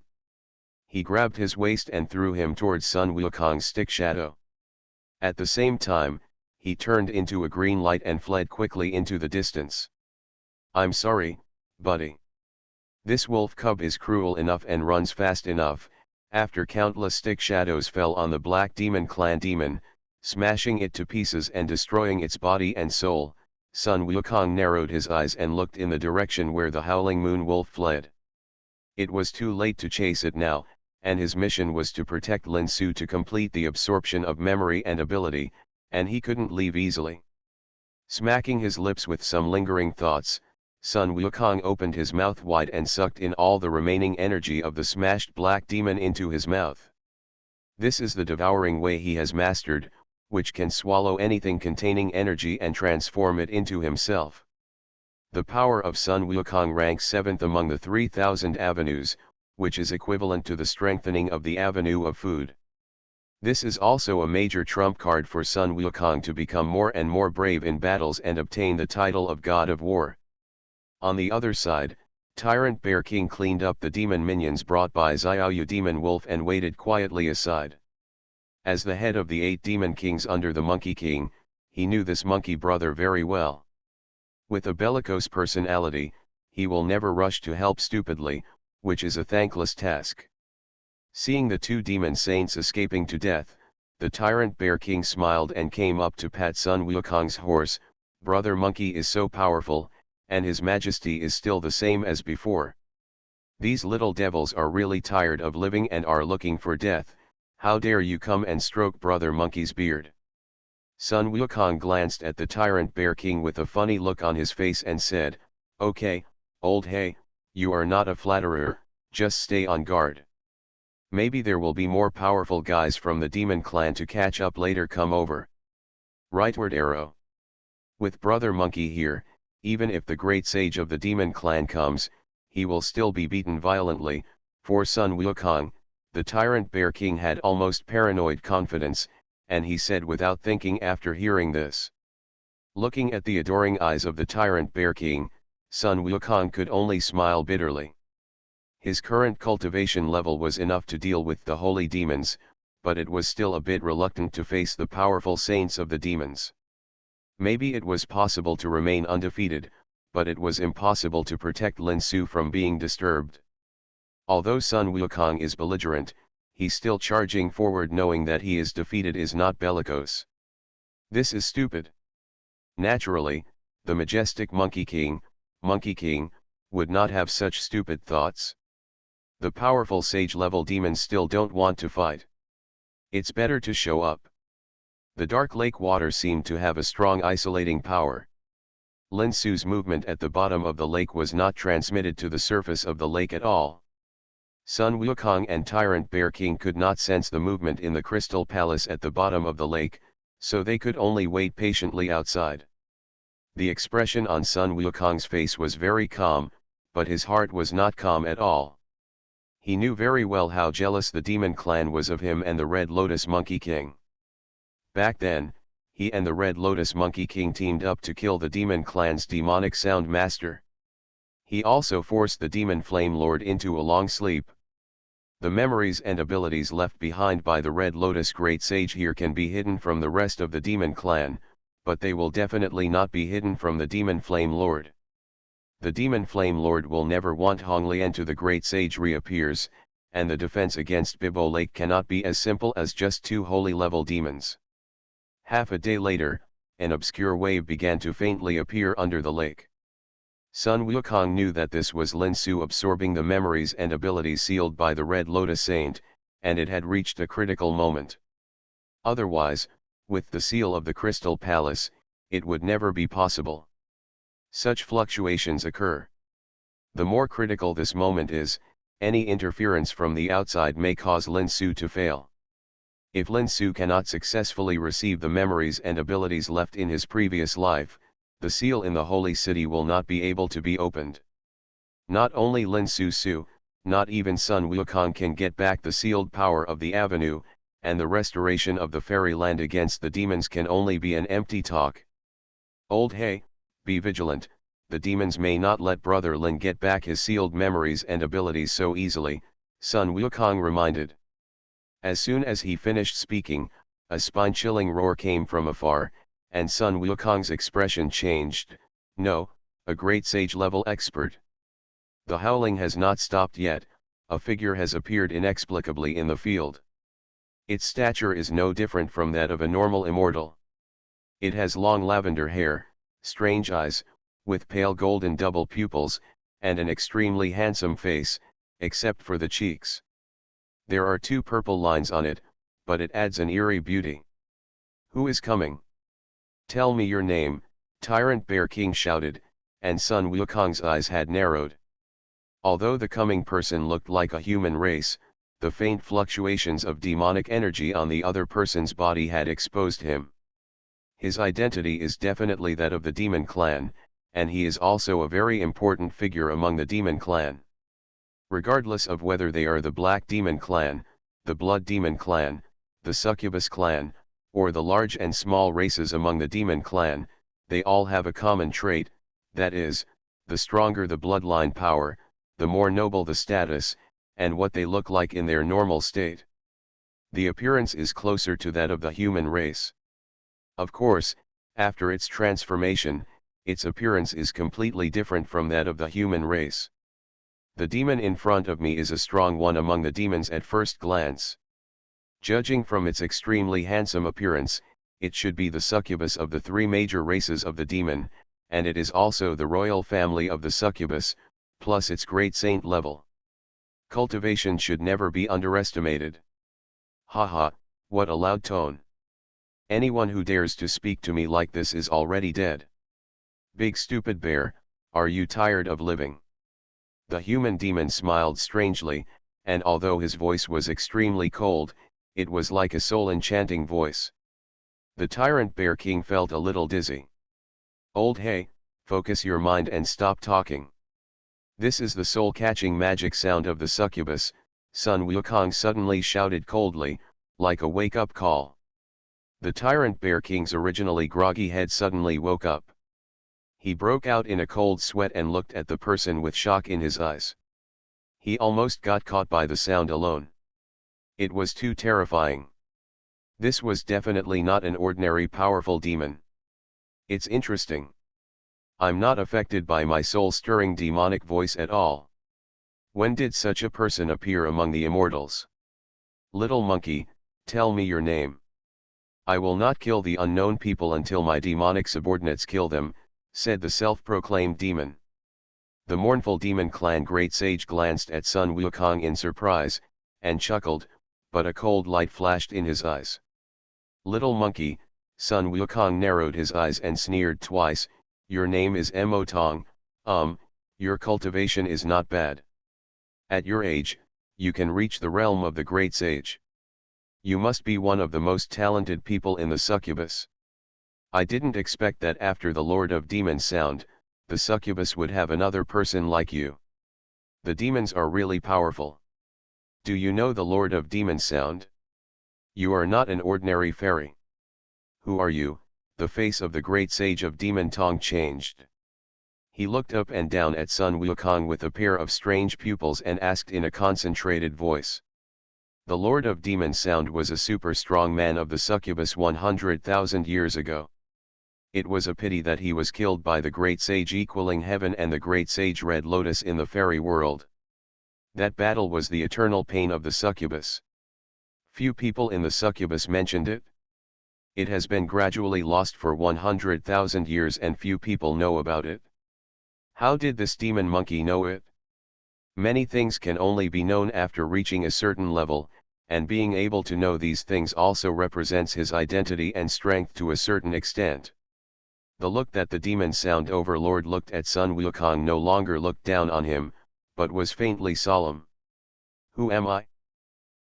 He grabbed his waist and threw him towards Sun Wukong's stick shadow. At the same time, he turned into a green light and fled quickly into the distance. I'm sorry, buddy. This wolf cub is cruel enough and runs fast enough. After countless stick shadows fell on the Black Demon clan demon, smashing it to pieces and destroying its body and soul, Sun Wukong narrowed his eyes and looked in the direction where the Howling Moon Wolf fled. It was too late to chase it now, and his mission was to protect Lin Su to complete the absorption of memory and ability, and he couldn't leave easily. Smacking his lips with some lingering thoughts, Sun Wukong opened his mouth wide and sucked in all the remaining energy of the smashed black demon into his mouth. This is the devouring way he has mastered, which can swallow anything containing energy and transform it into himself. The power of Sun Wukong ranks 7th among the 3,000 avenues, which is equivalent to the strengthening of the avenue of food. This is also a major trump card for Sun Wukong to become more and more brave in battles and obtain the title of God of War. On the other side, Tyrant Bear King cleaned up the demon minions brought by Xiaoyu Demon Wolf and waited quietly aside. As the head of the 8 demon kings under the Monkey King, he knew this monkey brother very well. With a bellicose personality, he will never rush to help stupidly, which is a thankless task. Seeing the 2 demon saints escaping to death, the Tyrant Bear King smiled and came up to pat Sun Wukong's horse. Brother Monkey is so powerful, and his majesty is still the same as before. These little devils are really tired of living and are looking for death. How dare you come and stroke Brother Monkey's beard? Sun Wukong glanced at the Tyrant Bear King with a funny look on his face and said, "Okay, old hey, you are not a flatterer, just stay on guard. Maybe there will be more powerful guys from the demon clan to catch up later. Come over." Rightward arrow. With Brother Monkey here, even if the great sage of the demon clan comes, he will still be beaten violently. For Sun Wukong, the Tyrant Bear King had almost paranoid confidence, and he said without thinking after hearing this. Looking at the adoring eyes of the Tyrant Bear King, Sun Wukong could only smile bitterly. His current cultivation level was enough to deal with the holy demons, but it was still a bit reluctant to face the powerful saints of the demons. Maybe it was possible to remain undefeated, but it was impossible to protect Lin Su from being disturbed. Although Sun Wukong is belligerent, he still charging forward knowing that he is defeated is not bellicose. This is stupid. Naturally, the majestic Monkey King, would not have such stupid thoughts. The powerful sage-level demons still don't want to fight. It's better to show up. The dark lake water seemed to have a strong isolating power. Lin Su's movement at the bottom of the lake was not transmitted to the surface of the lake at all. Sun Wukong and Tyrant Bear King could not sense the movement in the crystal palace at the bottom of the lake, so they could only wait patiently outside. The expression on Sun Wukong's face was very calm, but his heart was not calm at all. He knew very well how jealous the demon clan was of him and the Red Lotus Monkey King. Back then, he and the Red Lotus Monkey King teamed up to kill the demon clan's demonic sound master. He also forced the demon Flame Lord into a long sleep. The memories and abilities left behind by the Red Lotus Great Sage here can be hidden from the rest of the demon clan, but they will definitely not be hidden from the demon Flame Lord. The demon Flame Lord will never want Honglian to the Great Sage reappears, and the defense against Bibo Lake cannot be as simple as just 2 holy level demons. Half a day later, an obscure wave began to faintly appear under the lake. Sun Wukong knew that this was Lin Su absorbing the memories and abilities sealed by the Red Lotus Saint, and it had reached a critical moment. Otherwise, with the seal of the Crystal Palace, it would never be possible. Such fluctuations occur. The more critical this moment is, any interference from the outside may cause Lin Su to fail. If Lin Su cannot successfully receive the memories and abilities left in his previous life, the seal in the Holy City will not be able to be opened. Not only Lin Su, not even Sun Wukong can get back the sealed power of the Avenue, and the restoration of the fairyland against the demons can only be an empty talk. Old Hey, be vigilant, the demons may not let Brother Lin get back his sealed memories and abilities so easily, Sun Wukong reminded. As soon as he finished speaking, a spine-chilling roar came from afar, and Sun Wukong's expression changed. No, a Great Sage-level expert. The howling has not stopped yet, a figure has appeared inexplicably in the field. Its stature is no different from that of a normal immortal. It has long lavender hair, strange eyes, with pale golden double pupils, and an extremely handsome face, except for the cheeks. There are 2 purple lines on it, but it adds an eerie beauty. Who is coming? Tell me your name, Tyrant Bear King shouted, and Sun Wukong's eyes had narrowed. Although the coming person looked like a human race, the faint fluctuations of demonic energy on the other person's body had exposed him. His identity is definitely that of the demon clan, and he is also a very important figure among the demon clan. Regardless of whether they are the Black Demon Clan, the Blood Demon Clan, the Succubus Clan, or the large and small races among the Demon Clan, they all have a common trait, that is, the stronger the bloodline power, the more noble the status, and what they look like in their normal state. The appearance is closer to that of the human race. Of course, after its transformation, its appearance is completely different from that of the human race. The demon in front of me is a strong one among the demons at first glance. Judging from its extremely handsome appearance, it should be the succubus of the 3 major races of the demon, and it is also the royal family of the succubus, plus its great saint level. Cultivation should never be underestimated. Haha, what a loud tone. Anyone who dares to speak to me like this is already dead. Big stupid bear, are you tired of living? The human demon smiled strangely, and although his voice was extremely cold, it was like a soul-enchanting voice. The Tyrant Bear King felt a little dizzy. Old Hey, focus your mind and stop talking. This is the soul-catching magic sound of the succubus, Sun Wukong suddenly shouted coldly, like a wake-up call. The Tyrant Bear King's originally groggy head suddenly woke up. He broke out in a cold sweat and looked at the person with shock in his eyes. He almost got caught by the sound alone. It was too terrifying. This was definitely not an ordinary powerful demon. It's interesting. I'm not affected by my soul-stirring demonic voice at all. When did such a person appear among the immortals? Little monkey, tell me your name. I will not kill the unknown people until my demonic subordinates kill them, said the self-proclaimed demon. The mournful demon clan Great Sage glanced at Sun Wukong in surprise, and chuckled, but a cold light flashed in his eyes. Little monkey, Sun Wukong narrowed his eyes and sneered twice, your name is Mo Tong, your cultivation is not bad. At your age, you can reach the realm of the Great Sage. You must be one of the most talented people in the succubus. I didn't expect that after the Lord of Demons sound, the succubus would have another person like you. The demons are really powerful. Do you know the Lord of Demons sound? You are not an ordinary fairy. Who are you? The face of the great sage of Demon Tong changed. He looked up and down at Sun Wukong with a pair of strange pupils and asked in a concentrated voice. The Lord of Demons sound was a super strong man of the succubus 100,000 years ago. It was a pity that he was killed by the great sage equaling heaven and the great sage Red Lotus in the fairy world. That battle was the eternal pain of the succubus. Few people in the succubus mentioned it. It has been gradually lost for 100,000 years and few people know about it. How did this demon monkey know it? Many things can only be known after reaching a certain level, and being able to know these things also represents his identity and strength to a certain extent. The look that the demon sound overlord looked at Sun Wukong no longer looked down on him, but was faintly solemn. Who am I?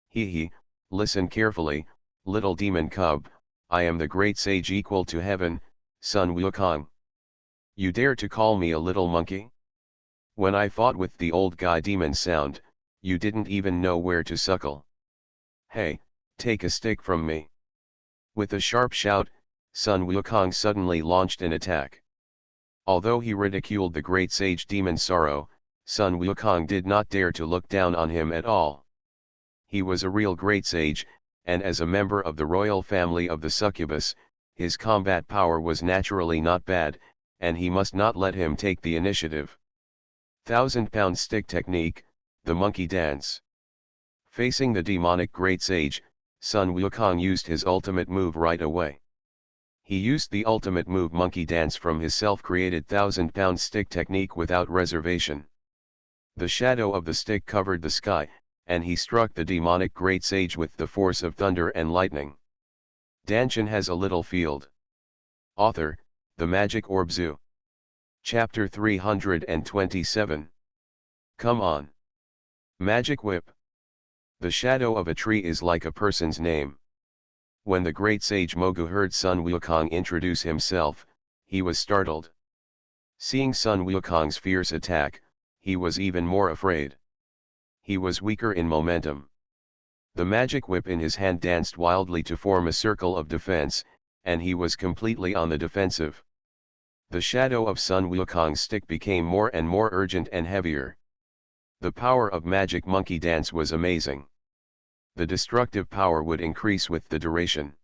He, listen carefully, little demon cub, I am the great sage equal to heaven, Sun Wukong. You dare to call me a little monkey? When I fought with the old guy demon sound, you didn't even know where to suckle. Hey, take a stick from me. With a sharp shout, Sun Wukong suddenly launched an attack. Although he ridiculed the great sage demon Sorrow, Sun Wukong did not dare to look down on him at all. He was a real great sage, and as a member of the royal family of the succubus, his combat power was naturally not bad, and he must not let him take the initiative. 1,000-pound stick technique, the monkey dance. Facing the demonic great sage, Sun Wukong used his ultimate move right away. He used the ultimate move monkey dance from his self-created 1,000-pound stick technique without reservation. The shadow of the stick covered the sky, and he struck the demonic great sage with the force of thunder and lightning. Dantian has a little field. Author, The Magic Orb Zoo. Chapter 327. Come on. Magic Whip. The shadow of a tree is like a person's name. When the great sage Mogu heard Sun Wukong introduce himself, he was startled. Seeing Sun Wukong's fierce attack, he was even more afraid. He was weaker in momentum. The magic whip in his hand danced wildly to form a circle of defense, and he was completely on the defensive. The shadow of Sun Wukong's stick became more and more urgent and heavier. The power of magic monkey dance was amazing. The destructive power would increase with the duration.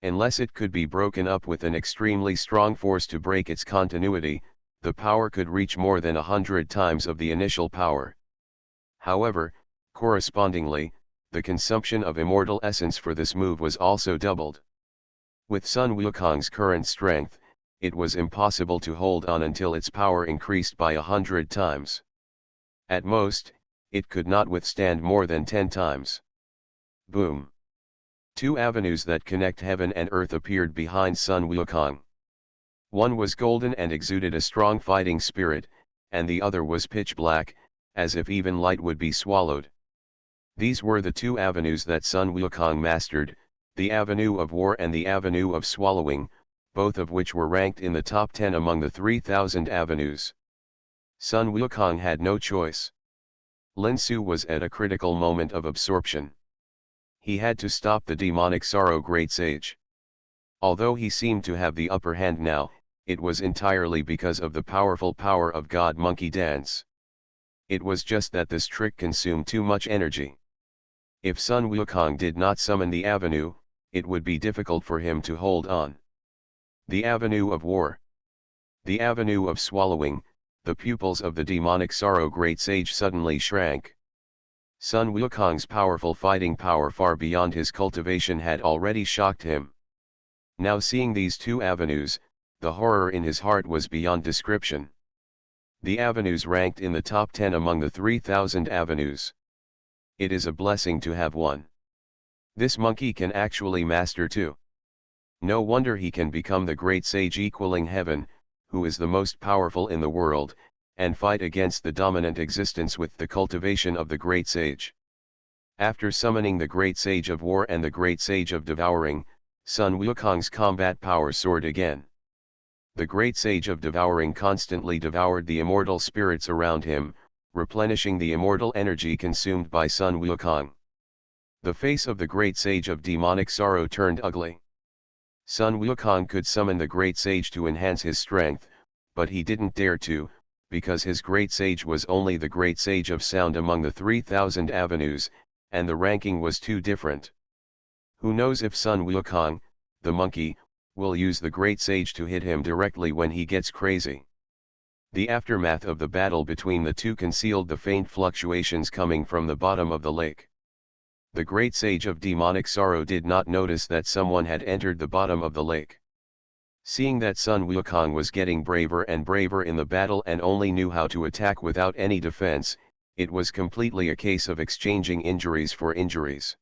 Unless it could be broken up with an extremely strong force to break its continuity, the power could reach more than 100 times of the initial power. However, correspondingly, the consumption of immortal essence for this move was also doubled. With Sun Wukong's current strength, it was impossible to hold on until its power increased by 100 times. At most, it could not withstand more than 10 times. Boom! Two avenues that connect heaven and earth appeared behind Sun Wukong. One was golden and exuded a strong fighting spirit, and the other was pitch black, as if even light would be swallowed. These were the two avenues that Sun Wukong mastered, the avenue of war and the avenue of swallowing, both of which were ranked in the top 10 among the 3,000 avenues. Sun Wukong had no choice. Lin Su was at a critical moment of absorption. He had to stop the demonic sorrow great sage. Although he seemed to have the upper hand now, it was entirely because of the powerful power of God Monkey Dance. It was just that this trick consumed too much energy. If Sun Wukong did not summon the avenue, it would be difficult for him to hold on. The avenue of war. The avenue of swallowing, the pupils of the demonic sorrow great sage suddenly shrank. Sun Wukong's powerful fighting power far beyond his cultivation had already shocked him. Now seeing these two avenues, the horror in his heart was beyond description. The avenues ranked in the top 10 among the 3,000 avenues. It is a blessing to have one. This monkey can actually master two. No wonder he can become the great sage equaling heaven, who is the most powerful in the world, and fight against the dominant existence with the cultivation of the great sage. After summoning the great sage of war and the great sage of devouring, Sun Wukong's combat power soared again. The great sage of devouring constantly devoured the immortal spirits around him, replenishing the immortal energy consumed by Sun Wukong. The face of the great sage of demonic sorrow turned ugly. Sun Wukong could summon the great sage to enhance his strength, but he didn't dare to, because his great sage was only the great sage of sound among the 3,000 avenues, and the ranking was too different. Who knows if Sun Wukong, the monkey, will use the great sage to hit him directly when he gets crazy. The aftermath of the battle between the two concealed the faint fluctuations coming from the bottom of the lake. The great sage of demonic sorrow did not notice that someone had entered the bottom of the lake. Seeing that Sun Wukong was getting braver and braver in the battle and only knew how to attack without any defense, it was completely a case of exchanging injuries for injuries.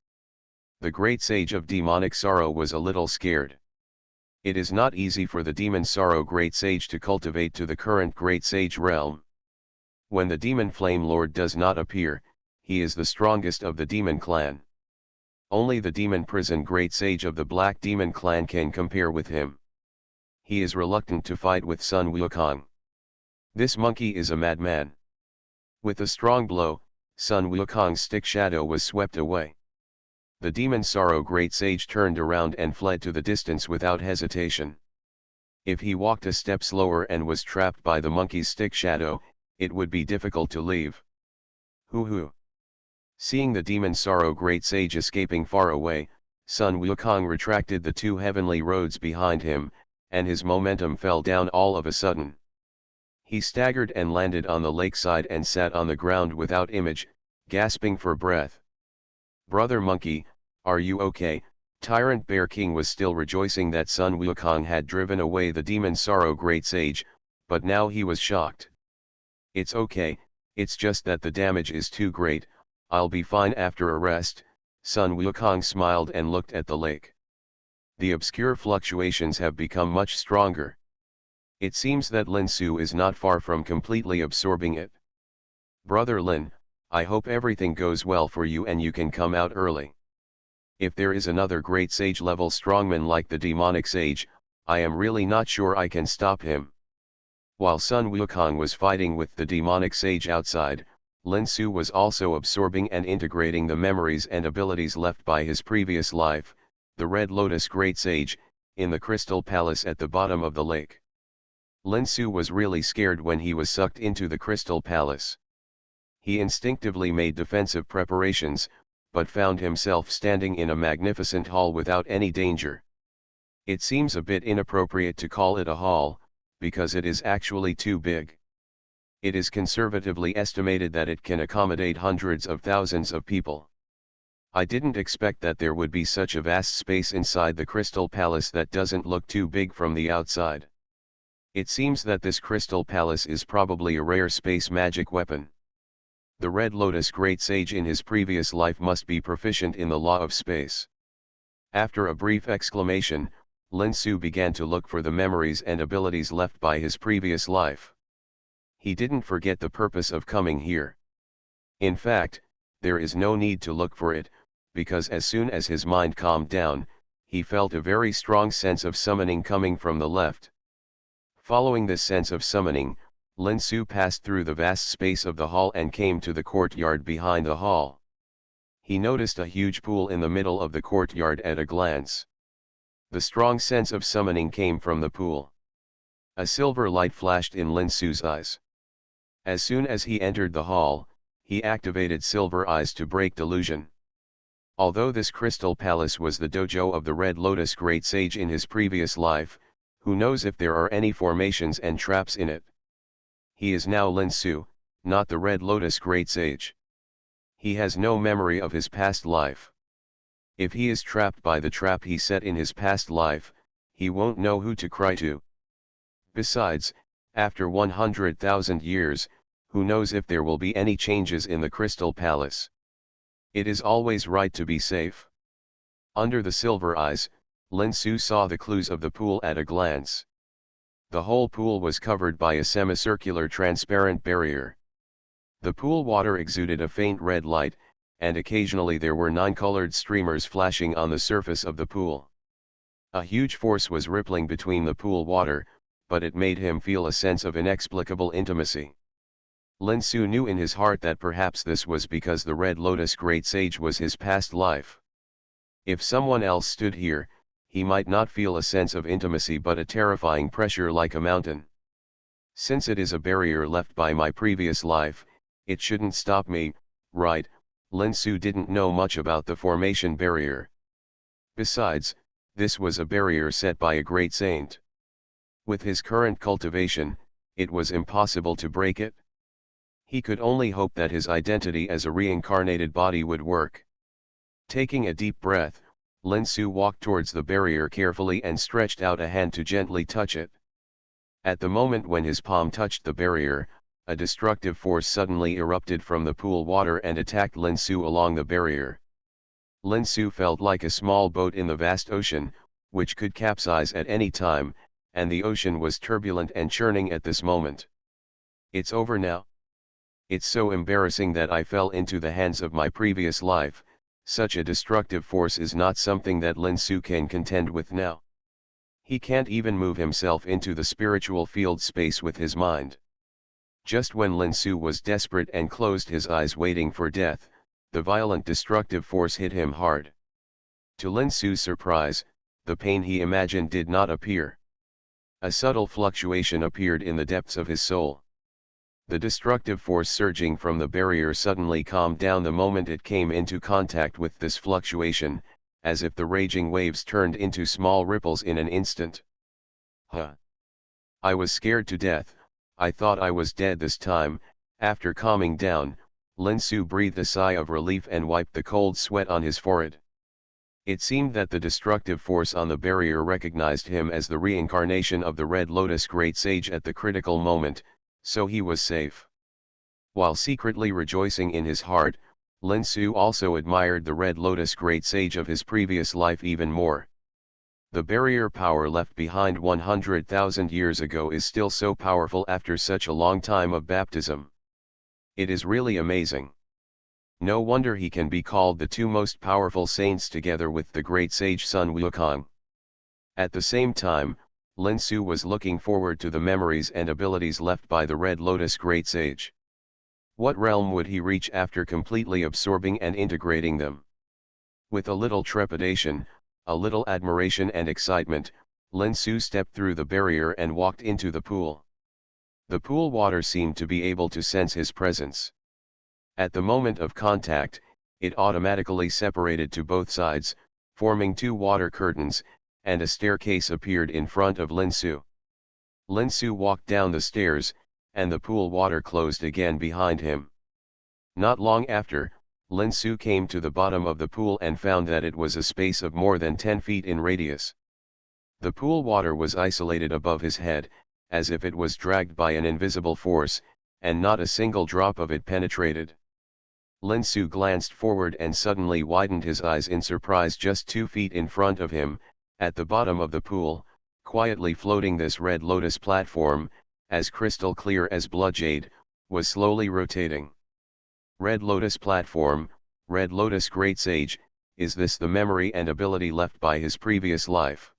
The great sage of demonic sorrow was a little scared. It is not easy for the demon sorrow great sage to cultivate to the current great sage realm. When the demon flame lord does not appear, he is the strongest of the demon clan. Only the demon prison great sage of the black demon clan can compare with him. He is reluctant to fight with Sun Wukong. This monkey is a madman. With a strong blow, Sun Wukong's stick shadow was swept away. The demon sorrow great sage turned around and fled to the distance without hesitation. If he walked a step slower and was trapped by the monkey's stick shadow, it would be difficult to leave. Hoo. Seeing the demon sorrow great sage escaping far away, Sun Wukong retracted the two heavenly roads behind him, and his momentum fell down all of a sudden. He staggered and landed on the lakeside and sat on the ground without image, gasping for breath. "Brother monkey, are you okay?" Tyrant Bear King was still rejoicing that Sun Wukong had driven away the demon sorrow great sage, but now he was shocked. "It's okay, it's just that the damage is too great, I'll be fine after a rest." Sun Wukong smiled and looked at the lake. The obscure fluctuations have become much stronger. It seems that Lin Su is not far from completely absorbing it. "Brother Lin, I hope everything goes well for you and you can come out early. If there is another great sage level strongman like the demonic sage, I am really not sure I can stop him." While Sun Wukong was fighting with the demonic sage outside, Lin Su was also absorbing and integrating the memories and abilities left by his previous life, the Red Lotus Great Sage, in the Crystal Palace at the bottom of the lake. Lin Su was really scared when he was sucked into the Crystal Palace. He instinctively made defensive preparations, but found himself standing in a magnificent hall without any danger. It seems a bit inappropriate to call it a hall, because it is actually too big. It is conservatively estimated that it can accommodate hundreds of thousands of people. I didn't expect that there would be such a vast space inside the Crystal Palace that doesn't look too big from the outside. It seems that this Crystal Palace is probably a rare space magic weapon. The Red Lotus Great Sage in his previous life must be proficient in the law of space. After a brief exclamation, Lin Su began to look for the memories and abilities left by his previous life. He didn't forget the purpose of coming here. In fact, there is no need to look for it, because as soon as his mind calmed down, he felt a very strong sense of summoning coming from the left. Following this sense of summoning, Lin Su passed through the vast space of the hall and came to the courtyard behind the hall. He noticed a huge pool in the middle of the courtyard at a glance. The strong sense of summoning came from the pool. A silver light flashed in Lin Su's eyes. As soon as he entered the hall, he activated Silver Eyes to break delusion. Although this Crystal Palace was the dojo of the Red Lotus Great Sage in his previous life, who knows if there are any formations and traps in it. He is now Lin Su, not the Red Lotus Great Sage. He has no memory of his past life. If he is trapped by the trap he set in his past life, he won't know who to cry to. Besides, after 100,000 years, who knows if there will be any changes in the Crystal Palace. It is always right to be safe. Under the silver eyes, Lin Su saw the clues of the pool at a glance. The whole pool was covered by a semicircular transparent barrier. The pool water exuded a faint red light, and occasionally there were 9 colored streamers flashing on the surface of the pool. A huge force was rippling between the pool water, but it made him feel a sense of inexplicable intimacy. Lin Su knew in his heart that perhaps this was because the Red Lotus Great Sage was his past life. If someone else stood here, he might not feel a sense of intimacy but a terrifying pressure like a mountain. Since it is a barrier left by my previous life, it shouldn't stop me, right? Lin Su didn't know much about the formation barrier. Besides, this was a barrier set by a great saint. With his current cultivation, it was impossible to break it. He could only hope that his identity as a reincarnated body would work. Taking a deep breath, Lin Su walked towards the barrier carefully and stretched out a hand to gently touch it. At the moment when his palm touched the barrier, a destructive force suddenly erupted from the pool water and attacked Lin Su along the barrier. Lin Su felt like a small boat in the vast ocean, which could capsize at any time, and the ocean was turbulent and churning at this moment. It's over now. It's so embarrassing that I fell into the hands of my previous life. Such a destructive force is not something that Lin Su can contend with now. He can't even move himself into the spiritual field space with his mind. Just when Lin Su was desperate and closed his eyes waiting for death, the violent destructive force hit him hard. To Lin Su's surprise, the pain he imagined did not appear. A subtle fluctuation appeared in the depths of his soul. The destructive force surging from the barrier suddenly calmed down the moment it came into contact with this fluctuation, as if the raging waves turned into small ripples in an instant. Huh! I was scared to death. I thought I was dead this time. After calming down, Lin Su breathed a sigh of relief and wiped the cold sweat on his forehead. It seemed that the destructive force on the barrier recognized him as the reincarnation of the Red Lotus Great Sage at the critical moment, so he was safe. While secretly rejoicing in his heart, Lin Su also admired the Red Lotus Great Sage of his previous life even more. The barrier power left behind 100,000 years ago is still so powerful after such a long time of baptism. It is really amazing. No wonder he can be called the two most powerful saints together with the great sage Sun Wukong. At the same time, Lin Su was looking forward to the memories and abilities left by the Red Lotus Great Sage. What realm would he reach after completely absorbing and integrating them? With a little trepidation, a little admiration and excitement, Lin Su stepped through the barrier and walked into the pool. The pool water seemed to be able to sense his presence. At the moment of contact, it automatically separated to both sides, forming two water curtains, and a staircase appeared in front of Lin Su. Lin Su walked down the stairs, and the pool water closed again behind him. Not long after, Lin Su came to the bottom of the pool and found that it was a space of more than 10 feet in radius. The pool water was isolated above his head, as if it was dragged by an invisible force, and not a single drop of it penetrated. Lin Su glanced forward and suddenly widened his eyes in surprise. Just 2 feet in front of him, at the bottom of the pool, quietly floating this red lotus platform, as crystal clear as blood jade, was slowly rotating. Red Lotus platform, Red Lotus Great Sage, is this the memory and ability left by his previous life?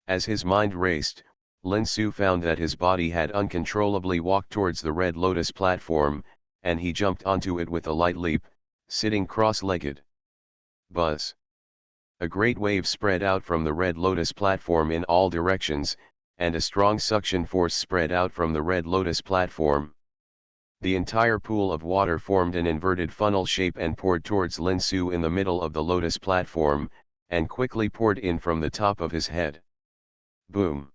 As his mind raced, Lin Su found that his body had uncontrollably walked towards the Red Lotus platform, and he jumped onto it with a light leap, sitting cross-legged. Buzz! A great wave spread out from the Red Lotus platform in all directions, and a strong suction force spread out from the Red Lotus platform. The entire pool of water formed an inverted funnel shape and poured towards Lin Su in the middle of the lotus platform, and quickly poured in from the top of his head. Boom!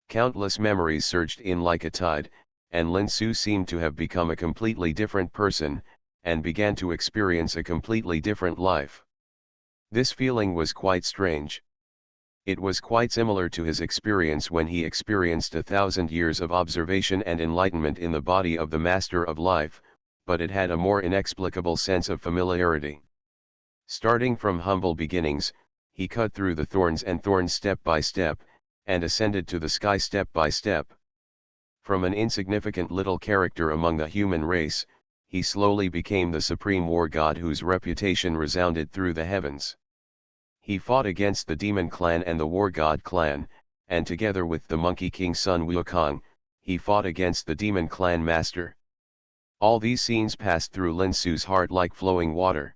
Countless memories surged in like a tide, and Lin Su seemed to have become a completely different person, and began to experience a completely different life. This feeling was quite strange. It was quite similar to his experience when he experienced 1,000 years of observation and enlightenment in the body of the Master of Life, but it had a more inexplicable sense of familiarity. Starting from humble beginnings, he cut through the thorns and thorns step by step, and ascended to the sky step by step. From an insignificant little character among the human race, he slowly became the supreme war god whose reputation resounded through the heavens. He fought against the demon clan and the war god clan, and together with the monkey king Sun Wukong, he fought against the demon clan master. All these scenes passed through Lin Su's heart like flowing water.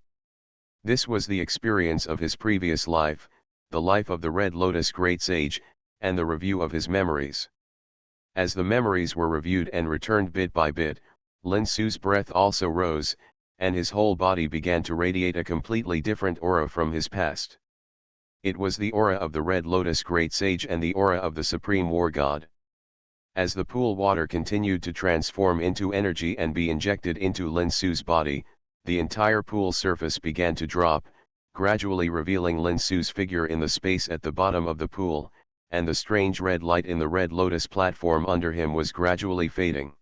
This was the experience of his previous life, the life of the Red Lotus Great Sage, and the review of his memories. As the memories were reviewed and returned bit by bit, Lin Su's breath also rose, and his whole body began to radiate a completely different aura from his past. It was the aura of the Red Lotus Great Sage and the aura of the Supreme War God. As the pool water continued to transform into energy and be injected into Lin Su's body, the entire pool surface began to drop, gradually revealing Lin Su's figure in the space at the bottom of the pool, and the strange red light in the Red Lotus platform under him was gradually fading.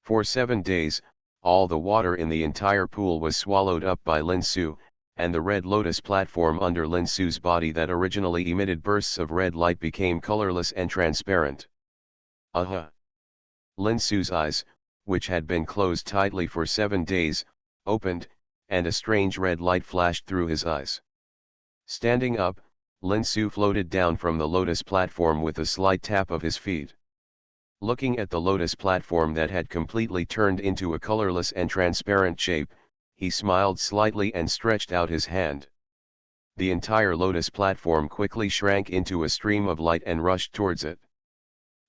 For 7 days, all the water in the entire pool was swallowed up by Lin Su, and the Red Lotus platform under Lin Su's body that originally emitted bursts of red light became colorless and transparent. Lin Su's eyes, which had been closed tightly for 7 days, opened, and a strange red light flashed through his eyes. Standing up, Lin Su floated down from the lotus platform with a slight tap of his feet. Looking at the lotus platform that had completely turned into a colorless and transparent shape, he smiled slightly and stretched out his hand. The entire lotus platform quickly shrank into a stream of light and rushed towards it.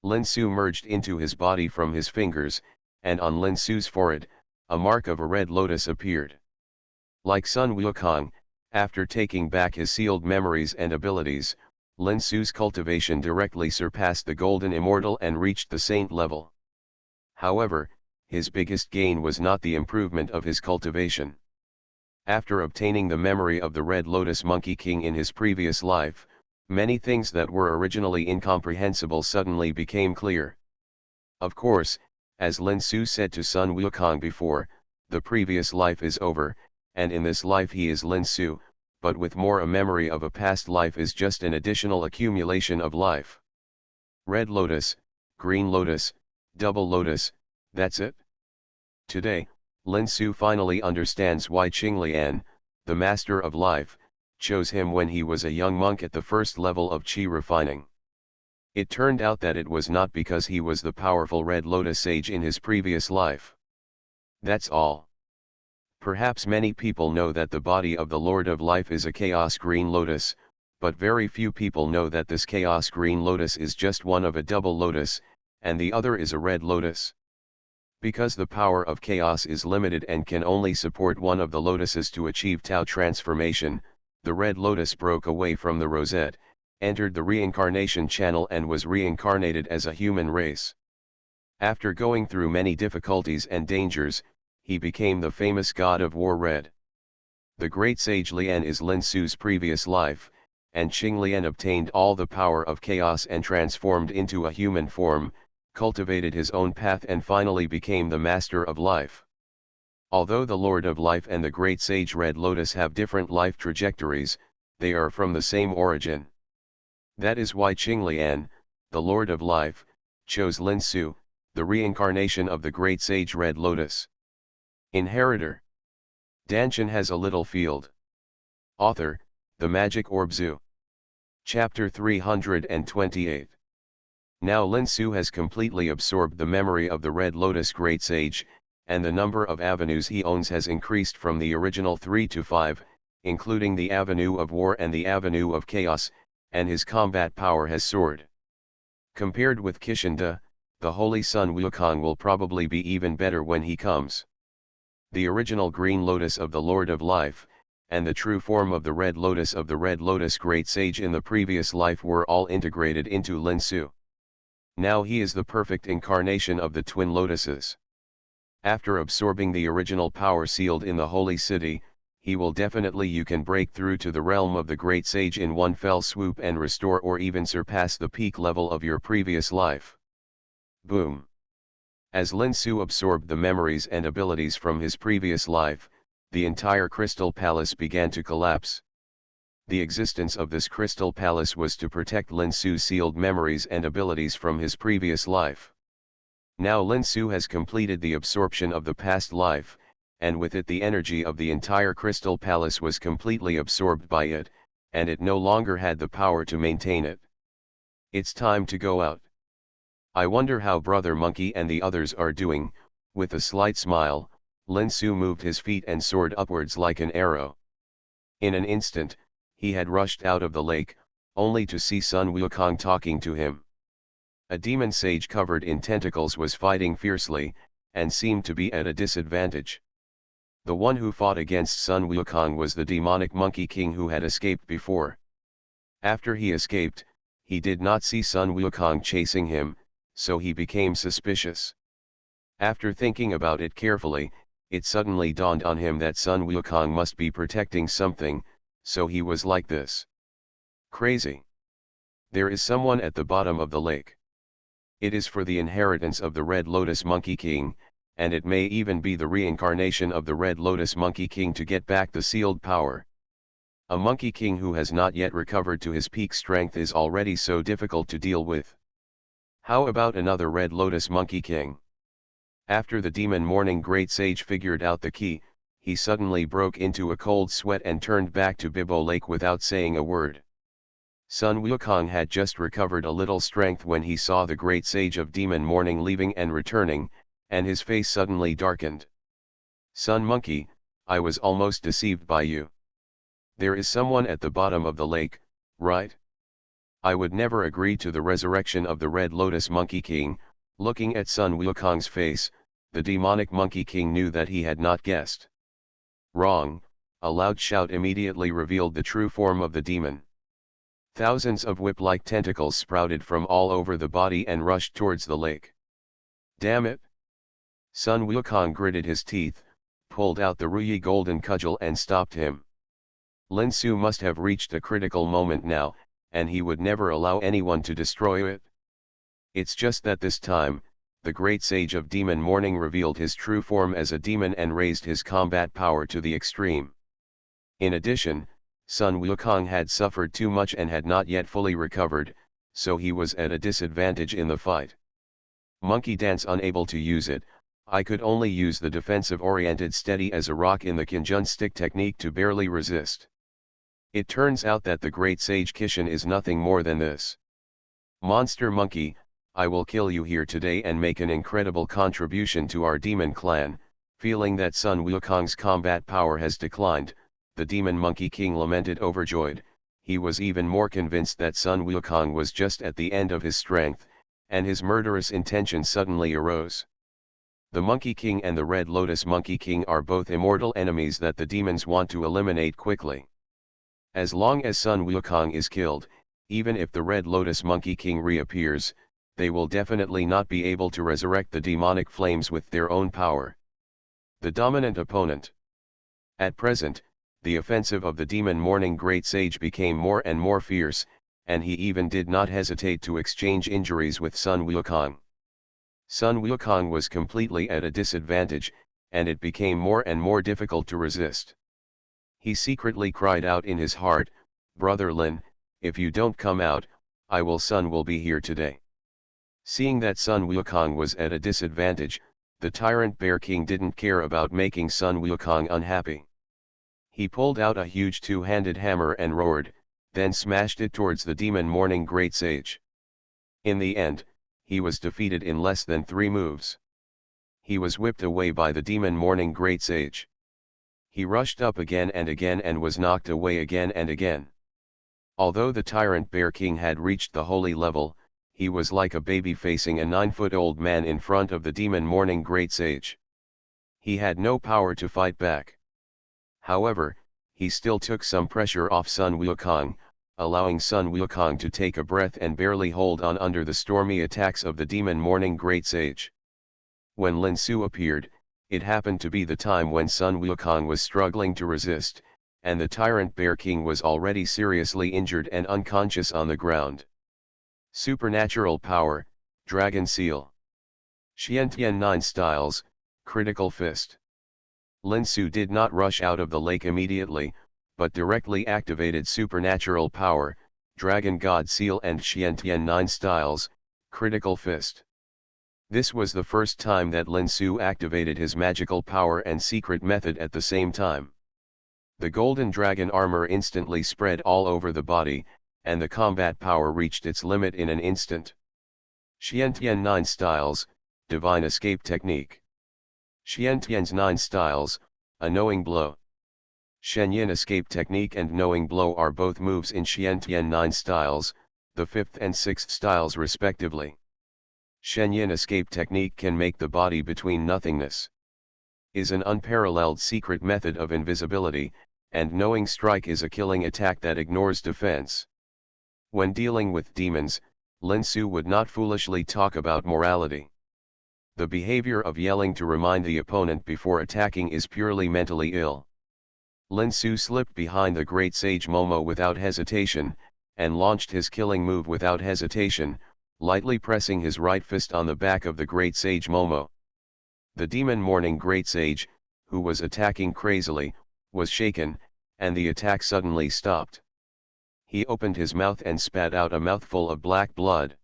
Lin Su merged into his body from his fingers, and on Lin Su's forehead, a mark of a red lotus appeared. Like Sun Wukong, after taking back his sealed memories and abilities, Lin Su's cultivation directly surpassed the Golden Immortal and reached the Saint level. However, his biggest gain was not the improvement of his cultivation. After obtaining the memory of the Red Lotus Monkey King in his previous life, many things that were originally incomprehensible suddenly became clear. Of course, as Lin Su said to Sun Wukong before, the previous life is over, and in this life he is Lin Su, but with more a memory of a past life is just an additional accumulation of life. Red Lotus, Green Lotus, Double Lotus, that's it. Today, Lin Su finally understands why Qinglian, the Master of Life, chose him when he was a young monk at the first level of Qi refining. It turned out that it was not because he was the powerful Red Lotus Sage in his previous life. That's all. Perhaps many people know that the body of the Lord of Life is a Chaos Green Lotus, but very few people know that this Chaos Green Lotus is just one of a double lotus, and the other is a red lotus. Because the power of Chaos is limited and can only support one of the lotuses to achieve Tao transformation, the red lotus broke away from the rosette, entered the reincarnation channel and was reincarnated as a human race. After going through many difficulties and dangers, he became the famous god of war Red. The great sage Lian is Lin Su's previous life, and Qinglian obtained all the power of chaos and transformed into a human form, cultivated his own path and finally became the master of life. Although the Lord of Life and the great sage Red Lotus have different life trajectories, they are from the same origin. That is why Qinglian, the Lord of Life, chose Lin Su, the reincarnation of the great sage Red Lotus. Inheritor. Dantian has a little field. Author, The Magic Orb Zoo. Chapter 328. Now Lin Su has completely absorbed the memory of the Red Lotus Great Sage, and the number of avenues he owns has increased from the original 3 to 5, including the avenue of war and the avenue of chaos, and his combat power has soared. Compared with Qixinda, the Holy Sun Wukong will probably be even better when he comes. The original Green Lotus of the Lord of Life, and the true form of the Red Lotus of the Red Lotus Great Sage in the previous life were all integrated into Lin Su. Now he is the perfect incarnation of the twin lotuses. After absorbing the original power sealed in the Holy City, he will definitely you can break through to the realm of the Great Sage in one fell swoop and restore or even surpass the peak level of your previous life. Boom. As Lin Su absorbed the memories and abilities from his previous life, the entire Crystal Palace began to collapse. The existence of this Crystal Palace was to protect Lin Su's sealed memories and abilities from his previous life. Now Lin Su has completed the absorption of the past life, and with it the energy of the entire Crystal Palace was completely absorbed by it, and it no longer had the power to maintain it. It's time to go out. I wonder how Brother Monkey and the others are doing. With a slight smile, Lin Su moved his feet and soared upwards like an arrow. In an instant, he had rushed out of the lake, only to see Sun Wukong talking to him. A demon sage covered in tentacles was fighting fiercely, and seemed to be at a disadvantage. The one who fought against Sun Wukong was the demonic Monkey King who had escaped before. After he escaped, he did not see Sun Wukong chasing him, so he became suspicious. After thinking about it carefully, it suddenly dawned on him that Sun Wukong must be protecting something, so he was like this. Crazy. There is someone at the bottom of the lake. It is for the inheritance of the Red Lotus Monkey King, and it may even be the reincarnation of the Red Lotus Monkey King to get back the sealed power. A Monkey King who has not yet recovered to his peak strength is already so difficult to deal with. How about another Red Lotus Monkey King? After the demon morning great sage figured out the key, he suddenly broke into a cold sweat and turned back to Bibo Lake without saying a word. Sun Wukong had just recovered a little strength when he saw the great sage of demon morning leaving and returning, and his face suddenly darkened. Sun Monkey, I was almost deceived by you. There is someone at the bottom of the lake, right? I would never agree to the resurrection of the Red Lotus Monkey King. Looking at Sun Wukong's face, the demonic Monkey King knew that he had not guessed wrong. A loud shout immediately revealed the true form of the demon. Thousands of whip-like tentacles sprouted from all over the body and rushed towards the lake. Damn it! Sun Wukong gritted his teeth, pulled out the Ruyi golden cudgel and stopped him. Lin Su must have reached a critical moment now, and he would never allow anyone to destroy it. It's just that this time, the great sage of demon morning revealed his true form as a demon and raised his combat power to the extreme. In addition, Sun Wukong had suffered too much and had not yet fully recovered, so he was at a disadvantage in the fight. Monkey dance unable to use it, I could only use the defensive-oriented steady as a rock in the Kinjun stick technique to barely resist. It turns out that the great sage Kishan is nothing more than this. Monster monkey, I will kill you here today and make an incredible contribution to our demon clan. Feeling that Sun Wukong's combat power has declined, the demon monkey king lamented overjoyed. He was even more convinced that Sun Wukong was just at the end of his strength, and his murderous intention suddenly arose. The Monkey King and the Red Lotus Monkey King are both immortal enemies that the demons want to eliminate quickly. As long as Sun Wukong is killed, even if the Red Lotus Monkey King reappears, they will definitely not be able to resurrect the demonic flames with their own power. The dominant opponent. At present, the offensive of the demon morning great sage became more and more fierce, and he even did not hesitate to exchange injuries with Sun Wukong. Sun Wukong was completely at a disadvantage, and it became more and more difficult to resist. He secretly cried out in his heart, "Brother Lin, if you don't come out, Sun will be here today." Seeing that Sun Wukong was at a disadvantage, the tyrant Bear King didn't care about making Sun Wukong unhappy. He pulled out a huge two-handed hammer and roared, then smashed it towards the demon morning great sage. In the end, he was defeated in less than 3 moves. He was whipped away by the demon morning great sage. He rushed up again and was knocked away again and again. Although the tyrant Bear King had reached the holy level, he was like a baby facing a 9-foot-old man in front of the demon morning great sage. He had no power to fight back. However, he still took some pressure off Sun Wukong, allowing Sun Wukong to take a breath and barely hold on under the stormy attacks of the demon morning great sage. When Lin Su appeared, it happened to be the time when Sun Wukong was struggling to resist, and the tyrant Bear King was already seriously injured and unconscious on the ground. Supernatural Power, Dragon Seal. Xianxia 9 Styles, Critical Fist. Lin Su did not rush out of the lake immediately, but directly activated Supernatural Power, Dragon God Seal and Xianxia 9 Styles, Critical Fist. This was the first time that Lin Su activated his magical power and secret method at the same time. The golden dragon armor instantly spread all over the body, and the combat power reached its limit in an instant. Xiantian 9 Styles, Divine Escape Technique. Xiantian's 9 styles, a knowing blow. Shenyan escape technique and knowing blow are both moves in Xiantian 9 styles, the 5th and 6th styles respectively. Shenyan escape technique can make the body between nothingness. Is an unparalleled secret method of invisibility, and knowing strike is a killing attack that ignores defense. When dealing with demons, Lin Su would not foolishly talk about morality. The behavior of yelling to remind the opponent before attacking is purely mentally ill. Lin Su slipped behind the great sage Momo without hesitation, and launched his killing move without hesitation, lightly pressing his right fist on the back of the great sage Momo. The demon mourning great sage, who was attacking crazily, was shaken, and the attack suddenly stopped. He opened his mouth and spat out a mouthful of black blood.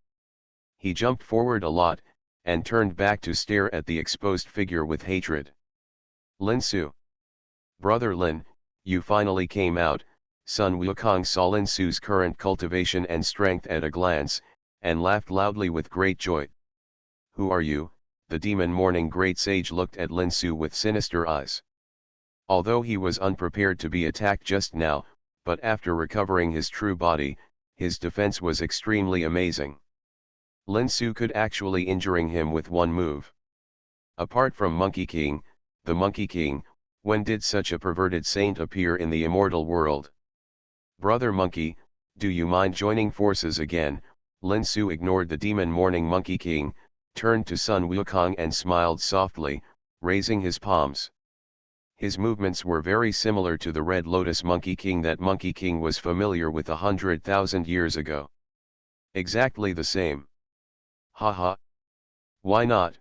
He jumped forward a lot, and turned back to stare at the exposed figure with hatred. Lin Su. Brother Lin, you finally came out. Sun Wukong saw Lin Su's current cultivation and strength at a glance, and laughed loudly with great joy. Who are you? The demon mourning great sage looked at Lin Su with sinister eyes. Although he was unprepared to be attacked just now, but after recovering his true body, his defense was extremely amazing. Lin Su could actually injuring him with one move. Apart from Monkey King, the Monkey King, when did such a perverted saint appear in the immortal world? Brother Monkey, do you mind joining forces again? Lin Su ignored the demon mourning Monkey King, turned to Sun Wukong and smiled softly, raising his palms. His movements were very similar to the Red Lotus Monkey King that Monkey King was familiar with 100,000 years ago. Exactly the same. Haha. Why not?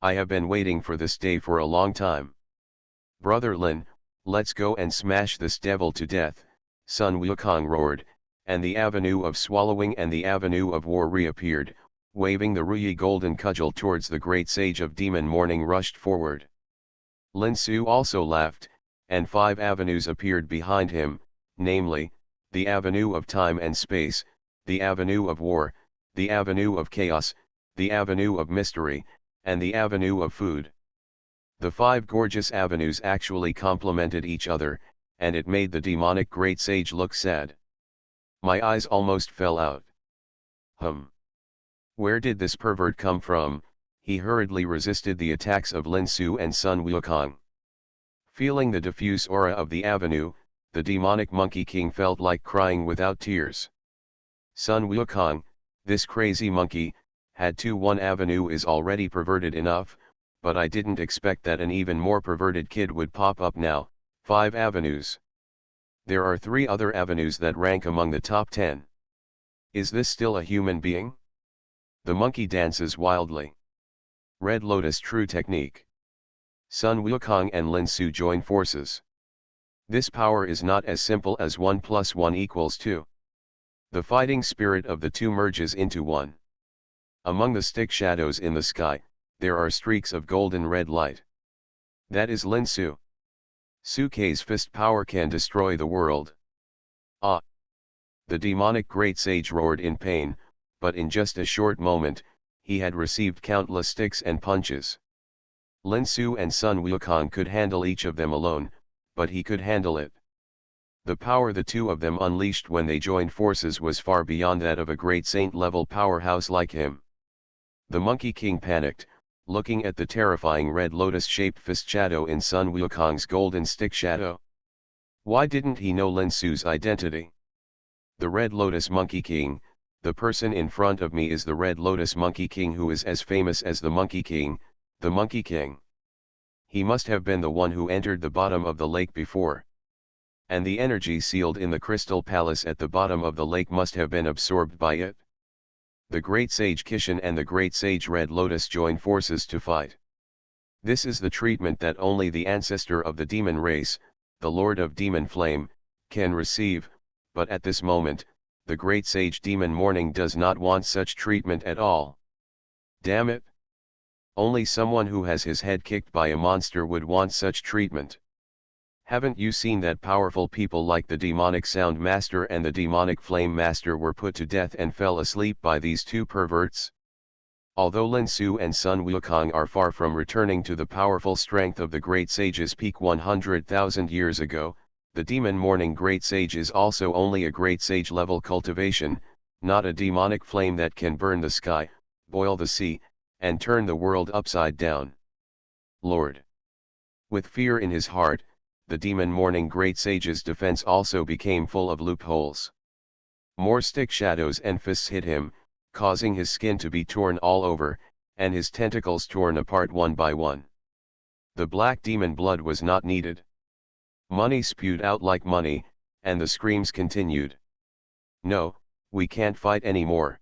I have been waiting for this day for a long time. Brother Lin, let's go and smash this devil to death, Sun Wukong roared, and the avenue of swallowing and the avenue of war reappeared, waving the Ruyi golden cudgel towards the great sage of demon mourning rushed forward. Lin Su also laughed, and 5 avenues appeared behind him, namely, the avenue of time and space, the avenue of war, the avenue of chaos, the avenue of mystery, and the avenue of food. The 5 gorgeous avenues actually complemented each other, and it made the demonic great sage look sad. My eyes almost fell out. Where did this pervert come from? He hurriedly resisted the attacks of Lin Su and Sun Wukong. Feeling the diffuse aura of the avenue, the demonic Monkey King felt like crying without tears. Sun Wukong, this crazy monkey, had 1 avenue is already perverted enough, but I didn't expect that an even more perverted kid would pop up now, 5 avenues. There are 3 other avenues that rank among the top 10. Is this still a human being? The monkey dances wildly. Red Lotus true technique. Sun Wukong and Lin Su join forces. This power is not as simple as 1 + 1 = 2. The fighting spirit of the two merges into one. Among the stick shadows in the sky, there are streaks of golden red light. That is Lin Su. Suke's fist power can destroy the world. Ah! The demonic great sage roared in pain, but in just a short moment, he had received countless sticks and punches. Lin Su and Sun Wukong could handle each of them alone, but he could handle it. The power the two of them unleashed when they joined forces was far beyond that of a great saint-level powerhouse like him. The Monkey King panicked, looking at the terrifying red lotus-shaped fist shadow in Sun Wukong's golden stick shadow. Why didn't he know Lin Su's identity? The Red Lotus Monkey King, the person in front of me is the Red Lotus Monkey King who is as famous as the Monkey King, the Monkey King. He must have been the one who entered the bottom of the lake before. And the energy sealed in the crystal palace at the bottom of the lake must have been absorbed by it. The Great Sage Kishan and the Great Sage Red Lotus join forces to fight. This is the treatment that only the ancestor of the demon race, the Lord of Demon Flame, can receive, but at this moment, the Great Sage Demon Mourning does not want such treatment at all. Damn it! Only someone who has his head kicked by a monster would want such treatment. Haven't you seen that powerful people like the demonic Sound Master and the demonic Flame Master were put to death and fell asleep by these two perverts? Although Lin Su and Sun Wukong are far from returning to the powerful strength of the Great Sage's peak 100,000 years ago, the Demon Morning Great Sage is also only a Great Sage level cultivation, not a demonic flame that can burn the sky, boil the sea, and turn the world upside down. Lord. With fear in his heart, the Demon Morning Great Sage's defense also became full of loopholes. More stick shadows and fists hit him, causing his skin to be torn all over, and his tentacles torn apart one by one. The black demon blood was not needed. Money spewed out like money, and the screams continued. No, we can't fight anymore.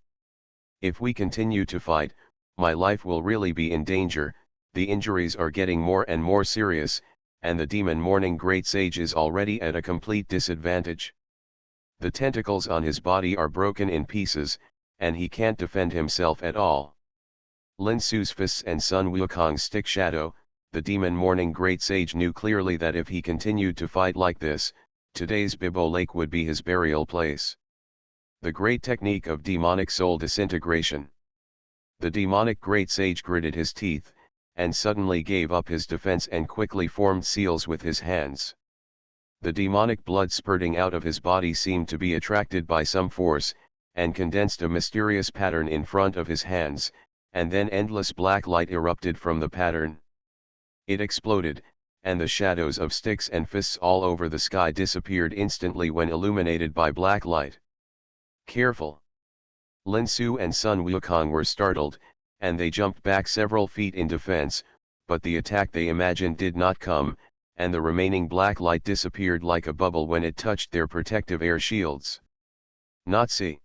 If we continue to fight, my life will really be in danger. The injuries are getting more and more serious, and the Demon Morning Great Sage is already at a complete disadvantage. The tentacles on his body are broken in pieces, and he can't defend himself at all. Lin Su's fists and Sun Wukong's stick shadow, the Demon Morning Great Sage knew clearly that if he continued to fight like this, today's Bibo Lake would be his burial place. The great technique of demonic soul disintegration. The demonic Great Sage gritted his teeth, and suddenly gave up his defense and quickly formed seals with his hands. The demonic blood spurting out of his body seemed to be attracted by some force, and condensed a mysterious pattern in front of his hands, and then endless black light erupted from the pattern. It exploded, and the shadows of sticks and fists all over the sky disappeared instantly when illuminated by black light. Careful! Lin Su and Sun Wukong were startled, and they jumped back several feet in defense, but the attack they imagined did not come, and the remaining black light disappeared like a bubble when it touched their protective air shields. Not see.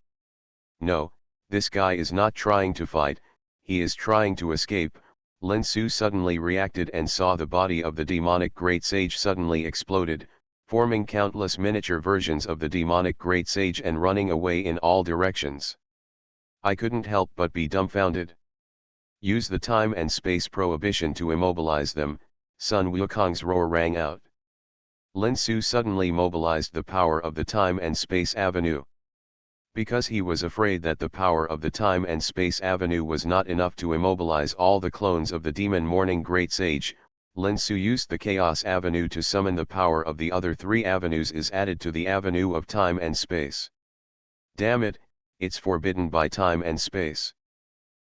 No, this guy is not trying to fight, he is trying to escape. Lin Su suddenly reacted and saw the body of the demonic Great Sage suddenly exploded, forming countless miniature versions of the demonic Great Sage and running away in all directions. I couldn't help but be dumbfounded. Use the time and space prohibition to immobilize them, Sun Wukong's roar rang out. Lin Su suddenly mobilized the power of the time and space avenue. Because he was afraid that the power of the time and space avenue was not enough to immobilize all the clones of the Demon Morning Great Sage, Lin Su used the Chaos Avenue to summon the power of the other three avenues is added to the avenue of time and space. Damn it, it's forbidden by time and space.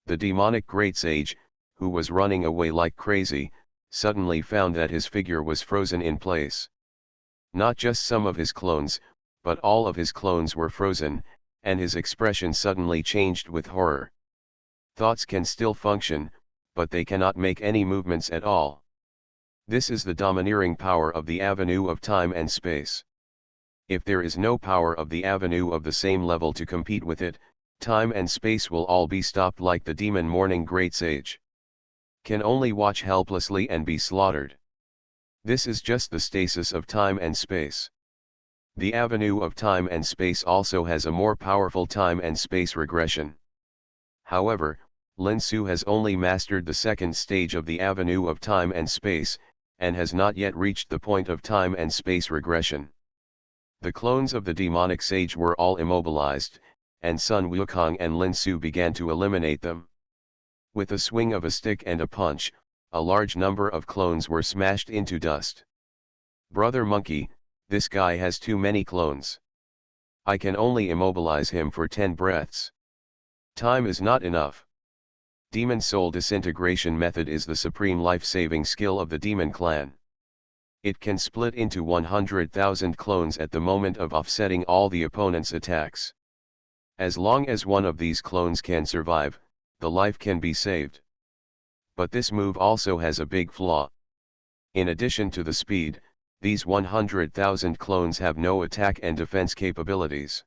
The demonic Great Sage, who was running away like crazy, suddenly found that his figure was frozen in place. Not just some of his clones, but all of his clones were frozen, and his expression suddenly changed with horror. Thoughts can still function, but they cannot make any movements at all. This is the domineering power of the avenue of time and space. If there is no power of the avenue of the same level to compete with it, time and space will all be stopped like the Demon Morning Great Sage. Can only watch helplessly and be slaughtered. This is just the stasis of time and space. The avenue of time and space also has a more powerful time and space regression. However, Lin Su has only mastered the second stage of the avenue of time and space, and has not yet reached the point of time and space regression. The clones of the demonic sage were all immobilized, and Sun Wukong and Lin Su began to eliminate them. With a swing of a stick and a punch, a large number of clones were smashed into dust. Brother Monkey, this guy has too many clones. I can only immobilize him for 10 breaths. Time is not enough. Demon Soul Disintegration Method is the supreme life-saving skill of the Demon Clan. It can split into 100,000 clones at the moment of offsetting all the opponent's attacks. As long as one of these clones can survive, the life can be saved. But this move also has a big flaw. In addition to the speed, these 100,000 clones have no attack and defense capabilities.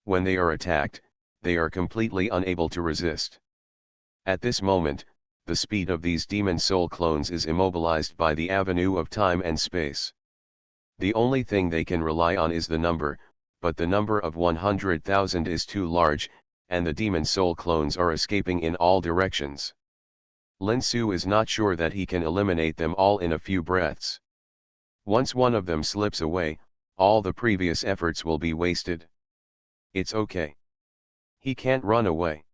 When they are attacked, they are completely unable to resist. At this moment, the speed of these demon soul clones is immobilized by the avenue of time and space. The only thing they can rely on is the number, but the number of 100,000 is too large, and the demon soul clones are escaping in all directions. Lin Su is not sure that he can eliminate them all in a few breaths. Once one of them slips away, all the previous efforts will be wasted. It's okay. He can't run away.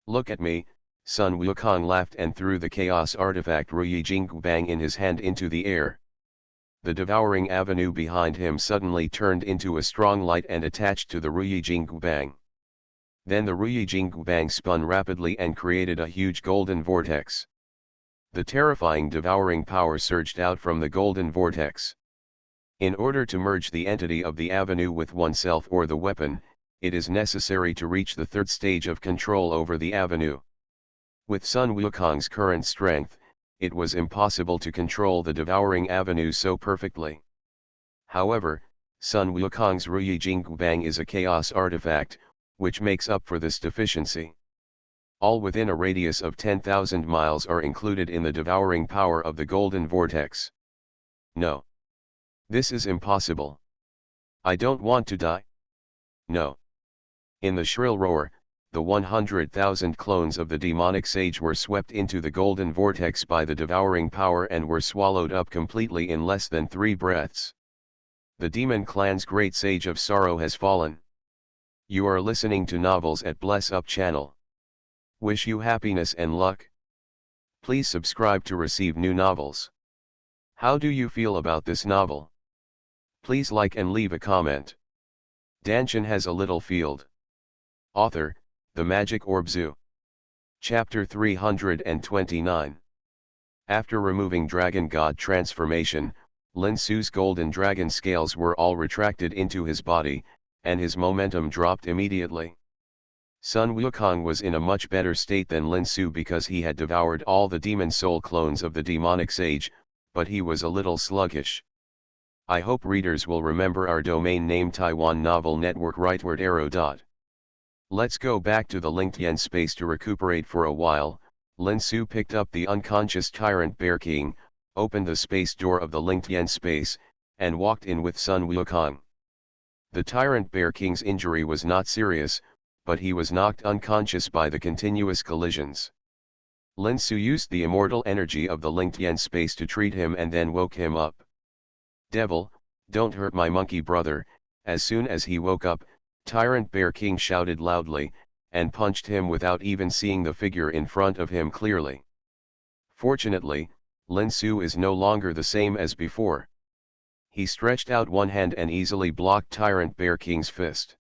Look at me, Sun Wukong laughed and threw the chaos artifact Ruyi Jingbang in his hand into the air. The devouring avenue behind him suddenly turned into a strong light and attached to the Ruyi Jingbang. Then the Ruyi Jingbang spun rapidly and created a huge golden vortex. The terrifying devouring power surged out from the golden vortex. In order to merge the entity of the avenue with oneself or the weapon, it is necessary to reach the third stage of control over the avenue. With Sun Wukong's current strength, it was impossible to control the devouring avenue so perfectly. However, Sun Wukong's Ruyi Jingbang is a chaos artifact, which makes up for this deficiency. All within a radius of 10,000 miles are included in the devouring power of the golden vortex. No. This is impossible. I don't want to die. No. In the shrill roar, the 100,000 clones of the demonic sage were swept into the golden vortex by the devouring power and were swallowed up completely in less than 3 breaths. The demon clan's great sage of sorrow has fallen. You are listening to novels at Bless Up channel. Wish you happiness and luck. Please subscribe to receive new novels. How do you feel about this novel? Please like and leave a comment. Dantian has a little field. Author, The Magic Orb Zoo. Chapter 329. After removing Dragon God transformation, Lin Su's golden dragon scales were all retracted into his body, and his momentum dropped immediately. Sun Wukong was in a much better state than Lin Su because he had devoured all the demon soul clones of the demonic sage, but he was a little sluggish. I hope readers will remember our domain name Taiwan Novel Network rightward arrow dot. Let's go back to the LinkedIn space to recuperate for a while. Lin Su picked up the unconscious Tyrant Bear King, opened the space door of the LinkedIn space, and walked in with Sun Wukong. The Tyrant Bear King's injury was not serious, but he was knocked unconscious by the continuous collisions. Lin Su used the immortal energy of the LinkedIn space to treat him and then woke him up. Devil, don't hurt my monkey brother. As soon as he woke up, Tyrant Bear King shouted loudly, and punched him without even seeing the figure in front of him clearly. Fortunately, Lin Su is no longer the same as before. He stretched out one hand and easily blocked Tyrant Bear King's fist.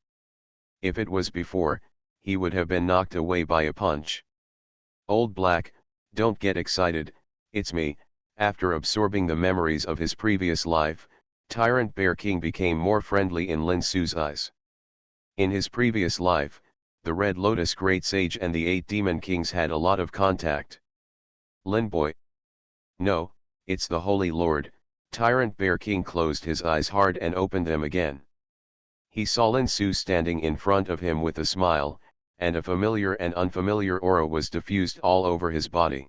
If it was before, he would have been knocked away by a punch. Old Black, don't get excited, it's me. After absorbing the memories of his previous life, Tyrant Bear King became more friendly in Lin Su's eyes. In his previous life, the Red Lotus Great Sage and the 8 Demon Kings had a lot of contact. Lin boy. No, it's the Holy Lord. Tyrant Bear King closed his eyes hard and opened them again. He saw Lin Su standing in front of him with a smile, and a familiar and unfamiliar aura was diffused all over his body.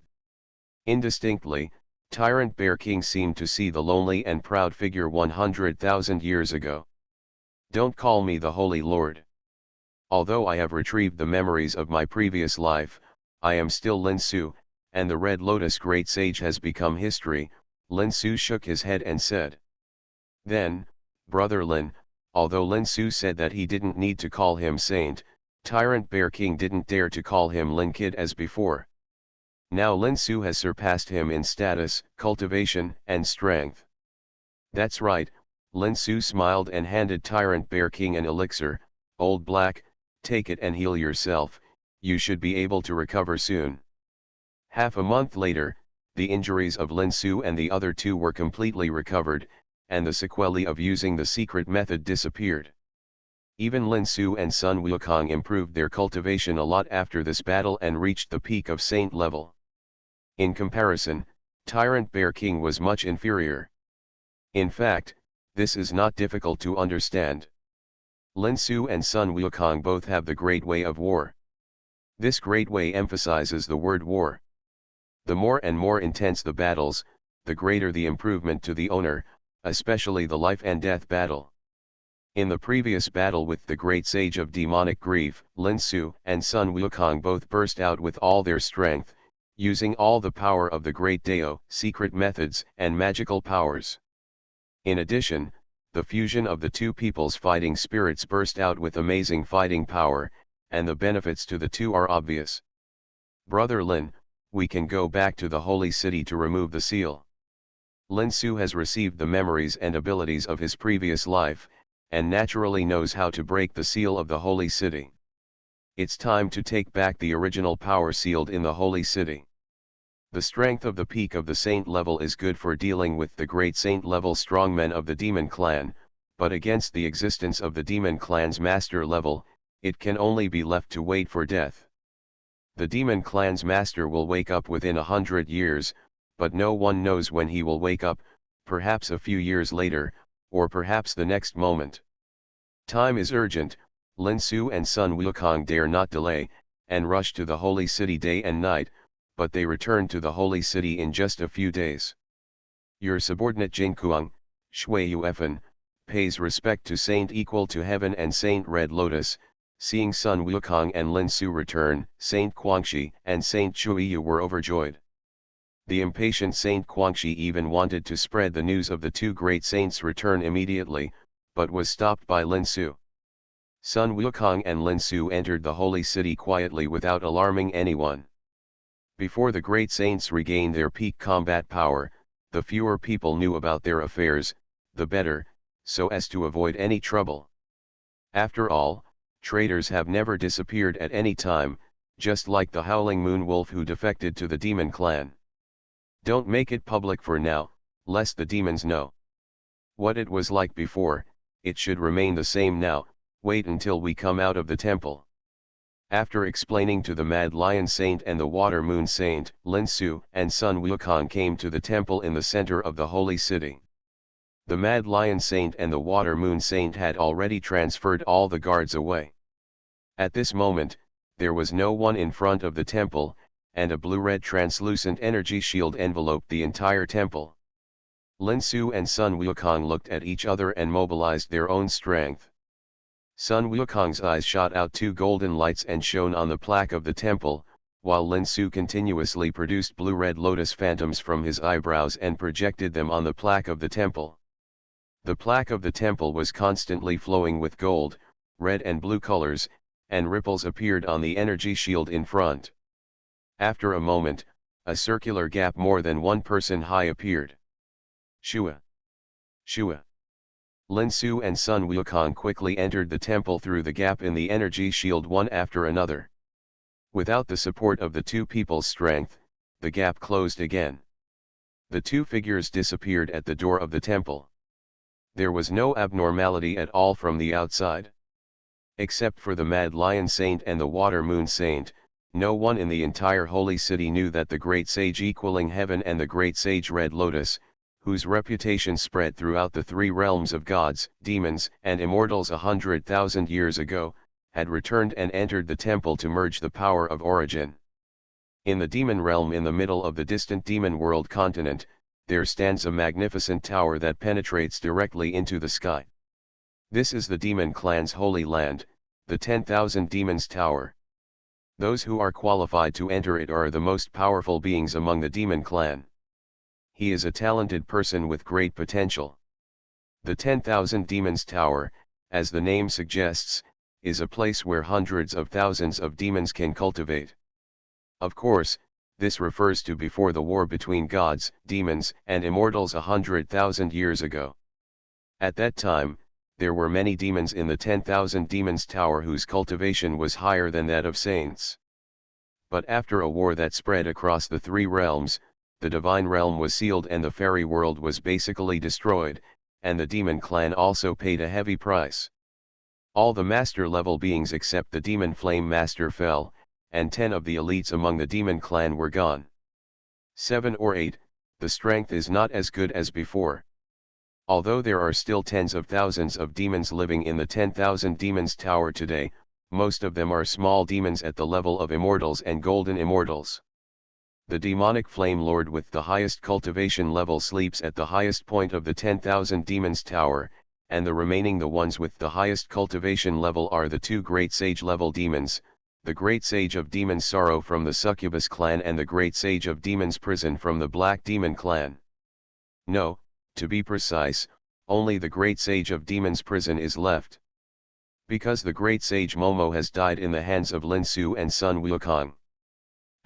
Indistinctly, Tyrant Bear King seemed to see the lonely and proud figure 100,000 years ago. Don't call me the Holy Lord. Although I have retrieved the memories of my previous life, I am still Lin Su, and the Red Lotus Great Sage has become history. Lin Su shook his head and said. Then, Brother Lin, although Lin Su said that he didn't need to call him Saint, Tyrant Bear King didn't dare to call him Lin Kid as before. Now Lin Su has surpassed him in status, cultivation, and strength. That's right. Lin Su smiled and handed Tyrant Bear King an elixir. Old Black, take it and heal yourself, you should be able to recover soon. Half a month later, the injuries of Lin Su and the other 2 were completely recovered, and the sequelae of using the secret method disappeared. Even Lin Su and Sun Wukong improved their cultivation a lot after this battle and reached the peak of saint level. In comparison, Tyrant Bear King was much inferior. In fact, this is not difficult to understand. Lin Su and Sun Wukong both have the Great Way of War. This Great Way emphasizes the word war. The more and more intense the battles, the greater the improvement to the owner, especially the life and death battle. In the previous battle with the Great Sage of Demonic Grief, Lin Su and Sun Wukong both burst out with all their strength, using all the power of the Great Dao, secret methods, and magical powers. In addition, the fusion of the 2 people's fighting spirits burst out with amazing fighting power, and the benefits to the 2 are obvious. Brother Lin, we can go back to the holy city to remove the seal. Lin Su has received the memories and abilities of his previous life, and naturally knows how to break the seal of the holy city. It's time to take back the original power sealed in the holy city. The strength of the peak of the saint level is good for dealing with the great saint level strongmen of the demon clan, but against the existence of the demon clan's master level, it can only be left to wait for death. The demon clan's master will wake up within 100 years, but no one knows when he will wake up, perhaps a few years later, or perhaps the next moment. Time is urgent. Lin Su and Sun Wukong dare not delay, and rush to the holy city day and night, but they return to the holy city in just a few days. Your subordinate Jingkuang, Shui Yuefan, pays respect to Saint Equal to Heaven and Saint Red Lotus. Seeing Sun Wukong and Lin Su return, Saint Guangxi and Saint Chuiyu were overjoyed. The impatient Saint Guangxi even wanted to spread the news of the two great saints' return immediately, but was stopped by Lin Su. Sun Wukong and Lin Su entered the holy city quietly without alarming anyone. Before the great saints regained their peak combat power, the fewer people knew about their affairs, the better, so as to avoid any trouble. After all, traitors have never disappeared at any time, just like the Howling Moon Wolf who defected to the demon clan. Don't make it public for now, lest the demons know. What it was like before, it should remain the same now. Wait until we come out of the temple. After explaining to the Mad Lion Saint and the Water Moon Saint, Lin Su and Sun Wukong came to the temple in the center of the holy city. The Mad Lion Saint and the Water Moon Saint had already transferred all the guards away. At this moment, there was no one in front of the temple, and a blue-red translucent energy shield enveloped the entire temple. Lin Su and Sun Wukong looked at each other and mobilized their own strength. Sun Wukong's eyes shot out two golden lights and shone on the plaque of the temple, while Lin Su continuously produced blue-red lotus phantoms from his eyebrows and projected them on the plaque of the temple. The plaque of the temple was constantly flowing with gold, red and blue colors, and ripples appeared on the energy shield in front. After a moment, a circular gap more than one person high appeared. Shua! Shua! Lin Su and Sun Wukong quickly entered the temple through the gap in the energy shield one after another. Without the support of the two people's strength, the gap closed again. The two figures disappeared at the door of the temple. There was no abnormality at all from the outside. Except for the Mad Lion Saint and the Water Moon Saint, no one in the entire holy city knew that the Great Sage Equaling Heaven and the Great Sage Red Lotus, whose reputation spread throughout the three realms of gods, demons, and immortals 100,000 years ago, had returned and entered the temple to merge the power of origin. In the demon realm in the middle of the distant demon world continent, there stands a magnificent tower that penetrates directly into the sky. This is the demon clan's holy land, the 10,000 Demons Tower. Those who are qualified to enter it are the most powerful beings among the demon clan. He is a talented person with great potential. The 10,000 Demons Tower, as the name suggests, is a place where hundreds of thousands of demons can cultivate. Of course, this refers to before the war between gods, demons, and immortals 100,000 years ago. At that time, there were many demons in the 10,000 Demons Tower whose cultivation was higher than that of saints. But after a war that spread across the three realms, the divine realm was sealed and the fairy world was basically destroyed, and the demon clan also paid a heavy price. All the master level beings except the demon flame master fell, and 10 of the elites among the demon clan were gone. 7 or 8, the strength is not as good as before. Although there are still tens of thousands of demons living in the 10,000 Demons Tower today, most of them are small demons at the level of immortals and golden immortals. The demonic flame lord with the highest cultivation level sleeps at the highest point of the 10,000 Demons Tower, and the remaining the ones with the highest cultivation level are the two great sage level demons, the Great Sage of Demons Sorrow from the Succubus clan and the Great Sage of Demons Prison from the Black Demon clan. No, to be precise, only the Great Sage of Demons Prison is left. Because the Great Sage Momo has died in the hands of Lin Su and Sun Wukong.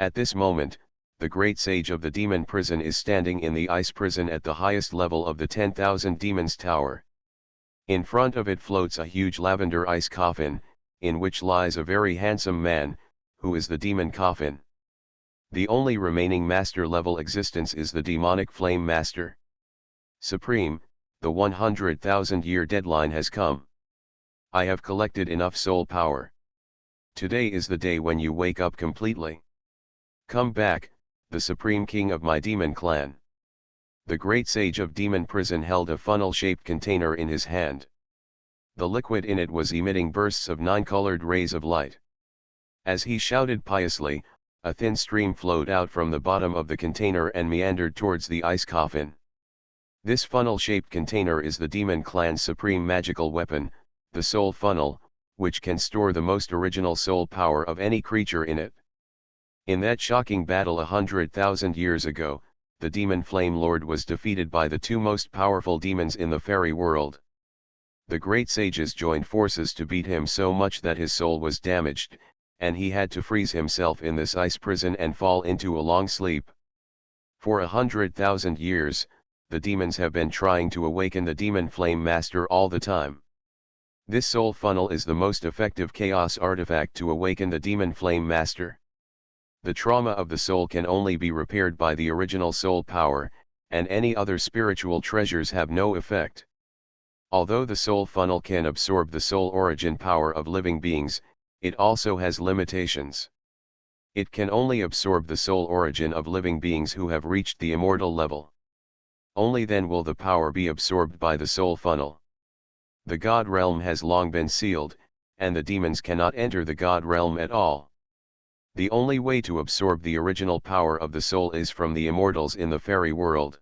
At this moment, the great sage of the demon prison is standing in the ice prison at the highest level of the 10,000 demons tower. In front of it floats a huge lavender ice coffin, in which lies a very handsome man, who is the demon coffin. The only remaining master level existence is the demonic flame master. Supreme, the 100,000-year deadline has come. I have collected enough soul power. Today is the day when you wake up completely. Come back, the supreme king of my demon clan. The great sage of demon prison held a funnel-shaped container in his hand. The liquid in it was emitting bursts of 9-colored rays of light. As he shouted piously, a thin stream flowed out from the bottom of the container and meandered towards the ice coffin. This funnel-shaped container is the demon clan's supreme magical weapon, the soul funnel, which can store the most original soul power of any creature in it. In that shocking battle 100,000 years ago, the demon flame lord was defeated by the two most powerful demons in the fairy world. The great sages joined forces to beat him so much that his soul was damaged, and he had to freeze himself in this ice prison and fall into a long sleep. For 100,000 years, the demons have been trying to awaken the demon flame master all the time. This soul funnel is the most effective chaos artifact to awaken the demon flame master. The trauma of the soul can only be repaired by the original soul power, and any other spiritual treasures have no effect. Although the soul funnel can absorb the soul origin power of living beings, it also has limitations. It can only absorb the soul origin of living beings who have reached the immortal level. Only then will the power be absorbed by the soul funnel. The God realm has long been sealed, and the demons cannot enter the God realm at all. The only way to absorb the original power of the soul is from the immortals in the fairy world.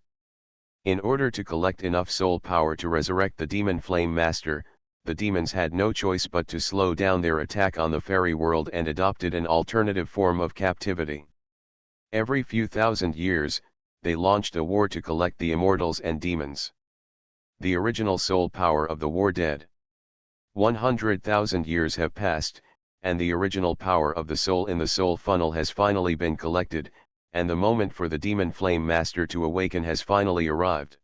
In order to collect enough soul power to resurrect the demon flame master, the demons had no choice but to slow down their attack on the fairy world and adopted an alternative form of captivity. Every few thousand years, they launched a war to collect the immortals and demons. The original soul power of the war dead. 100,000 years have passed, and the original power of the soul in the soul funnel has finally been collected, and the moment for the demon flame master to awaken has finally arrived.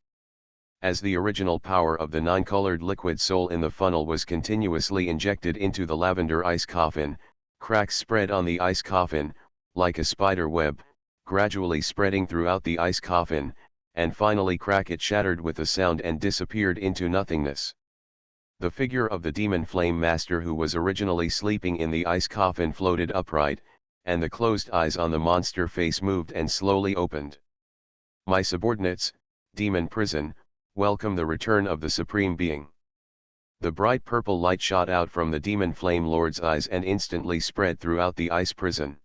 As the original power of the 9-colored liquid soul in the funnel was continuously injected into the lavender ice coffin, cracks spread on the ice coffin, like a spider web, gradually spreading throughout the ice coffin, and finally it shattered with a sound and disappeared into nothingness. The figure of the demon flame master who was originally sleeping in the ice coffin floated upright, and the closed eyes on the monster face moved and slowly opened. My subordinates, demon prison, welcome the return of the supreme being. The bright purple light shot out from the demon flame lord's eyes and instantly spread throughout the ice prison.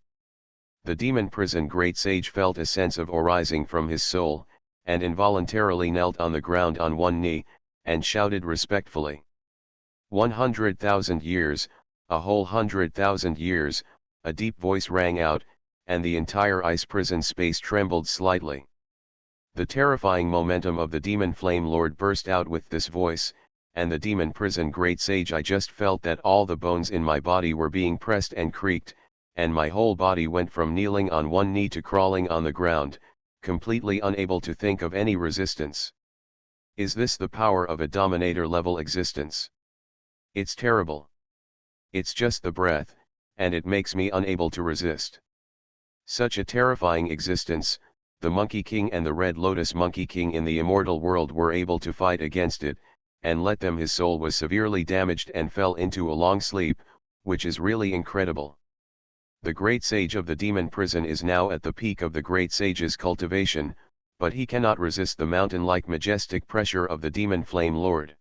The demon prison great sage felt a sense of awe rising from his soul, and involuntarily knelt on the ground on one knee, and shouted respectfully. 100,000 years, a whole 100,000 years, a deep voice rang out, and the entire ice prison space trembled slightly. The terrifying momentum of the demon flame lord burst out with this voice, and the demon prison great sage I just felt that all the bones in my body were being pressed and creaked, and my whole body went from kneeling on one knee to crawling on the ground, completely unable to think of any resistance. Is this the power of a dominator-level existence? It's terrible. It's just the breath, and it makes me unable to resist. Such a terrifying existence, the Monkey King and the Red Lotus Monkey King in the immortal world were able to fight against it, and let them his soul was severely damaged and fell into a long sleep, which is really incredible. The great sage of the demon prison is now at the peak of the great sage's cultivation, but he cannot resist the mountain-like majestic pressure of the demon flame lord.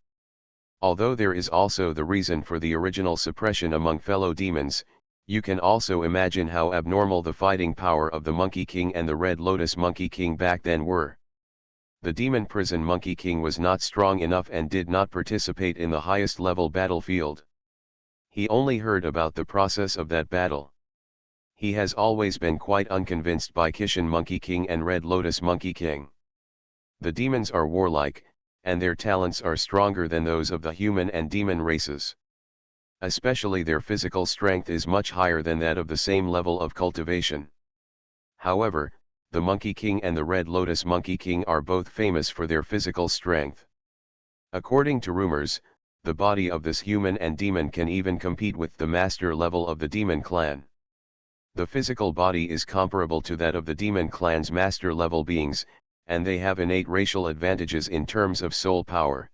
Although there is also the reason for the original suppression among fellow demons, you can also imagine how abnormal the fighting power of the Monkey King and the Red Lotus Monkey King back then were. The demon prison Monkey King was not strong enough and did not participate in the highest level battlefield. He only heard about the process of that battle. He has always been quite unconvinced by Kishan Monkey King and Red Lotus Monkey King. The demons are warlike, and their talents are stronger than those of the human and demon races. Especially their physical strength is much higher than that of the same level of cultivation. However, the Monkey King and the Red Lotus Monkey King are both famous for their physical strength. According to rumors, the body of this human and demon can even compete with the master level of the demon clan. The physical body is comparable to that of the demon clan's master level beings, and they have innate racial advantages in terms of soul power.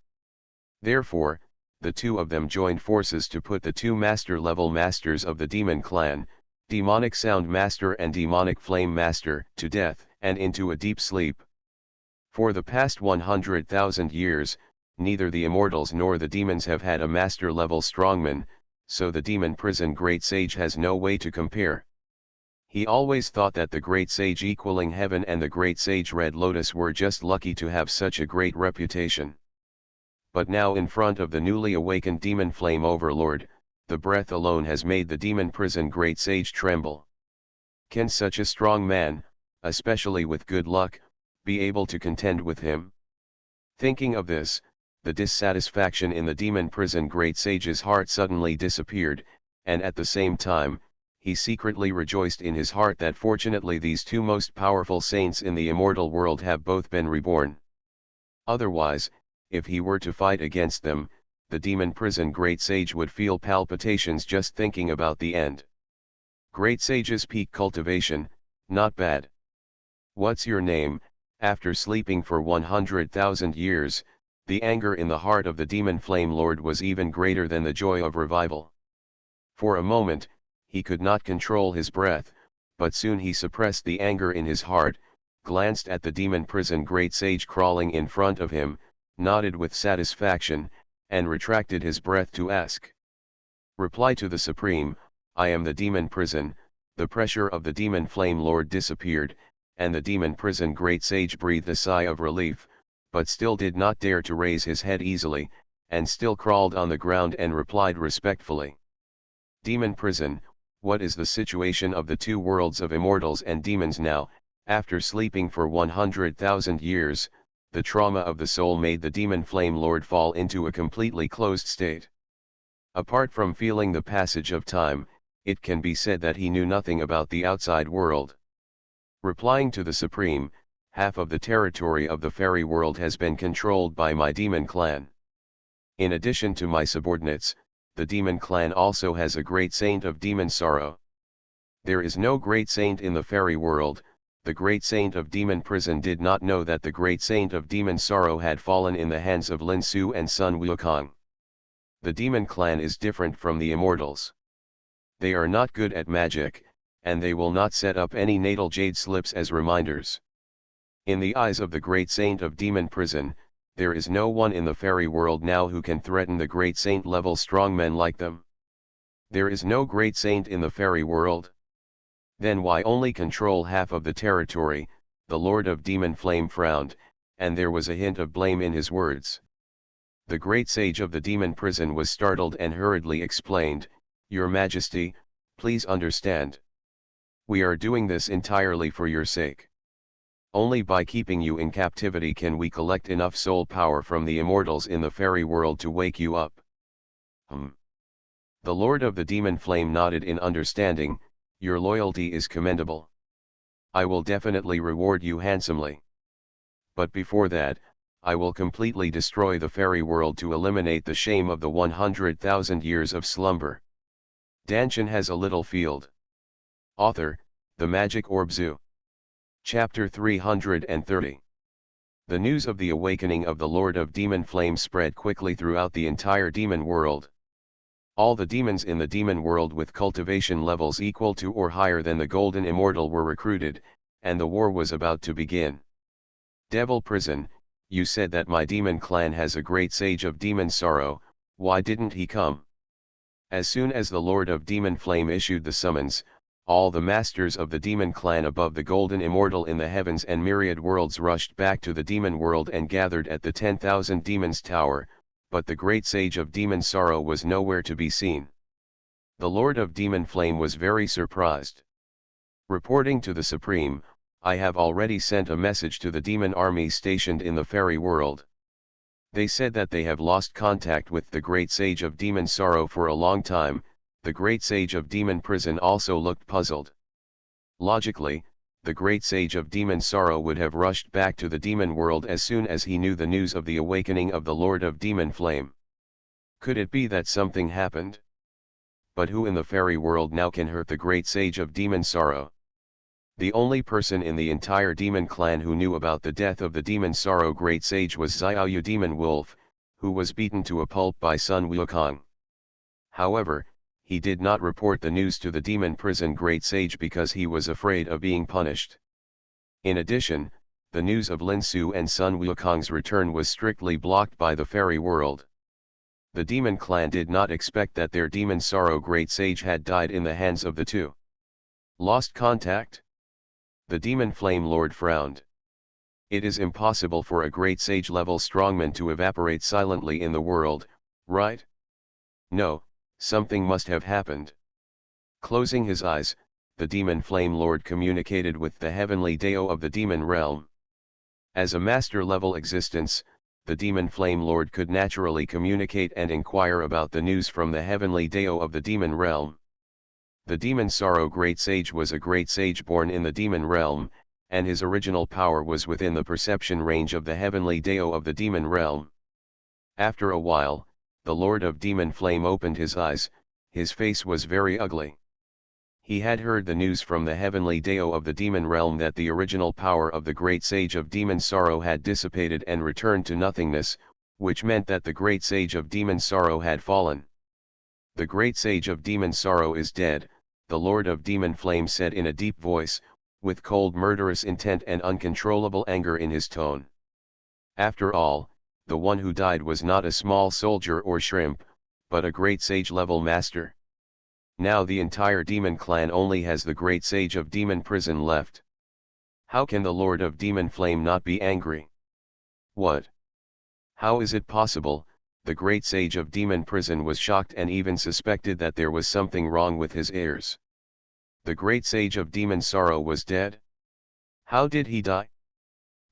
Therefore, the two of them joined forces to put the two master level masters of the demon clan, Demonic Sound Master and Demonic Flame Master, to death and into a deep sleep. For the past 100,000 years, neither the immortals nor the demons have had a master level strongman, so the demon prison great sage has no way to compare. He always thought that the great sage equaling heaven and the great sage Red Lotus were just lucky to have such a great reputation. But now in front of the newly awakened demon flame overlord, the breath alone has made the demon prison great sage tremble. Can such a strong man, especially with good luck, be able to contend with him? Thinking of this, the dissatisfaction in the demon prison great sage's heart suddenly disappeared, and at the same time, he secretly rejoiced in his heart that fortunately these two most powerful saints in the immortal world have both been reborn. Otherwise, if he were to fight against them, the demon prison great sage would feel palpitations just thinking about the end. Great sage's peak cultivation, not bad. What's your name? After sleeping for 100,000 years, the anger in the heart of the demon flame lord was even greater than the joy of revival. For a moment, he could not control his breath, but soon he suppressed the anger in his heart, glanced at the demon prison great sage crawling in front of him, nodded with satisfaction, and retracted his breath to ask. Reply to the Supreme, I am the demon prison. The pressure of the demon flame lord disappeared, and the demon prison great sage breathed a sigh of relief, but still did not dare to raise his head easily, and still crawled on the ground and replied respectfully. Demon prison, what is the situation of the two worlds of immortals and demons now? After sleeping for 100,000 years, the trauma of the soul made the demon flame lord fall into a completely closed state. Apart from feeling the passage of time, it can be said that he knew nothing about the outside world. Replying to the Supreme, half of the territory of the fairy world has been controlled by my demon clan. In addition to my subordinates, the demon clan also has a great saint of demon sorrow. There is no great saint in the fairy world. The great saint of demon prison did not know that the great saint of demon sorrow had fallen in the hands of Lin Su and Sun Wukong. The demon clan is different from the immortals. They are not good at magic, and they will not set up any natal jade slips as reminders. In the eyes of the great saint of demon prison, there is no one in the fairy world now who can threaten the great saint level strongmen like them. There is no great saint in the fairy world. Then why only control half of the territory? The Lord of Demon Flame frowned, and there was a hint of blame in his words. The great sage of the demon prison was startled and hurriedly explained, Your Majesty, please understand. We are doing this entirely for your sake. Only by keeping you in captivity can we collect enough soul power from the immortals in the fairy world to wake you up. The Lord of the Demon Flame nodded in understanding. Your loyalty is commendable. I will definitely reward you handsomely. But before that, I will completely destroy the fairy world to eliminate the shame of the 100,000 years of slumber. Dantian has a little field. Author, The Magic Orb Zoo. Chapter 330. The news of the awakening of the Lord of Demon Flame spread quickly throughout the entire demon world. All the demons in the demon world with cultivation levels equal to or higher than the Golden Immortal were recruited, and the war was about to begin. Devil Prison, you said that my demon clan has a great sage of demon sorrow, why didn't he come? As soon as the Lord of Demon Flame issued the summons, all the masters of the demon clan above the Golden Immortal in the heavens and myriad worlds rushed back to the demon world and gathered at the 10,000 Demons Tower, but the great sage of demon sorrow was nowhere to be seen. The Lord of Demon Flame was very surprised. Reporting to the Supreme, I have already sent a message to the demon army stationed in the fairy world. They said that they have lost contact with the great sage of demon sorrow for a long time. The great sage of demon prison also looked puzzled. Logically, the great sage of demon sorrow would have rushed back to the demon world as soon as he knew the news of the awakening of the Lord of Demon Flame. Could it be that something happened? But who in the fairy world now can hurt the great sage of demon sorrow? The only person in the entire demon clan who knew about the death of the demon sorrow great sage was Xiaoyu demon wolf, who was beaten to a pulp by Sun Wukong. However, he did not report the news to the demon prison great sage because he was afraid of being punished. In addition, the news of Lin Su and Sun Wukong's return was strictly blocked by the fairy world. The demon clan did not expect that their demon sorrow great sage had died in the hands of the two. Lost contact? The demon flame lord frowned. It is impossible for a great sage level strongman to evaporate silently in the world, right? No, something must have happened. Closing his eyes, the demon flame lord communicated with the heavenly Dao of the demon realm. As a master level existence, the demon flame lord could naturally communicate and inquire about the news from the heavenly Dao of the demon realm. The demon sorrow great sage was a great sage born in the demon realm, and his original power was within the perception range of the heavenly Dao of the demon realm. After a while, the Lord of Demon Flame opened his eyes. His face was very ugly. He had heard the news from the heavenly Dao of the demon realm that the original power of the great sage of demon sorrow had dissipated and returned to nothingness, which meant that the great sage of demon sorrow had fallen. The great sage of demon sorrow is dead, the Lord of Demon Flame said in a deep voice, with cold murderous intent and uncontrollable anger in his tone. After all, the one who died was not a small soldier or shrimp, but a great sage-level master. Now the entire demon clan only has the great sage of demon prison left. How can the Lord of Demon Flame not be angry? What? How is it possible? The great sage of demon prison was shocked and even suspected that there was something wrong with his heirs. The great sage of demon sorrow was dead? How did he die?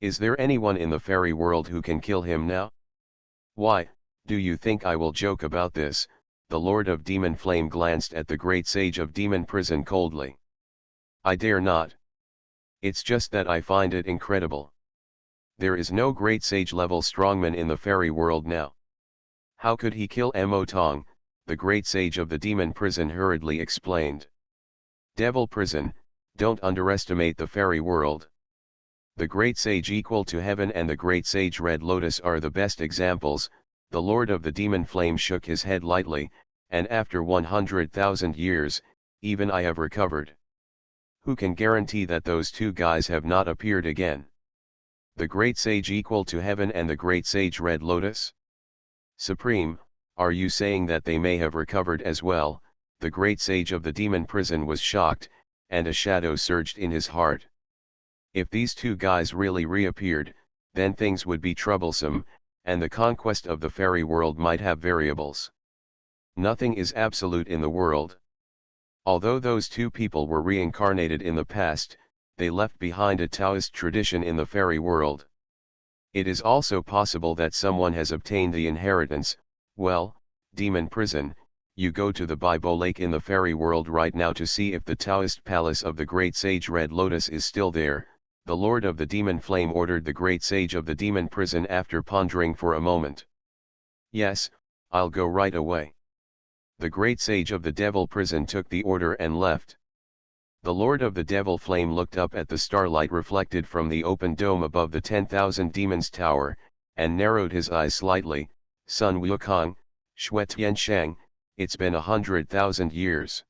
Is there anyone in the fairy world who can kill him now? Why, do you think I will joke about this? The Lord of Demon Flame glanced at the great sage of demon prison coldly. I dare not. It's just that I find it incredible. There is no great sage level strongman in the fairy world now. How could he kill Mo Tong? The great sage of the demon prison hurriedly explained. Devil prison, don't underestimate the fairy world. The great sage equal to heaven and the great sage Red Lotus are the best examples. The Lord of the Demon Flame shook his head lightly, and after 100,000 years, even I have recovered. Who can guarantee that those two guys have not appeared again? The great sage equal to heaven and the great sage Red Lotus? Supreme, are you saying that they may have recovered as well? The great sage of the demon prison was shocked, and a shadow surged in his heart. If these two guys really reappeared, then things would be troublesome, and the conquest of the fairy world might have variables. Nothing is absolute in the world. Although those two people were reincarnated in the past, they left behind a Taoist tradition in the fairy world. It is also possible that someone has obtained the inheritance. Well, demon prison, you go to the Bible Lake in the fairy world right now to see if the Taoist palace of the great sage Red Lotus is still there. The Lord of the Demon Flame ordered the great sage of the demon prison after pondering for a moment. Yes, I'll go right away. The great sage of the devil prison took the order and left. The Lord of the Devil Flame looked up at the starlight reflected from the open dome above the 10,000 Demons Tower, and narrowed his eyes slightly. Sun Wukong, Shui Tianshang, it's been 100,000 years.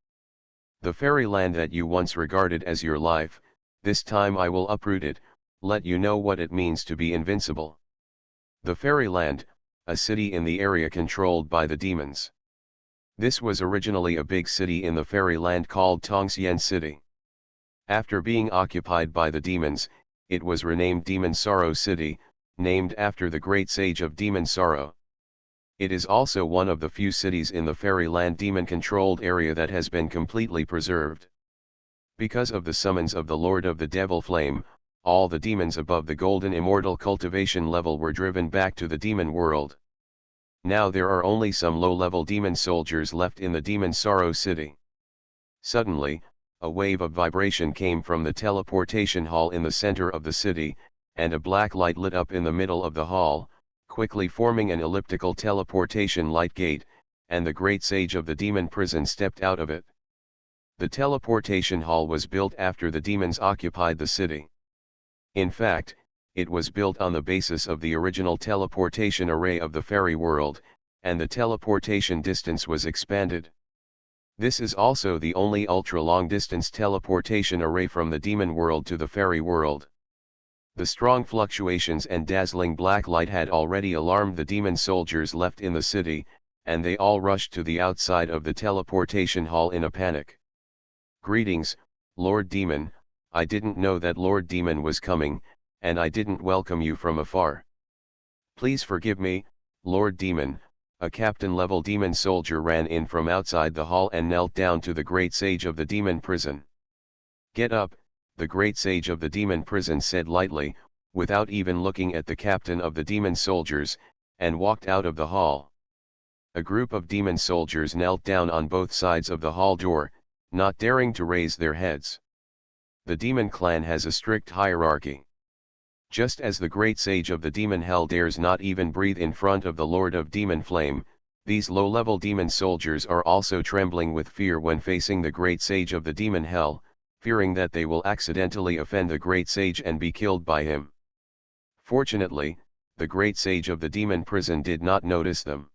The fairyland that you once regarded as your life, this time I will uproot it, let you know what it means to be invincible. The fairyland, a city in the area controlled by the demons. This was originally a big city in the fairyland called Tongxian City. After being occupied by the demons, it was renamed Demon Sorrow City, named after the great sage of Demon Sorrow. It is also one of the few cities in the fairyland demon-controlled area that has been completely preserved. Because of the summons of the Lord of the Devil Flame, all the demons above the golden immortal cultivation level were driven back to the demon world. Now there are only some low-level demon soldiers left in the Demon Sorrow City. Suddenly, a wave of vibration came from the teleportation hall in the center of the city, and a black light lit up in the middle of the hall, quickly forming an elliptical teleportation light gate, and the great sage of the demon prison stepped out of it. The teleportation hall was built after the demons occupied the city. In fact, it was built on the basis of the original teleportation array of the fairy world, and the teleportation distance was expanded. This is also the only ultra-long-distance teleportation array from the demon world to the fairy world. The strong fluctuations and dazzling black light had already alarmed the demon soldiers left in the city, and they all rushed to the outside of the teleportation hall in a panic. "Greetings, Lord Demon, I didn't know that Lord Demon was coming, and I didn't welcome you from afar. Please forgive me, Lord Demon." A captain-level demon soldier ran in from outside the hall and knelt down to the great sage of the demon prison. "Get up," the great sage of the demon prison said lightly, without even looking at the captain of the demon soldiers, and walked out of the hall. A group of demon soldiers knelt down on both sides of the hall door, not daring to raise their heads. The demon clan has a strict hierarchy. Just as the great sage of the demon hell dares not even breathe in front of the lord of demon flame, these low-level demon soldiers are also trembling with fear when facing the great sage of the demon hell, fearing that they will accidentally offend the great sage and be killed by him. Fortunately, the great sage of the demon prison did not notice them.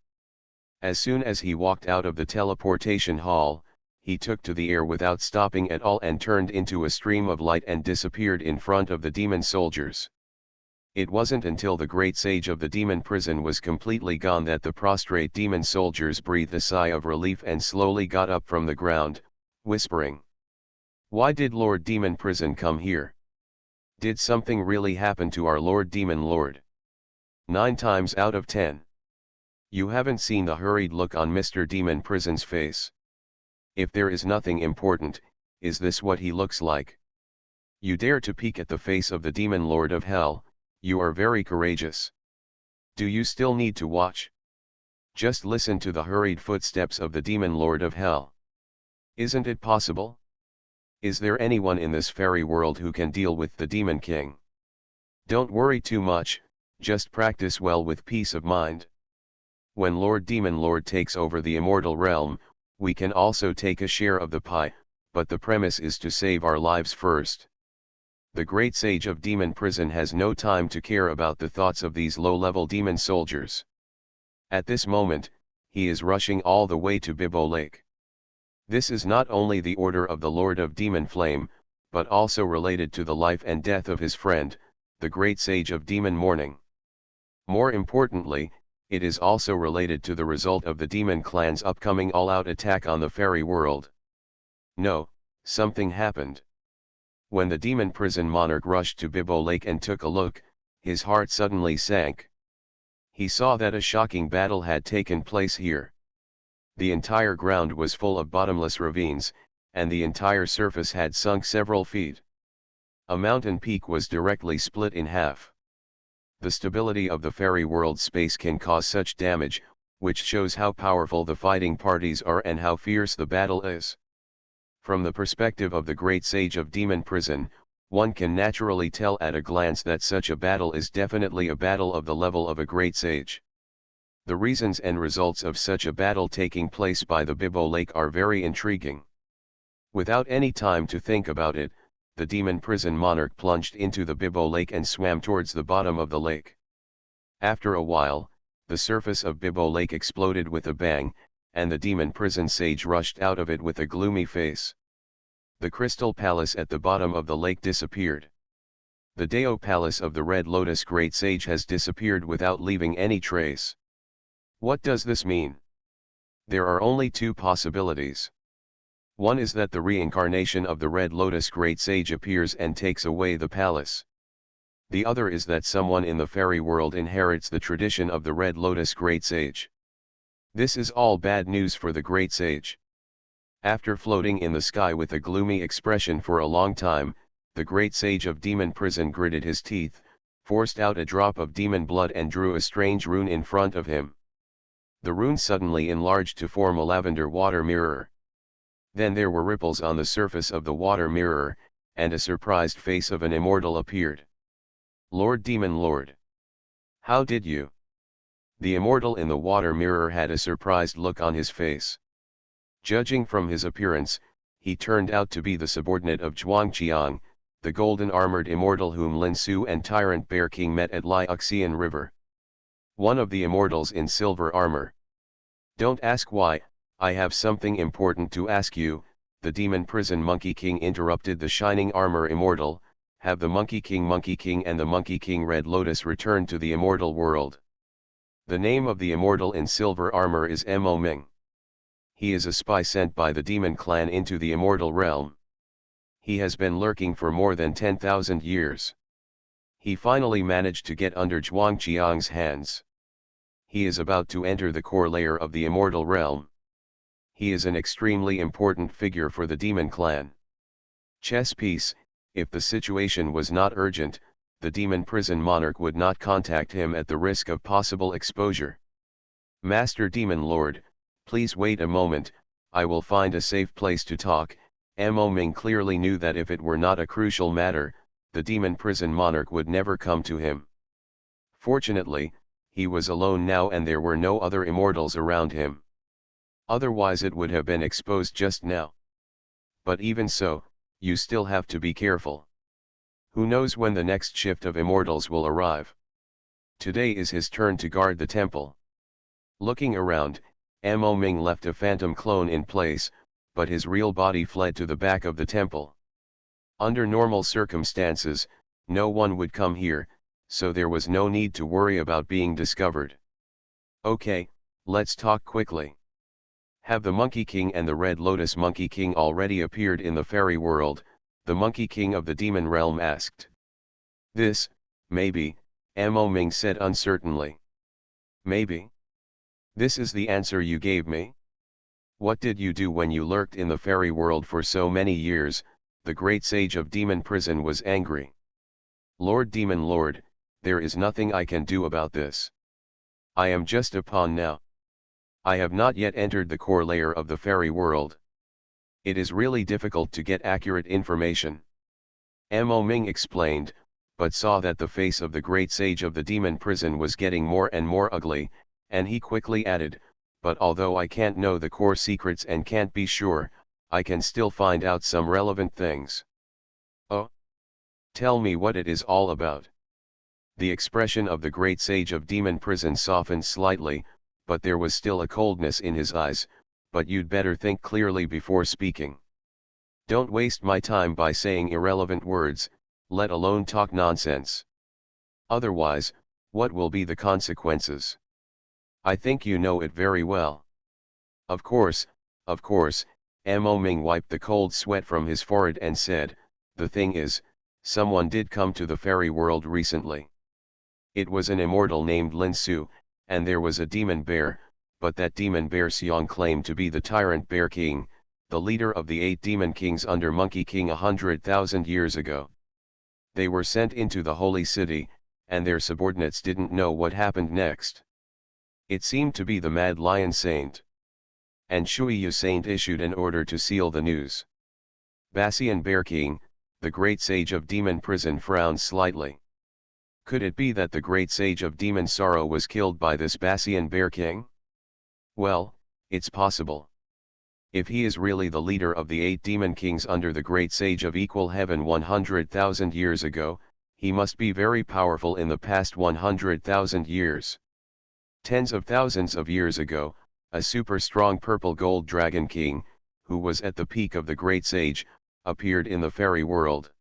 As soon as he walked out of the teleportation hall, he took to the air without stopping at all and turned into a stream of light and disappeared in front of the demon soldiers. It wasn't until the great sage of the demon prison was completely gone that the prostrate demon soldiers breathed a sigh of relief and slowly got up from the ground, whispering, "Why did Lord Demon Prison come here? Did something really happen to our Lord Demon Lord?" 9 times out of 10. You haven't seen the hurried look on Mr. Demon Prison's face. If there is nothing important, is this what he looks like? You dare to peek at the face of the Demon Lord of Hell, you are very courageous. Do you still need to watch? Just listen to the hurried footsteps of the Demon Lord of Hell. Isn't it possible? Is there anyone in this fairy world who can deal with the Demon King? Don't worry too much, just practice well with peace of mind. When Lord Demon Lord takes over the immortal realm, we can also take a share of the pie, but the premise is to save our lives first. The great sage of demon prison has no time to care about the thoughts of these low-level demon soldiers. At this moment, he is rushing all the way to Bibbo Lake. This is not only the order of the Lord of Demon Flame, but also related to the life and death of his friend, the great sage of demon mourning. More importantly, it is also related to the result of the demon clan's upcoming all-out attack on the fairy world. No, something happened. When the demon prison monarch rushed to Bibbo Lake and took a look, his heart suddenly sank. He saw that a shocking battle had taken place here. The entire ground was full of bottomless ravines, and the entire surface had sunk several feet. A mountain peak was directly split in half. The stability of the fairy world space can cause such damage, which shows how powerful the fighting parties are and how fierce the battle is. From the perspective of the great sage of demon prison, one can naturally tell at a glance that such a battle is definitely a battle of the level of a great sage. The reasons and results of such a battle taking place by the Bibbo Lake are very intriguing. Without any time to think about it, the demon prison monarch plunged into the Bibbo Lake and swam towards the bottom of the lake. After a while, the surface of Bibbo Lake exploded with a bang, and the demon prison sage rushed out of it with a gloomy face. The crystal palace at the bottom of the lake disappeared. The Deo Palace of the Red Lotus Great Sage has disappeared without leaving any trace. What does this mean? There are only 2 possibilities. One is that the reincarnation of the Red Lotus Great Sage appears and takes away the palace. The other is that someone in the fairy world inherits the tradition of the Red Lotus Great Sage. This is all bad news for the Great Sage. After floating in the sky with a gloomy expression for a long time, the great sage of demon prison gritted his teeth, forced out a drop of demon blood and drew a strange rune in front of him. The rune suddenly enlarged to form a lavender water mirror. Then there were ripples on the surface of the water mirror, and a surprised face of an immortal appeared. "Lord Demon Lord! How did you?" The immortal in the water mirror had a surprised look on his face. Judging from his appearance, he turned out to be the subordinate of Xianxia, the golden-armored immortal whom Lin Su and Tyrant Bear King met at Xianxia River. One of the immortals in silver armor. "Don't ask why, I have something important to ask you," the demon prison Monkey King interrupted the shining armor immortal. "Have the Monkey King and the Monkey King Red Lotus returned to the immortal world?" The name of the immortal in silver armor is Mo Ming. He is a spy sent by the demon clan into the immortal realm. He has been lurking for more than 10,000 years. He finally managed to get under Zhuangqiang's hands. He is about to enter the core layer of the immortal realm. He is an extremely important figure for the demon clan. Chess piece: if the situation was not urgent, the demon prison monarch would not contact him at the risk of possible exposure. "Master Demon Lord, please wait a moment, I will find a safe place to talk." Mo Ming clearly knew that if it were not a crucial matter, the demon prison monarch would never come to him. Fortunately, he was alone now and there were no other immortals around him. Otherwise it would have been exposed just now. But even so, you still have to be careful. Who knows when the next shift of immortals will arrive? Today is his turn to guard the temple. Looking around, Mo Ming left a phantom clone in place, but his real body fled to the back of the temple. Under normal circumstances, no one would come here, so there was no need to worry about being discovered. "Okay, let's talk quickly. Have the Monkey King and the Red Lotus Monkey King already appeared in the fairy world?" the Monkey King of the demon realm asked. "This, maybe," Mo Ming said uncertainly. "Maybe? This is the answer you gave me? What did you do when you lurked in the fairy world for so many years?" The great sage of demon prison was angry. "Lord Demon Lord, there is nothing I can do about this. I am just a pawn now. I have not yet entered the core layer of the fairy world. It is really difficult to get accurate information." Mo Ming explained, but saw that the face of the great sage of the demon prison was getting more and more ugly, and he quickly added, "But although I can't know the core secrets and can't be sure, I can still find out some relevant things." "Oh? Tell me what it is all about." The expression of the great sage of demon prison softened slightly, but there was still a coldness in his eyes. "But you'd better think clearly before speaking. Don't waste my time by saying irrelevant words, let alone talk nonsense. Otherwise, what will be the consequences? I think you know it very well." Of course, Mo Ming wiped the cold sweat from his forehead and said, "The thing is, someone did come to the fairy world recently. It was an immortal named Lin Su, and there was a demon bear, but that demon bear Xiang claimed to be the Tyrant Bear King, the leader of the 8 demon kings under Monkey King 100,000 years ago. They were sent into the holy city, and their subordinates didn't know what happened next. It seemed to be the Mad Lion Saint. And Shuiyu Saint issued an order to seal the news." Basian Bear King, the great sage of demon prison, frowned slightly. Could it be that the great sage of demon sorrow was killed by this Basian Bear King? Well, it's possible. If he is really the leader of the 8 demon kings under the great sage of equal heaven 100,000 years ago, he must be very powerful in the past 100,000 years. Tens of thousands of years ago, a super strong purple gold dragon king, who was at the peak of the great sage, appeared in the fairy world.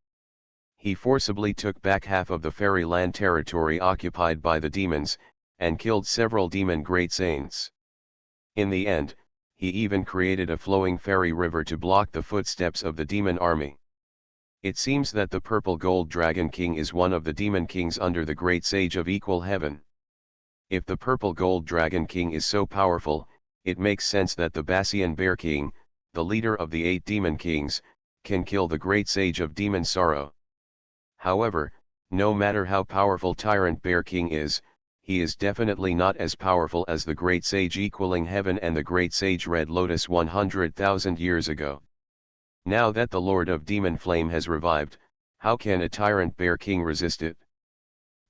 He forcibly took back half of the fairyland territory occupied by the demons, and killed several demon great saints. In the end, he even created a flowing fairy river to block the footsteps of the demon army. It seems that the purple gold dragon king is one of the demon kings under the great sage of equal heaven. If the purple gold dragon king is so powerful, it makes sense that the Basian Bear King, the leader of the 8 demon kings, can kill the great sage of demon sorrow. However, no matter how powerful Tyrant Bear King is, he is definitely not as powerful as the Great Sage equaling heaven and the Great Sage Red Lotus 100,000 years ago. Now that the Lord of Demon Flame has revived, how can a tyrant bear king resist it?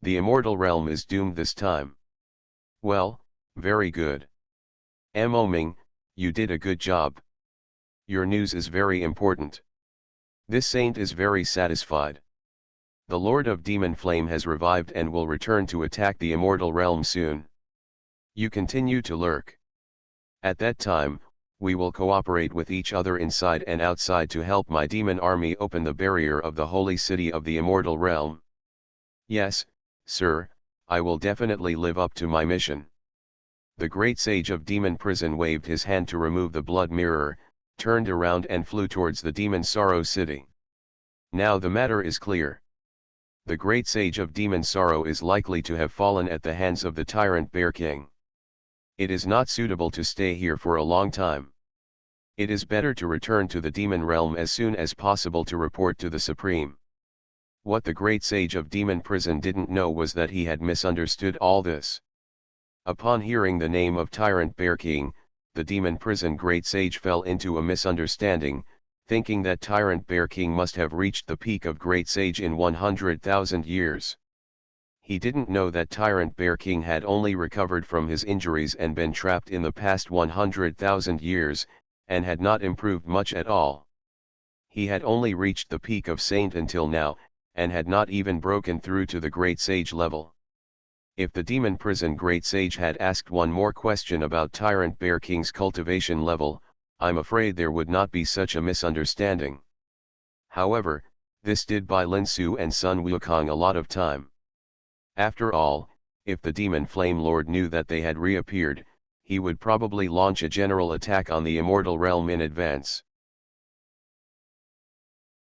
The immortal realm is doomed this time. Well, very good. Ming, you did a good job. Your news is very important. This saint is very satisfied. The Lord of Demon Flame has revived and will return to attack the immortal realm soon. You continue to lurk. At that time, we will cooperate with each other inside and outside to help my demon army open the barrier of the holy city of the immortal realm. Yes, sir, I will definitely live up to my mission. The great sage of Demon Prison waved his hand to remove the blood mirror, turned around and flew towards the Demon Sorrow City. Now the matter is clear. The great sage of Demon Sorrow is likely to have fallen at the hands of the tyrant Bear King. It is not suitable to stay here for a long time. It is better to return to the demon realm as soon as possible to report to the Supreme. What the great sage of Demon Prison didn't know was that he had misunderstood all this. Upon hearing the name of Tyrant Bear King, the Demon Prison great sage fell into a misunderstanding, thinking that Tyrant Bear King must have reached the peak of great sage in 100,000 years. He didn't know that Tyrant Bear King had only recovered from his injuries and been trapped in the past 100,000 years, and had not improved much at all. He had only reached the peak of saint until now, and had not even broken through to the great sage level. If the Demon Prison great sage had asked one more question about Tyrant Bear King's cultivation level, I'm afraid there would not be such a misunderstanding. However, this did buy Lin Su and Sun Wukong a lot of time. After all, if the Demon Flame Lord knew that they had reappeared, he would probably launch a general attack on the immortal realm in advance.